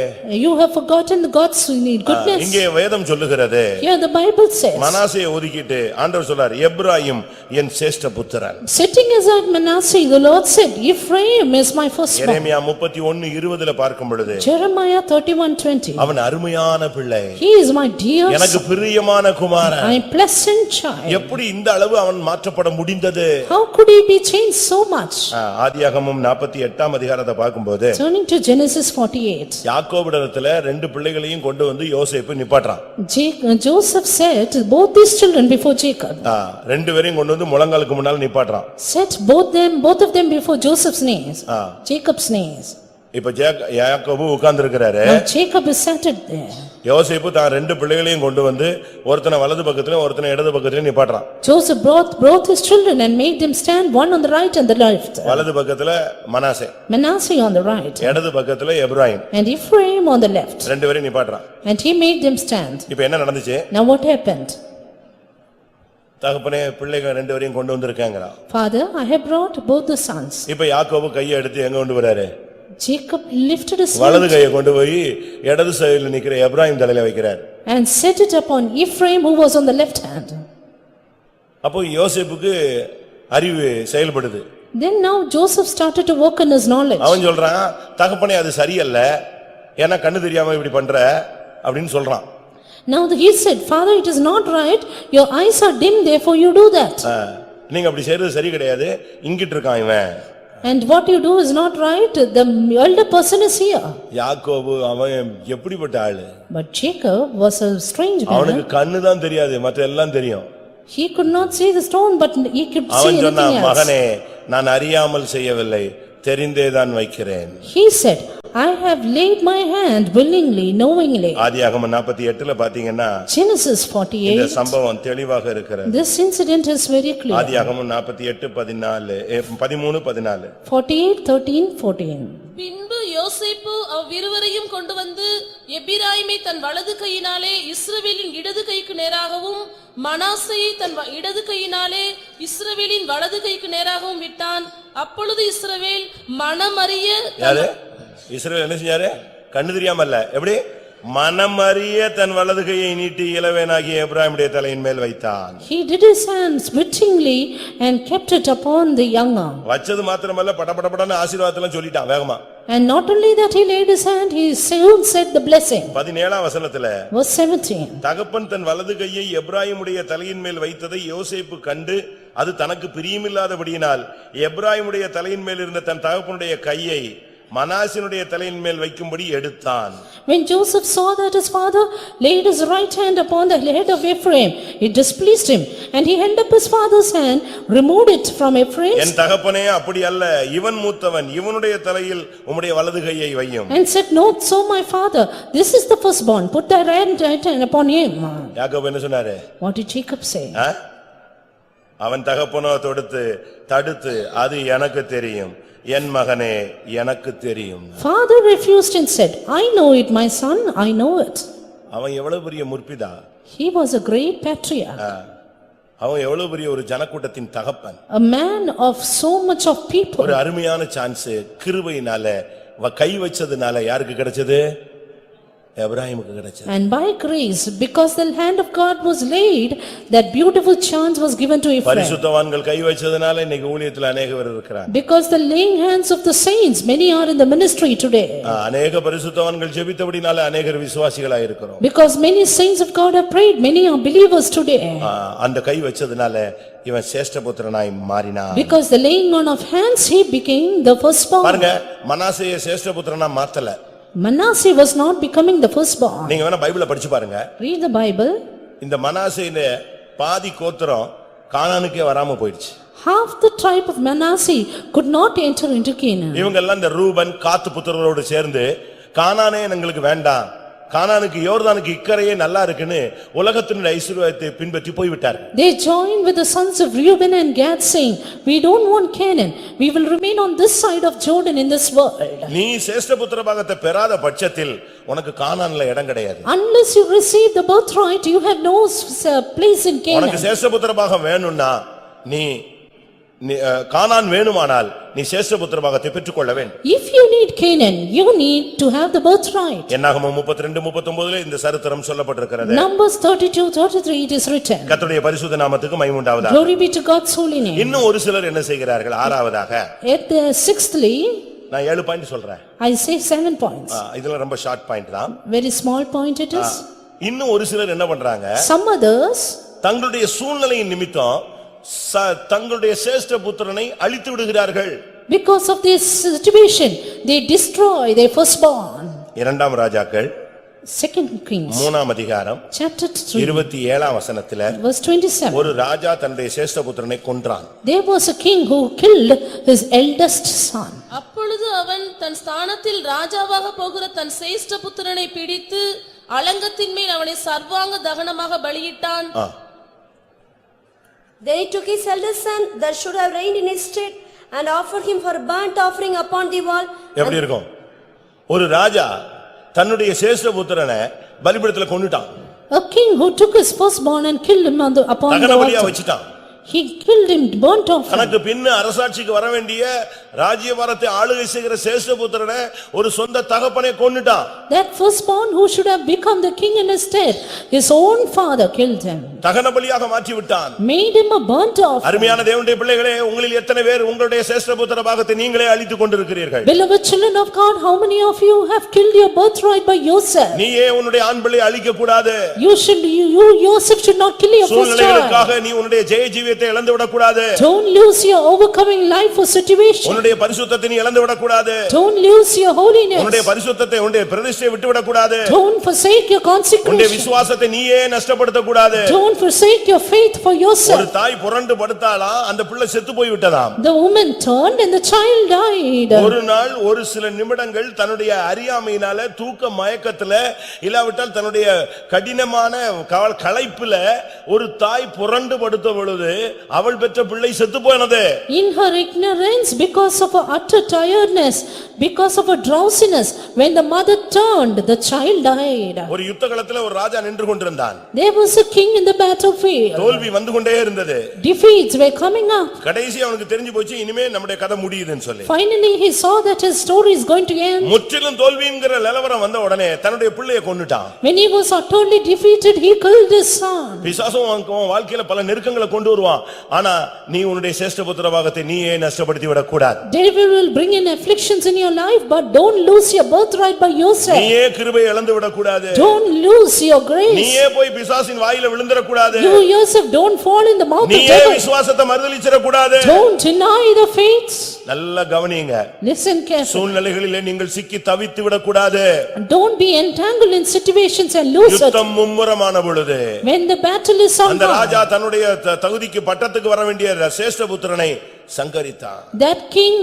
You have forgotten God's goodness. இங்கே வேதம் சொல்லுகிறது, Here the Bible says, மனாசேயை ஒதுக்கிட்டு ஆண்டவர் சொல்றார், எப்ராயிம் என் சேஷ்ட புத்திரன். setting aside Manasseh, the Lord said, Ephraim is my firstborn. எரேமியா 31:20 பார்க்கும் பொழுது, Jeremiah 31:20. அவன் அருமையான பிள்ளை, He is my dear எனக்கு பிரியமான குமாரன். my pleasant child. எப்படி இந்த அளவு அவன் மாற்றப்பட முடிந்தது? How could he be changed so much? ஆதியாகமம் 48 அதிகாரத்தை பார்க்கும்போது, Turning to Genesis 48. யாக்கோபிடத்துல ரெண்டு பிள்ளைகளையும் கொண்டு வந்து யோசேப்பு நிப்பாட்றான். Joseph said both these children before Jacob. ரெண்டு பேரையும் கொண்டு வந்து முழங்காலுக்கு முன்னால் நிப்பாட்றான். Set both of them before Joseph's knees, Jacob's knees. இப்ப யாக்கோபு உட்கார்ந்து இருக்கிறாரு. Now Jacob is seated there. யோசேப்பு தான் ரெண்டு பிள்ளைகளையும் கொண்டு வந்து ஒருத்தனை வலது பக்கத்திலும் ஒருத்தனை இடது பக்கத்திலும் நிப்பாட்றான். Joseph brought his children and made them stand, one on the right and the left. வலது பக்கத்துல Manasseh, Manasseh on the right, இடது பக்கத்துல Ephraim, and Ephraim on the left. ரெண்டு பேரையும் நிப்பாட்றான். And he made them stand. இப்ப என்ன நடந்துச்சு? Now what happened? தகப்பனே பிள்ளைகள் ரெண்டு பேரையும் கொண்டு வந்திருக்காங்கறான். Father, I have brought both the sons. இப்ப யாக்கோபு கையை எடுத்து எங்க கொண்டு வராரு? Jacob lifted his வலது hand கையை கொண்டு போய் இடது சைடுல நிக்கிற எப்ராயிம் தலையில வைக்கிறார். and set it upon Ephraim who was on the left hand. அப்போ யோசேப்புக்கு அறிவு செயல்படுது. Then now Joseph started to work on his knowledge. அவன் சொல்றான், தகப்பனே அது சரியல்ல, ஏன்னா கண்ணு தெரியாம இப்படி பண்ற அப்படின்னு சொல்றான். Now he said, Father, it is not right, your eyes are dim, therefore you do that. நீங்க அப்படி செய்யறது சரி கிடையாது, இங்கிட்டு இருக்கான் இவன். And what you do is not right, the elder person is here. யாக்கோபு அவன் எப்படிப்பட்ட ஆளு? But Jacob was a strange அவனுக்கு man. கண்ணு தான் தெரியாது, மத்த எல்லாம் தெரியும். He could not see the stone, but he could see அவன் சொன்னான், anything else. மகனே நான் அறியாமல் செய்யவில்லை, தெரிந்தேதான் வைக்கிறேன். He said, I have laid my hand willingly, knowingly. ஆதியாகமம் 48 பாத்தீங்கன்னா Genesis இந்த 48, சம்பவம் தெளிவாக இருக்கிறது. this incident is very clear. ஆதியாகமம் 48:14. 48:13-14. பின்பு யோசேப்பு அவ்விருவரையும் கொண்டு வந்து எப்பிராயீமை தன் வலது கையினாலே இஸ்ரவேலின் இடது கைக்கு நேராகவும் மனாசேயை தன் இடது கையினாலே இஸ்ரவேலின் வலது கைக்கு நேராகவும் விட்டான். அப்பொழுது இஸ்ரவேல் மனமறிய யாரு? இஸ்ரவேல் என்ன செஞ்சாரு? கண்ணு தெரியாமல்ல, எப்படி? மனமறிய தன் வலது கையை நீட்டி இளவேனாகிய எப்ராயிமுடைய தலையின் மேல் வைத்தான். He did his hands wittingly and kept it upon the young arm. வச்சது மாத்திரமல்ல, படபடபடன்னு ஆசீர்வாதத்தெல்லாம் சொல்லிட்டான் வேகமா. And not only that he laid his hand, he soon said the blessing. 17 வசனத்துல Verse 17. தகப்பன் தன் வலது கையை எப்ராயிமுடைய தலையின் மேல் வைத்ததை யோசேப்பு கண்டு அது தனக்கு பிரியமில்லாதபடியினால் எப்பிராயீமுடைய தலையின் மேல் இருந்த தன் தகப்பனுடைய கையை மனாசேனுடைய தலையின் மேல் வைக்கும்படி எடுத்தான். When Joseph saw that his father laid his right hand upon the head of Ephraim, it displeased him, and he held up his father's hand, removed it from Ephraim, என் தகப்பனே அப்படி அல்ல, இவன் மூத்தவன், இவனுடைய தலையில் உம்முடைய வலது கையை வையும். and said, "Not so, my father, this is the firstborn, put thy right hand upon him." யாக்கோபு என்ன சொன்னாரு? What did Jacob say? அவன் தகப்பனோ தடுத்து அது எனக்கு தெரியும், என் மகனே எனக்கு தெரியும். Father refused and said, "I know it, my son, I know it." அவன் எவ்வளவு பெரிய முற்பிதா, He was a great patriarch, அவன் எவ்வளவு பெரிய ஒரு ஜனக்கூட்டத்தின் தகப்பன். a man of so much of people. ஒரு அருமையான சான்ஸ் கிருபையினால கை வச்சதுனால யாருக்கு கிடைச்சது? எபிராயீமுக்கு கிடைச்சது. And by grace, because the hand of God was laid, that beautiful chance was given to Ephraim. பரிசுத்தவான்கள் கை வச்சதுனால இன்னைக்கு ஊழியத்துல அநேகர் இருக்கிறாங்க. Because the laying hands of the saints, many are in the ministry today. அநேக பரிசுத்தவான்கள் ஜெபித்தபடினால அநேகர் விசுவாசிகளாய் இருக்கிறோம். Because many saints of God have prayed, many are believers today. அந்த கை வச்சதுனால இவன் சேஷ்டபுத்திரனாய் மாறினான். Because the laying on of hands, he became the firstborn. பாருங்க, மனாசேயை சேஷ்டபுத்திரனா மாத்தல. Manasseh was not becoming the firstborn. நீங்க வேணா பைபிளை படிச்சு பாருங்க. Read the Bible. இந்த மனாசேயில பாதி கோத்திரம் கானானுக்கே வராம போயிடுச்சு. Half the tribe of Manasseh could not enter into Canaan. இவங்க எல்லாம் இந்த ரூபன் காத்து புத்திரரோடு சேர்ந்து கானானே எங்களுக்கு வேண்டாம், கானானுக்கு யோர்தானுக்கு இக்கரையே நல்லா இருக்குன்னு உலகத்தினுடைய ஐஸ்வர்யத்தை பின்பற்றி போய்விட்டார்கள். They joined with the sons of Reuben and Gad, saying, "We don't want Canaan, we will remain on this side of Jordan in this world." நீ சேஷ்டபுத்திர பாகத்தை பெறாத பட்சத்தில் உனக்கு கானான்ல இடம் கிடையாது. Unless you receive the birthright, you have no place in உனக்கு Canaan. சேஷ்டபுத்திர பாகம் வேணும்னா நீ கானான் வேணுமானால் நீ சேஷ்டபுத்திர பாகத்தை பெற்றுக்கொள்ள வேண்டும். If you need Canaan, you need to have the birthright. என்னாகமம் 32:39 இந்த சரித்திரம் சொல்லப்பட்டிருக்கிறது. Numbers 32:33 it is written. கர்த்தருடைய பரிசுத்த நாமத்துக்கு மகிமை உண்டாவதாக. Glory be to God's holy name. இன்னும் ஒரு சிலர் என்ன செய்கிறார்கள்? ஆறாவதாக At the sixthly, நான் 7 பாயிண்ட் சொல்றேன். I say 7 points. இதெல்லாம் ரொம்ப ஷார்ட் பாயிண்ட் தான். Very small point it is. இன்னும் ஒரு சிலர் என்ன பண்றாங்க? Some others, தங்களுடைய சூழ்நிலையின் நிமித்தம் தங்களுடைய சேஷ்ட புத்திரனை அழித்து விடுகிறார்கள். because of this situation, they destroy their firstborn. இரண்டாம் ராஜாக்கள் Second Kings, 3ஆம் அதிகாரம் chapter 3, 27ஆம் வசனத்திலே verse 27. ஒரு ராஜா தன்னுடைய சேஷ்ட புத்திரனை கொன்றான். There was a king who killed his eldest son. அப்பொழுது அவன் தன் ஸ்தானத்தில் ராஜாவாக போகிற தன் சேஷ்ட புத்திரனை பிடித்து அலங்கத்தின் மேல் அவனை சர்வாங்க தகனமாக பலியிட்டான். Then he took his eldest son that should have reigned in his stead and offered him for burnt offering upon the wall. எப்படி இருக்கும்? ஒரு ராஜா தன்னுடைய சேஷ்ட புத்திரனை பலிபீடத்துல கொன்னுட்டான். A king who took his firstborn and killed him upon the தகன பலியா altar. வச்சிட்டான். He killed him, burnt offering. தனக்கு பின்ன அரசாட்சிக்கு வர வேண்டிய ராஜ்யபாரத்தை ஆளுகை செய்கிற சேஷ்ட புத்திரனை ஒரு சொந்த தகப்பனை கொன்னுட்டான். That firstborn who should have become the king in his stead, his own father killed him. தகன பலியாக மாற்றி விட்டான். Made him a burnt offering. அருமையான தேவனுடைய பிள்ளைகளே, உங்களில் எத்தனை பேர் உங்களுடைய சேஷ்ட புத்திர பாகத்தை நீங்களே அழித்துக் கொண்டிருக்கிறீர்கள்? Beloved children of God, how many of you have killed your birthright by yourself? நீயே உன்னுடைய ஆண் பிள்ளை அழிக்க கூடாது. You yourself should not kill your first child. சூழ்நிலைகளுக்காக நீ உன்னுடைய ஜெய ஜீவியத்தை இழந்து விடக் கூடாது. Don't lose your overcoming life for situation. உன்னுடைய பரிசுத்தத்தை நீ இழந்து விடக் கூடாது. Don't lose your holiness. உன்னுடைய பரிசுத்தத்தை உன்னுடைய பிரதிஷ்டையை விட்டு விடக் கூடாது. Don't forsake your உன்னுடைய consecration. விசுவாசத்தை நீயே நஷ்டப்படுத்த கூடாது. Don't forsake your faith for ஒரு yourself. தாய் புரண்டு படுத்தாலாம், அந்த பிள்ளை செத்து போய் விட்டதாம். The woman turned and the child died. ஒரு நாள் ஒரு சில நிமிடங்கள் தன்னுடைய அறியாமையினால தூக்க மயக்கத்துல இல்லாவிட்டால் தன்னுடைய கடினமான களைப்புல ஒரு தாய் புரண்டு படுத்த பொழுது அவள் பெற்ற பிள்ளை செத்து போனது. In her ignorance, because of her utter tiredness, because of her drowsiness, when the mother turned, the child died. ஒரு யுத்த களத்துல ஒரு ராஜா நின்று கொண்டிருந்தான். There was a king in the battlefield. தோல்வி வந்து கொண்டே இருந்தது. Defeats were coming up. கடைசி அவனுக்கு தெரிஞ்சு போச்சு, இனிமே நம்முடைய கதை முடியுதுன்னு சொல்லி. Finally, he saw that his story is going to end. முற்றிலும் தோல்விங்கிற நிலவரம் வந்த உடனே தன்னுடைய பிள்ளையை கொன்னுட்டான். When he was utterly defeated, he killed his son. பிசாசும் அவன் வாழ்க்கையில பல நெருக்கங்களை கொண்டு வருவான். ஆனா நீ உன்னுடைய சேஷ்ட புத்திர பாகத்தை நீயே நஷ்டப்படுத்தி விடக் கூடாது. Devil will bring in afflictions in your life, but don't lose your birthright by yourself. நீயே கிருபை இழந்து விட கூடாது. Don't lose your grace. நீயே போய் பிசாசின் வாயில விழுந்திர கூடாது. You yourself don't fall in the mouth of நீயே devil. விசுவாசத்தை மறுதலிச்சிர கூடாது. Don't deny the faith. நல்ல கவனிங்க. Listen carefully. சூழ்நிலைகளிலே நீங்கள் சிக்கி தவித்து விட கூடாது. Don't be entangled in situations and lose it. யுத்தம் மும்முரமான பொழுது When the battle is on, அந்த ராஜா தன்னுடைய தகுதிக்கு பட்டத்துக்கு வர வேண்டிய சேஷ்ட புத்திரனை சங்கரித்தான். that king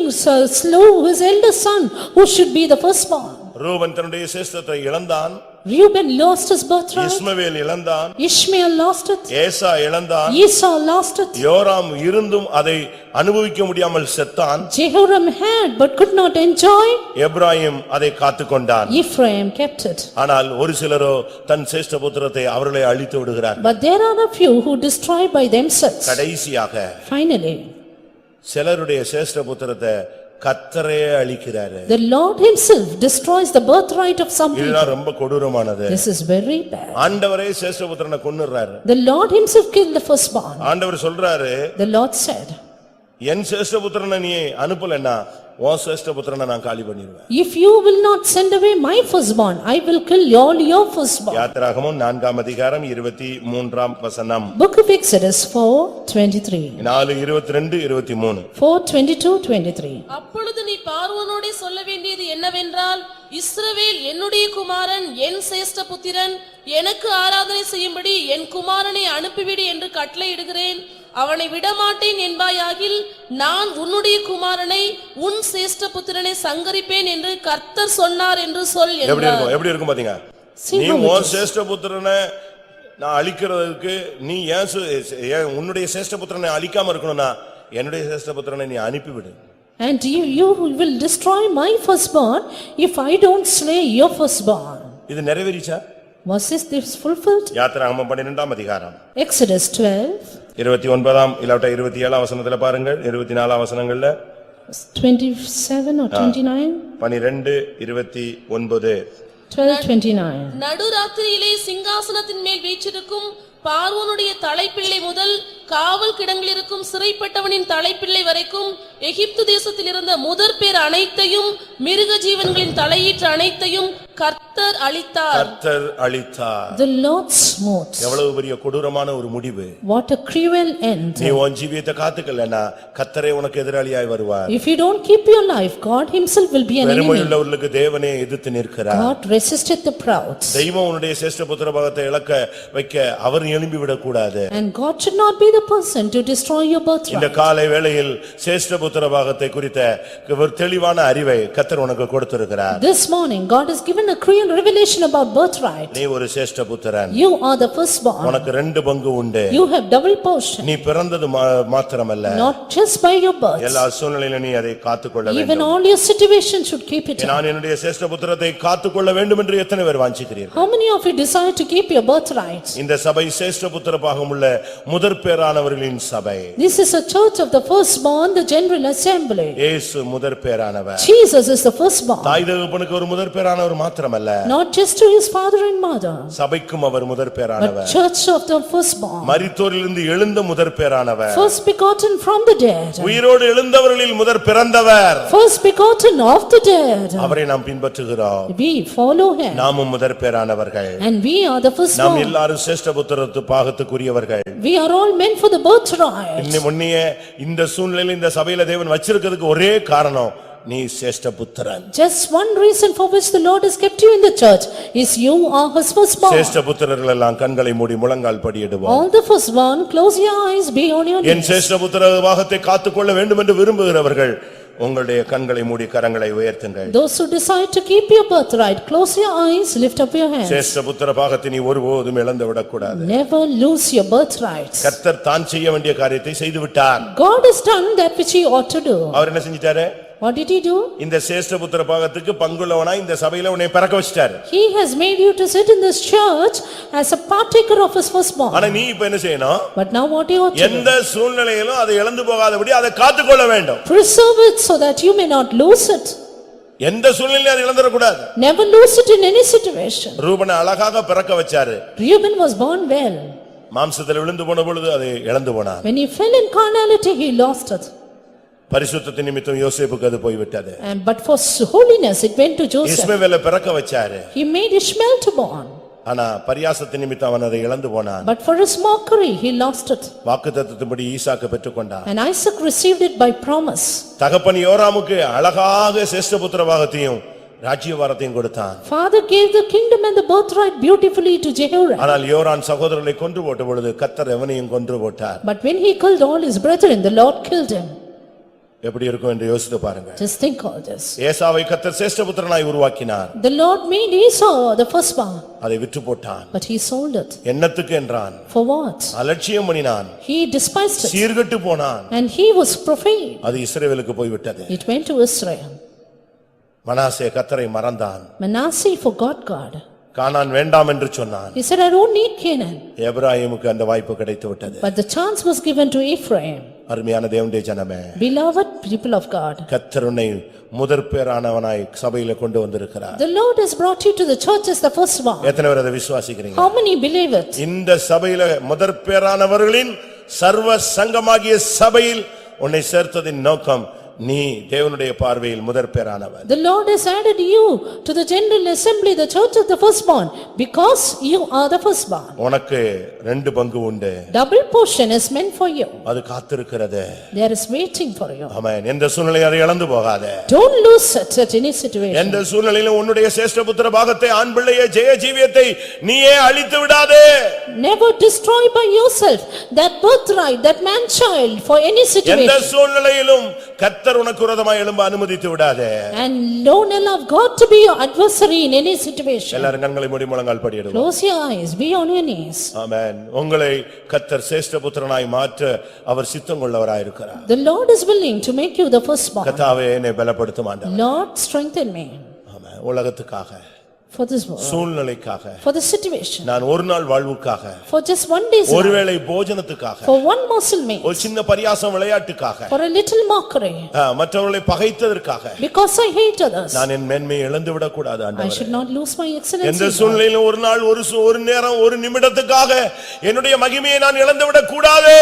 slew his eldest son, who should be the firstborn. Ruban தன்னுடைய சேஷ்டத்தை இழந்தான். Reuben lost his birthright. இஸ்மவேல் இழந்தான். Ishmael lost it. ஏசா இழந்தான். Esau lost it. யோராம் இருந்தும் அதை அனுபவிக்க முடியாமல் செத்தான். Jehoram had but could not enjoy. Ephraim அதை காத்துக்கொண்டான். Ephraim kept it. ஆனால் ஒரு சிலரோ தன் சேஷ்ட புத்திரத்தை அவர்களை அழித்து விடுகிறார். But there are a few who destroy by themselves. கடைசியாக Finally, சிலருடைய சேஷ்ட புத்திரத்தை கர்த்தரே அழிக்கிறாரு. the Lord himself destroys the birthright of some people. இதுதான் ரொம்ப கொடூரமானது. This is very bad. ஆண்டவரே சேஷ்ட புத்திரனை கொன்னுறாரு. The Lord himself killed the firstborn. ஆண்டவர் சொல்றாரு, The Lord said, என் சேஷ்ட புத்திரனை நீ அனுப்பலன்னா உன் சேஷ்ட புத்திரனை நான் காலி பண்ணிடுவேன். if you will not send away my firstborn, I will kill all your firstborn. யாத்திராகமம் 4 அதிகாரம் 23 வசனம். Book of Exodus 4:23. 4:22-23. 4:22-23. அப்பொழுது நீ பார்வோனோடே சொல்ல வேண்டியது என்னவென்றால், இஸ்ரவேல் என்னுடைய குமாரன், என் சேஷ்ட புத்திரன், எனக்கு ஆராதனை செய்யும்படி என் குமாரனை அனுப்பிவிடு என்று கட்டளையிடுகிறேன். அவனை விடமாட்டேன் என்பாயாகில் நான் உன்னுடைய குமாரனை உன் சேஷ்ட புத்திரனை சங்கரிப்பேன் என்று கர்த்தர் சொன்னார் என்று சொல் என்றார். எப்படி இருக்கும் பாத்தீங்க? See நீ how it உன் is. சேஷ்ட புத்திரனை நான் அழிக்கிறதுக்கு நீ ஏன் உன்னுடைய சேஷ்ட புத்திரனை அழிக்காம இருக்கணும்னா என்னுடைய சேஷ்ட புத்திரனை நீ அனுப்பிவிடு. And you will destroy my firstborn if I don't slay your firstborn. இது நிறைவேறிச்சா? Was this fulfilled? யாத்திராகமம் 12 அதிகாரம் Exodus 12, 29 இல்லாட்ட 27 வசனத்துல பாருங்கள். 24 வசனங்கள்ல 27 or 29? 12:29. 12:29. நடுராத்திரியிலே சிங்காசனத்தின் மேல் வீற்றிருக்கும் பார்வோனுடைய தலைப்பிள்ளை முதல் காவல் கிடங்கில் இருக்கும் சிறைப்பட்டவனின் தலைப்பிள்ளை வரைக்கும் எகிப்து தேசத்தில் இருந்த முதற் பேர் அனைத்தையும் மிருக ஜீவன்களின் தலையீற்று அனைத்தையும் கர்த்தர் அழித்தார். கர்த்தர் அழித்தார். The Lord smote. எவ்வளவு பெரிய கொடூரமான ஒரு முடிவு. What a cruel end. நீ உன் ஜீவியத்தை காத்துக்கலனா கர்த்தரே உனக்கு எதிராளியாய் வருவார். If you don't keep your life, God himself will be an enemy. பெருமையுள்ளவர்களுக்கு தேவனே எதிர்த்து நிற்கிறார். God resisted the proud. தெய்வம் உன்னுடைய சேஷ்ட புத்திர பாகத்தை இழக்க வைக்க அவர் எழும்பி விடக் கூடாது. And God should not be the person to destroy your இந்த birthright. காலை வேளையில் சேஷ்ட புத்திர பாகத்தை குறித்த ஒரு தெளிவான அறிவை கர்த்தர் உனக்கு கொடுத்திருக்கிறார். This morning, God has given a clear revelation about birthright. நீ ஒரு சேஷ்ட புத்திரன். You are the firstborn. உனக்கு 2 பங்கு உண்டு. You have double portion. நீ பிறந்தது மாத்திரமல்ல, Not just by your birth. எல்லா சூழ்நிலையிலும் நீ அதை காத்துக்கொள்ள Even வேண்டும். all your situations should keep it. நான் என்னுடைய சேஷ்ட புத்திரத்தை காத்துக்கொள்ள வேண்டும் என்று எத்தனை பேர் வாஞ்சிக்கிறீர்கள்? How many of you desire to keep your birthright? இந்த சபை சேஷ்ட புத்திர பாகமுள்ள முதற் பேரானவர்களின் சபை. This is a church of the firstborn, the general assembly. இயேசு முதற் பேரானவர். Jesus is the firstborn. தாய் தகப்பனுக்கு ஒரு முதற் பேரானவர் மாத்திரமல்ல, Not just to his father and mother, சபைக்கும் அவர் முதற் but பேரானவர். church of the firstborn. மரித்தோரிலிருந்து எழுந்த முதற் பேரானவர். First begotten from the dead. உயிரோடு எழுந்தவர்களில் முதற் பிறந்தவர். First begotten of the dead. அவரை நாம் பின்பற்றுகிறோம். We follow him. நாமும் முதற் பேரானவர்கள். And we are the நாம் firstborn. எல்லாரும் சேஷ்ட புத்திரத்து பாகத்துக்குரியவர்கள். We are all meant for the birthright. முன்னையே இந்த சூழ்நிலையில் இந்த சபையில தேவன் வச்சிருக்கிறதுக்கு ஒரே காரணம், நீ சேஷ்ட புத்திரன். Just one reason for which the Lord has kept you in the church is you are his firstborn. சேஷ்ட புத்திரர்கள் எல்லாம் கண்களை மூடி முழங்கால் படியிடுவோம். All the firstborn, close your eyes, be on your N knees. சேஷ்ட புத்திர பாகத்தை காத்துக்கொள்ள வேண்டும் என்று விரும்புகிறவர்கள் உங்களுடைய கண்களை மூடி கரங்களை உயர்த்துங்கள். Those who decide to keep your birthright, close your eyes, lift up your hands. சேஷ்ட புத்திர பாகத்தை நீ ஒருபோதும் இழந்து விடக்கூடாது. Never lose your birthright. கர்த்தர் தான் செய்ய வேண்டிய காரியத்தை செய்து விட்டார். God has done that which he ought to do. அவர் என்ன செஞ்சிட்டாரு? What did he do? இந்த சேஷ்ட புத்திர பாகத்துக்கு பங்குள்ளவனா இந்த சபையில உன்னை பிறக்க வச்சிட்டாரு. He has made you to sit in this church as a partaker of his firstborn. ஆனா நீ இப்ப என்ன செய்யணும்? But now what you ought to do? எந்த சூழ்நிலையிலும் அதை இழந்து போகாதபடி அதை காத்துக்கொள்ள வேண்டும். Preserve it so that you may not lose it. எந்த சூழ்நிலையிலும் அதை இழந்துட கூடாது. Never lose it in any situation. ரூபனை அழகாக பிறக்க வச்சாரு. Reuben was born well. மாம்சத்தில் விழுந்து போன பொழுது அதை இழந்து போனார். When he fell in carnality, he lost it. பரிசுத்தத்தின் நிமித்தம் யோசேப்புக்கு அது போய்விட்டது. But for holiness it went to Joseph. இஸ்மவேலை பிறக்க வச்சாரு. He made Ishmael to born. ஆனா பரியாசத்தின் நிமித்தம் அவன் அதை இழந்து போனான். But for his mockery he lost it. வாக்குத்தத்தத்தின்படி Isaac பெற்றுக்கொண்டான். And Isaac received it by promise. தகப்பன் யோராமுக்கு அழகாக சேஷ்டபுத்திர பாகத்தையும் ராஜ்யபாரத்தையும் கொடுத்தான். Father gave the kingdom and the birthright beautifully to Jehoram. ஆனால் யோரான் சகோதரர்களை கொன்று போட்ட பொழுது கர்த்தர் எவனையும் கொன்று போட்டார். But when he killed all his brethren, the Lord killed him. எப்படி இருக்கும் என்று யோசித்து பாருங்க. Just think all this. ஏசாவை கர்த்தர் சேஷ்டபுத்திரனாய் உருவாக்கினார். The Lord made Esau the firstborn. அதை விற்று போட்டான். But he sold it. என்னத்துக்கு என்றான்? For what? அலட்சியம் பண்ணினான். He despised it. சீர்கெட்டு போனான். And he was profane. அது இஸ்ரவேலுக்கு போய் விட்டது. It went to Israel. Manasseh கர்த்தரை மறந்தான். Manasseh forgot God. கானான் வேண்டாம் என்று சொன்னான். He said, I don't need Canaan. எபிராயிமுக்கு அந்த வாய்ப்பு கிடைத்து விட்டது. But the chance was given to Ephraim. அருமையான தேவனுடைய ஜனமே, Beloved people of God, கர்த்தர் உன்னை முதற்பேரானவனாய் சபையில கொண்டு வந்திருக்கிறார். the Lord has brought you to the church as the firstborn. எத்தனை பேர் அதை விசுவாசிக்கிறீங்க? How many believe it? இந்த சபையில முதற்பேரானவர்களின் சர்வ சங்கமாகிய சபையில் உன்னை சேர்த்ததின் நோக்கம், நீ தேவனுடைய பார்வையில் முதற்பேரானவர். The Lord has added you to the general assembly, the church of the firstborn, because you are the firstborn. உனக்கு ரெண்டு பங்கு உண்டு. Double portion is meant for you. அது காத்திருக்கிறது. There is waiting for you. ஆமென். எந்த சூழ்நிலையும் அதை இழந்து போகாதே. Don't lose it at any situation. எந்த சூழ்நிலையிலும் உன்னுடைய சேஷ்டபுத்திர பாகத்தை, ஆண் பிள்ளையை, ஜெய ஜீவியத்தை நீயே அழித்து விடாதே. Never destroy by yourself that birthright, that man child for any எந்த situation. சூழ்நிலையிலும் கர்த்தர் உனக்கு விரோதமாய் எழும்ப அனுமதித்து விடாதே. And don't allow God to be your adversary in any situation. எல்லாரும் கண்களை மூடி முழங்கால் படியிடுவோம். Close your eyes, be on your knees. ஆமென். உங்களை கர்த்தர் சேஷ்டபுத்திரனாய் மாற்ற அவர் சித்தம் கொண்டவராய் இருக்கிறார். The Lord is willing to make you the firstborn. கர்த்தாவே என்னை பலப்படுத்தும் ஆண்டவரே. Lord, strengthen me ஆமென். உலகத்துக்காக, for this world, சூழ்நிலைக்காக, for the situation, நான் ஒரு நாள் வாழ்வுக்காக, for just one day's life, ஒருவேளை போஜனத்துக்காக, for one morsel meat, ஒரு சின்ன பரியாசம் விளையாட்டுக்காக, for a little mockery, மற்றவர்களை பகைத்ததற்காக, because I hate others, நான் என் மேன்மையை இழந்து விடக் கூடாது I ஆண்டவரே. should not lose my எந்த excellency. சூழ்நிலையிலும் ஒரு நாள், ஒரு நேரம், ஒரு நிமிடத்துக்காக என்னுடைய மகிமையை நான் இழந்து விடக் கூடாது.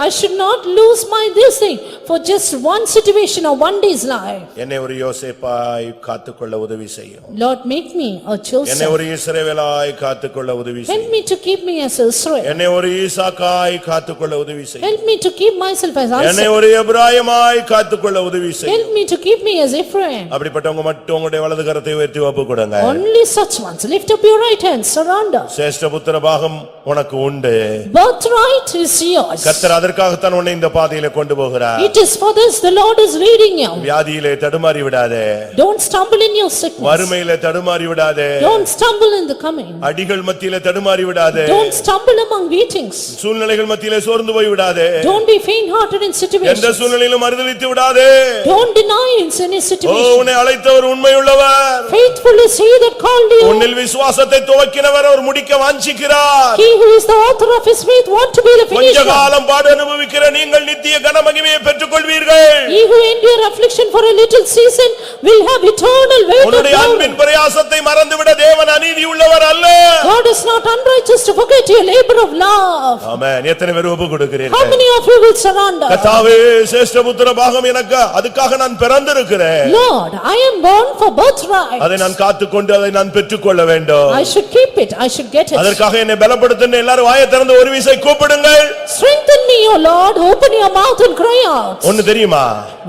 I should not lose my this thing for just one situation or one day's life. என்னை ஒரு யோசேப்பாய் காத்துக்கொள்ள உதவி செய்யும். Lord, make me a என்னை Joseph. ஒரு இஸ்ரவேலாய் காத்துக்கொள்ள உதவி Help செய்யும். me to keep me as Israel. என்னை ஒரு ஈசாக்காய் காத்துக்கொள்ள உதவி செய்யும். Help me to keep myself as என்னை Isaac. ஒரு எபிராயமாய் காத்துக்கொள்ள உதவி செய்யும். Help me to keep me as Ephraim. அப்படிப்பட்டவங்க மட்டும் உங்களுடைய வலது கரத்தை உயர்த்தி ஒப்பு கொடுங்க. Only such ones. Lift up your right hand, surrender. சேஷ்டபுத்திர பாகம் உனக்கு உண்டு. Birthright is yours. கர்த்தர் அதற்காகத்தான் உன்னை இந்த பாதையில கொண்டு போகிறார். It is for this the Lord is leading you. வியாதியிலே தடுமாறி விடாதே. Don't stumble in your sickness. வறுமையிலே தடுமாறி விடாதே. Don't stumble in the coming. அடிகள் மத்தியிலே தடுமாறி விடாதே. Don't stumble among beatings. சூழ்நிலைகள் மத்தியிலே சோர்ந்து போய் விடாதே. Don't be faint-hearted in எந்த situations. சூழ்நிலையிலும் மறுதலித்து விடாதே. Don't deny in any situation. உன்னை அழைத்தவர் உண்மையுள்ளவர். Faithful is he that called you. உன்னில் விசுவாசத்தை துவக்கினவர் அவர் முடிக்க வாஞ்சிக்கிறார். He who is the author of his faith want to be the கொஞ்ச finisher. காலம் பாடு அனுபவிக்கிற நீங்கள் நித்திய கன மகிமையை பெற்றுக்கொள்வீர்கள். He who endure affliction for a little season will have eternal weight of உன்னுடைய glory. அன்பின் பிரயாசத்தை மறந்துவிட தேவன் அநீதி உள்ளவர் அல்ல. God is not unrighteous to forget your labor of love. ஆமென். எத்தனை பேர் ஒப்பு How கொடுக்கிறீர்கள்? many of you will surrender? கர்த்தாவே சேஷ்டபுத்திர பாகம் எனக்கு அதுக்காக நான் பிறந்திருக்கிறேன். Lord, I am born for birthright. அதை நான் காத்துக்கொண்டு அதை நான் பெற்றுக்கொள்ள வேண்டும். I should keep it, I should get it. அதற்காக என்னை பலப்படுத்துங்க. எல்லாரும் வாயை திறந்து ஒரு விசை கூப்பிடுங்கள். Strengthen me, O Lord, open your mouth and cry out. ஒன்னு தெரியுமா?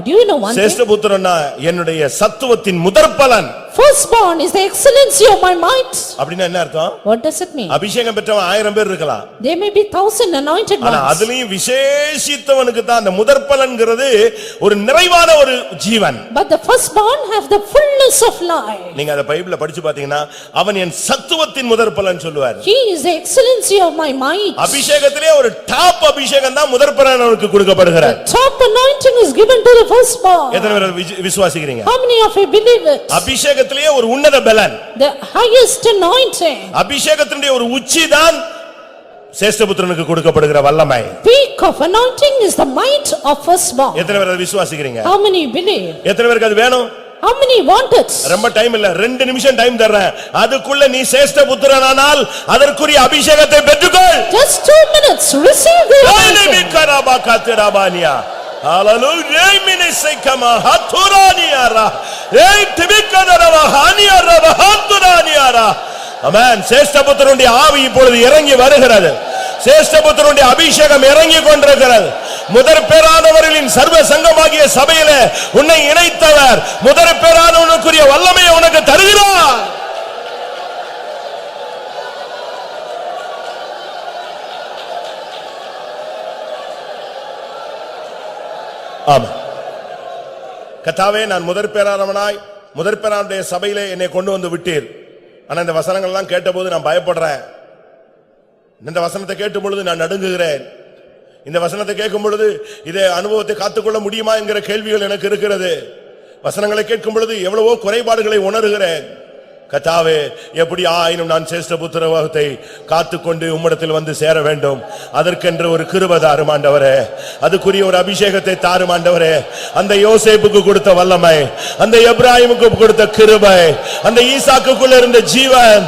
Do you know one thing? சேஷ்டபுத்திரனா என்னுடைய சத்துவத்தின் முதற்பலன். Firstborn is the excellency of my might. அப்படின்னா என்ன அர்த்தம்? What does it mean? அபிஷேகம் பெற்றவன் 1000 பேர் இருக்கலாம். There may be 1000 anointed ஆனா ones. அதுலயும் விசேஷித்தவனுக்கு தான் அந்த முதற்பலன்கிறது ஒரு நிறைவான ஒரு ஜீவன். But the firstborn have the fullness of life. நீங்க அத பைபிள்ல படிச்சு பாத்தீங்கன்னா அவன் என் சத்துவத்தின் முதற்பலன் சொல்லுவார். He is the excellency of my might. அபிஷேகத்திலே ஒரு டாப் அபிஷேகம் தான் முதற்பலன் அவனுக்கு கொடுக்கப்படுகிறது. The top anointing is given to the firstborn. எத்தனை பேர் விசுவாசிக்கிறீங்க? How many of you believe it? அபிஷேகத்திலே ஒரு உன்னத பலன். The highest anointing. அபிஷேகத்தினுடைய ஒரு உச்சி தான் சேஷ்டபுத்திரனுக்கு கொடுக்கப்படுகிற வல்லமை. Peak of anointing is the might of firstborn. எத்தனை பேர் விசுவாசிக்கிறீங்க? How many believe? எத்தனை பேருக்கு அது வேணும்? How many want it? ரொம்ப டைம் இல்ல, 2 நிமிஷம் டைம் தர்றேன். அதுக்குள்ள நீ சேஷ்டபுத்திரனானால் அதற்குரிய அபிஷேகத்தை பெற்றுக்கொள். Just 2 minutes, receive the anointing. Hallelujah. Minisakama haturaniara. Ei tibikadara haniara haturaniara. Amen. சேஷ்டபுத்திரனுடைய ஆவி இப்பொழுது இறங்கி வருகிறது. சேஷ்டபுத்திரனுடைய அபிஷேகம் இறங்கி கொண்டிருக்கிறது. முதற் பேரானவர்களின் சர்வ சங்கமாகிய சபையிலே உன்னை இணைத்தவர் முதற் பேரானவனுக்குரிய வல்லமையை உனக்கு தருகிறார். ஆமென். கர்த்தாவே, நான் முதற் பேரானவனாய் முதற் பேரானுடைய சபையிலே என்னை கொண்டு வந்து விட்டீர். ஆனா இந்த வசனங்கள் எல்லாம் கேட்டபோது நான் பயப்படுறேன். இந்த வசனத்தை கேட்டும் பொழுது நான் நடுங்குகிறேன். இந்த வசனத்தை கேட்கும் பொழுது இதே அனுபவத்தை காத்துக்கொள்ள முடியுமா என்கிற கேள்விகள் எனக்கு இருக்கிறது. வசனங்களை கேட்கும் பொழுது எவ்வளவோ குறைபாடுகளை உணர்கிறேன். கர்த்தாவே, எப்படி ஆயினும் நான் சேஷ்ட புத்திரவாகத்தை காத்துக்கொண்டு உம்மிடத்தில் வந்து சேர வேண்டும். அதற்கென்று ஒரு கிருபை தாரும் ஆண்டவரே, அதுக்குரிய ஒரு அபிஷேகத்தை தாரும் ஆண்டவரே. அந்த யோசேப்புக்கு கொடுத்த வல்லமை, அந்த எப்ராஹிமுக்கு கொடுத்த கிருபை, அந்த ஈசாக்குக்குள்ள இருந்த ஜீவன்,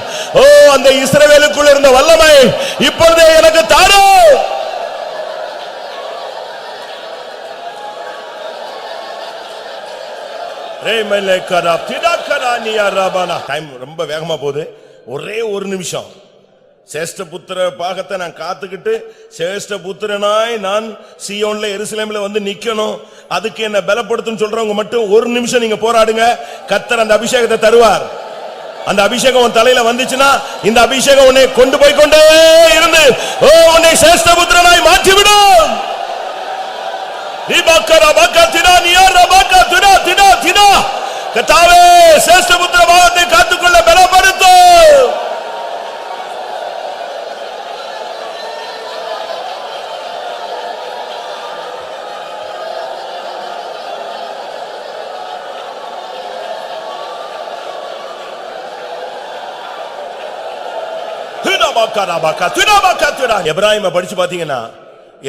அந்த இஸ்ரவேலுக்குள்ள இருந்த வல்லமை இப்பொழுதே எனக்கு தாரும். டைம் ரொம்ப வேகமா போகுது. ஒரே ஒரு நிமிஷம். சேஷ்ட புத்திர பாகத்தை நான் காத்துக்கிட்டு சேஷ்ட புத்திரனாய் நான் சீயோன்ல எருசலேம்ல வந்து நிக்கணும். அதுக்கு என்ன பலப்படுத்தும் சொல்றவங்க மட்டும் ஒரு நிமிஷம் நீங்க போராடுங்க. கர்த்தர் அந்த அபிஷேகத்தை தருவார். அந்த அபிஷேகம் உன் தலையில வந்துச்சுன்னா இந்த அபிஷேகம் உன்னை கொண்டு போய் கொண்டே இருந்து உன்னை சேஷ்ட புத்திரனாய் மாற்றிவிடும். கர்த்தாவே, சேஷ்ட புத்திர பாகத்தை காத்துக்கொள்ள பலப்படுத்தும். எப்ராஹிமை படிச்சு பாத்தீங்கன்னா,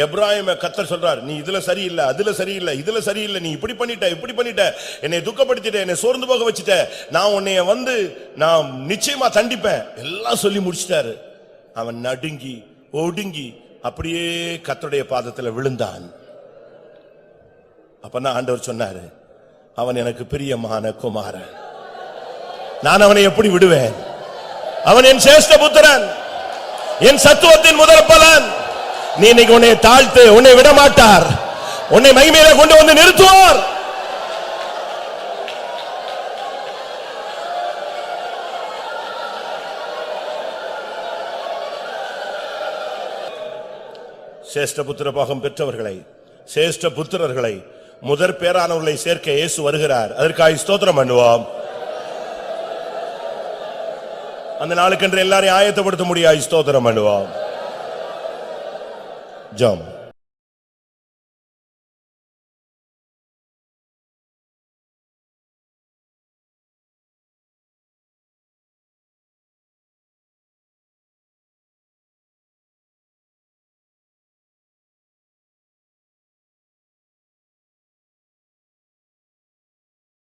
எப்ராஹிமை கர்த்தர் சொல்றார், நீ இதுல சரியில்லை, அதுல சரியில்லை, இதுல சரியில்லை, நீ இப்படி பண்ணிட்ட, என்னை துக்கப்படுத்திட்ட, என்னை சோர்ந்து போக வச்சுட்ட, நான் உன்னைய வந்து நான் நிச்சயமா தண்டிப்பேன் எல்லாம் சொல்லி முடிச்சிட்டாரு. அவன் நடுங்கி ஒடுங்கி அப்படியே கர்த்தருடைய பாதத்துல விழுந்தான். அப்பதான் ஆண்டவர் சொன்னாரு, அவன் எனக்கு பிரியமான குமாரன், நான் அவனை எப்படி விடுவேன்? அவன் என் சேஷ்ட புத்திரன், என் சத்துவத்தின் முதற் பலன். நீ இன்னைக்கு உன்னை தாழ்த்து, உன்னை விட மாட்டார், உன்னை மகிமையில கொண்டு வந்து நிறுத்துவார். சேஷ்ட புத்திர பாகம் பெற்றவர்களை, சேஷ்ட புத்திரர்களை, முதற் பேரானவர்களை சேர்க்க இயேசு வருகிறார். அதற்காக ஸ்தோத்திரம் பண்ணுவோம். அந்த நாளுக்கென்று எல்லாரையும் ஆயத்தப்படுத்த முடியாது. ஸ்தோத்திரம் பண்ணுவோம். ஜெபம்.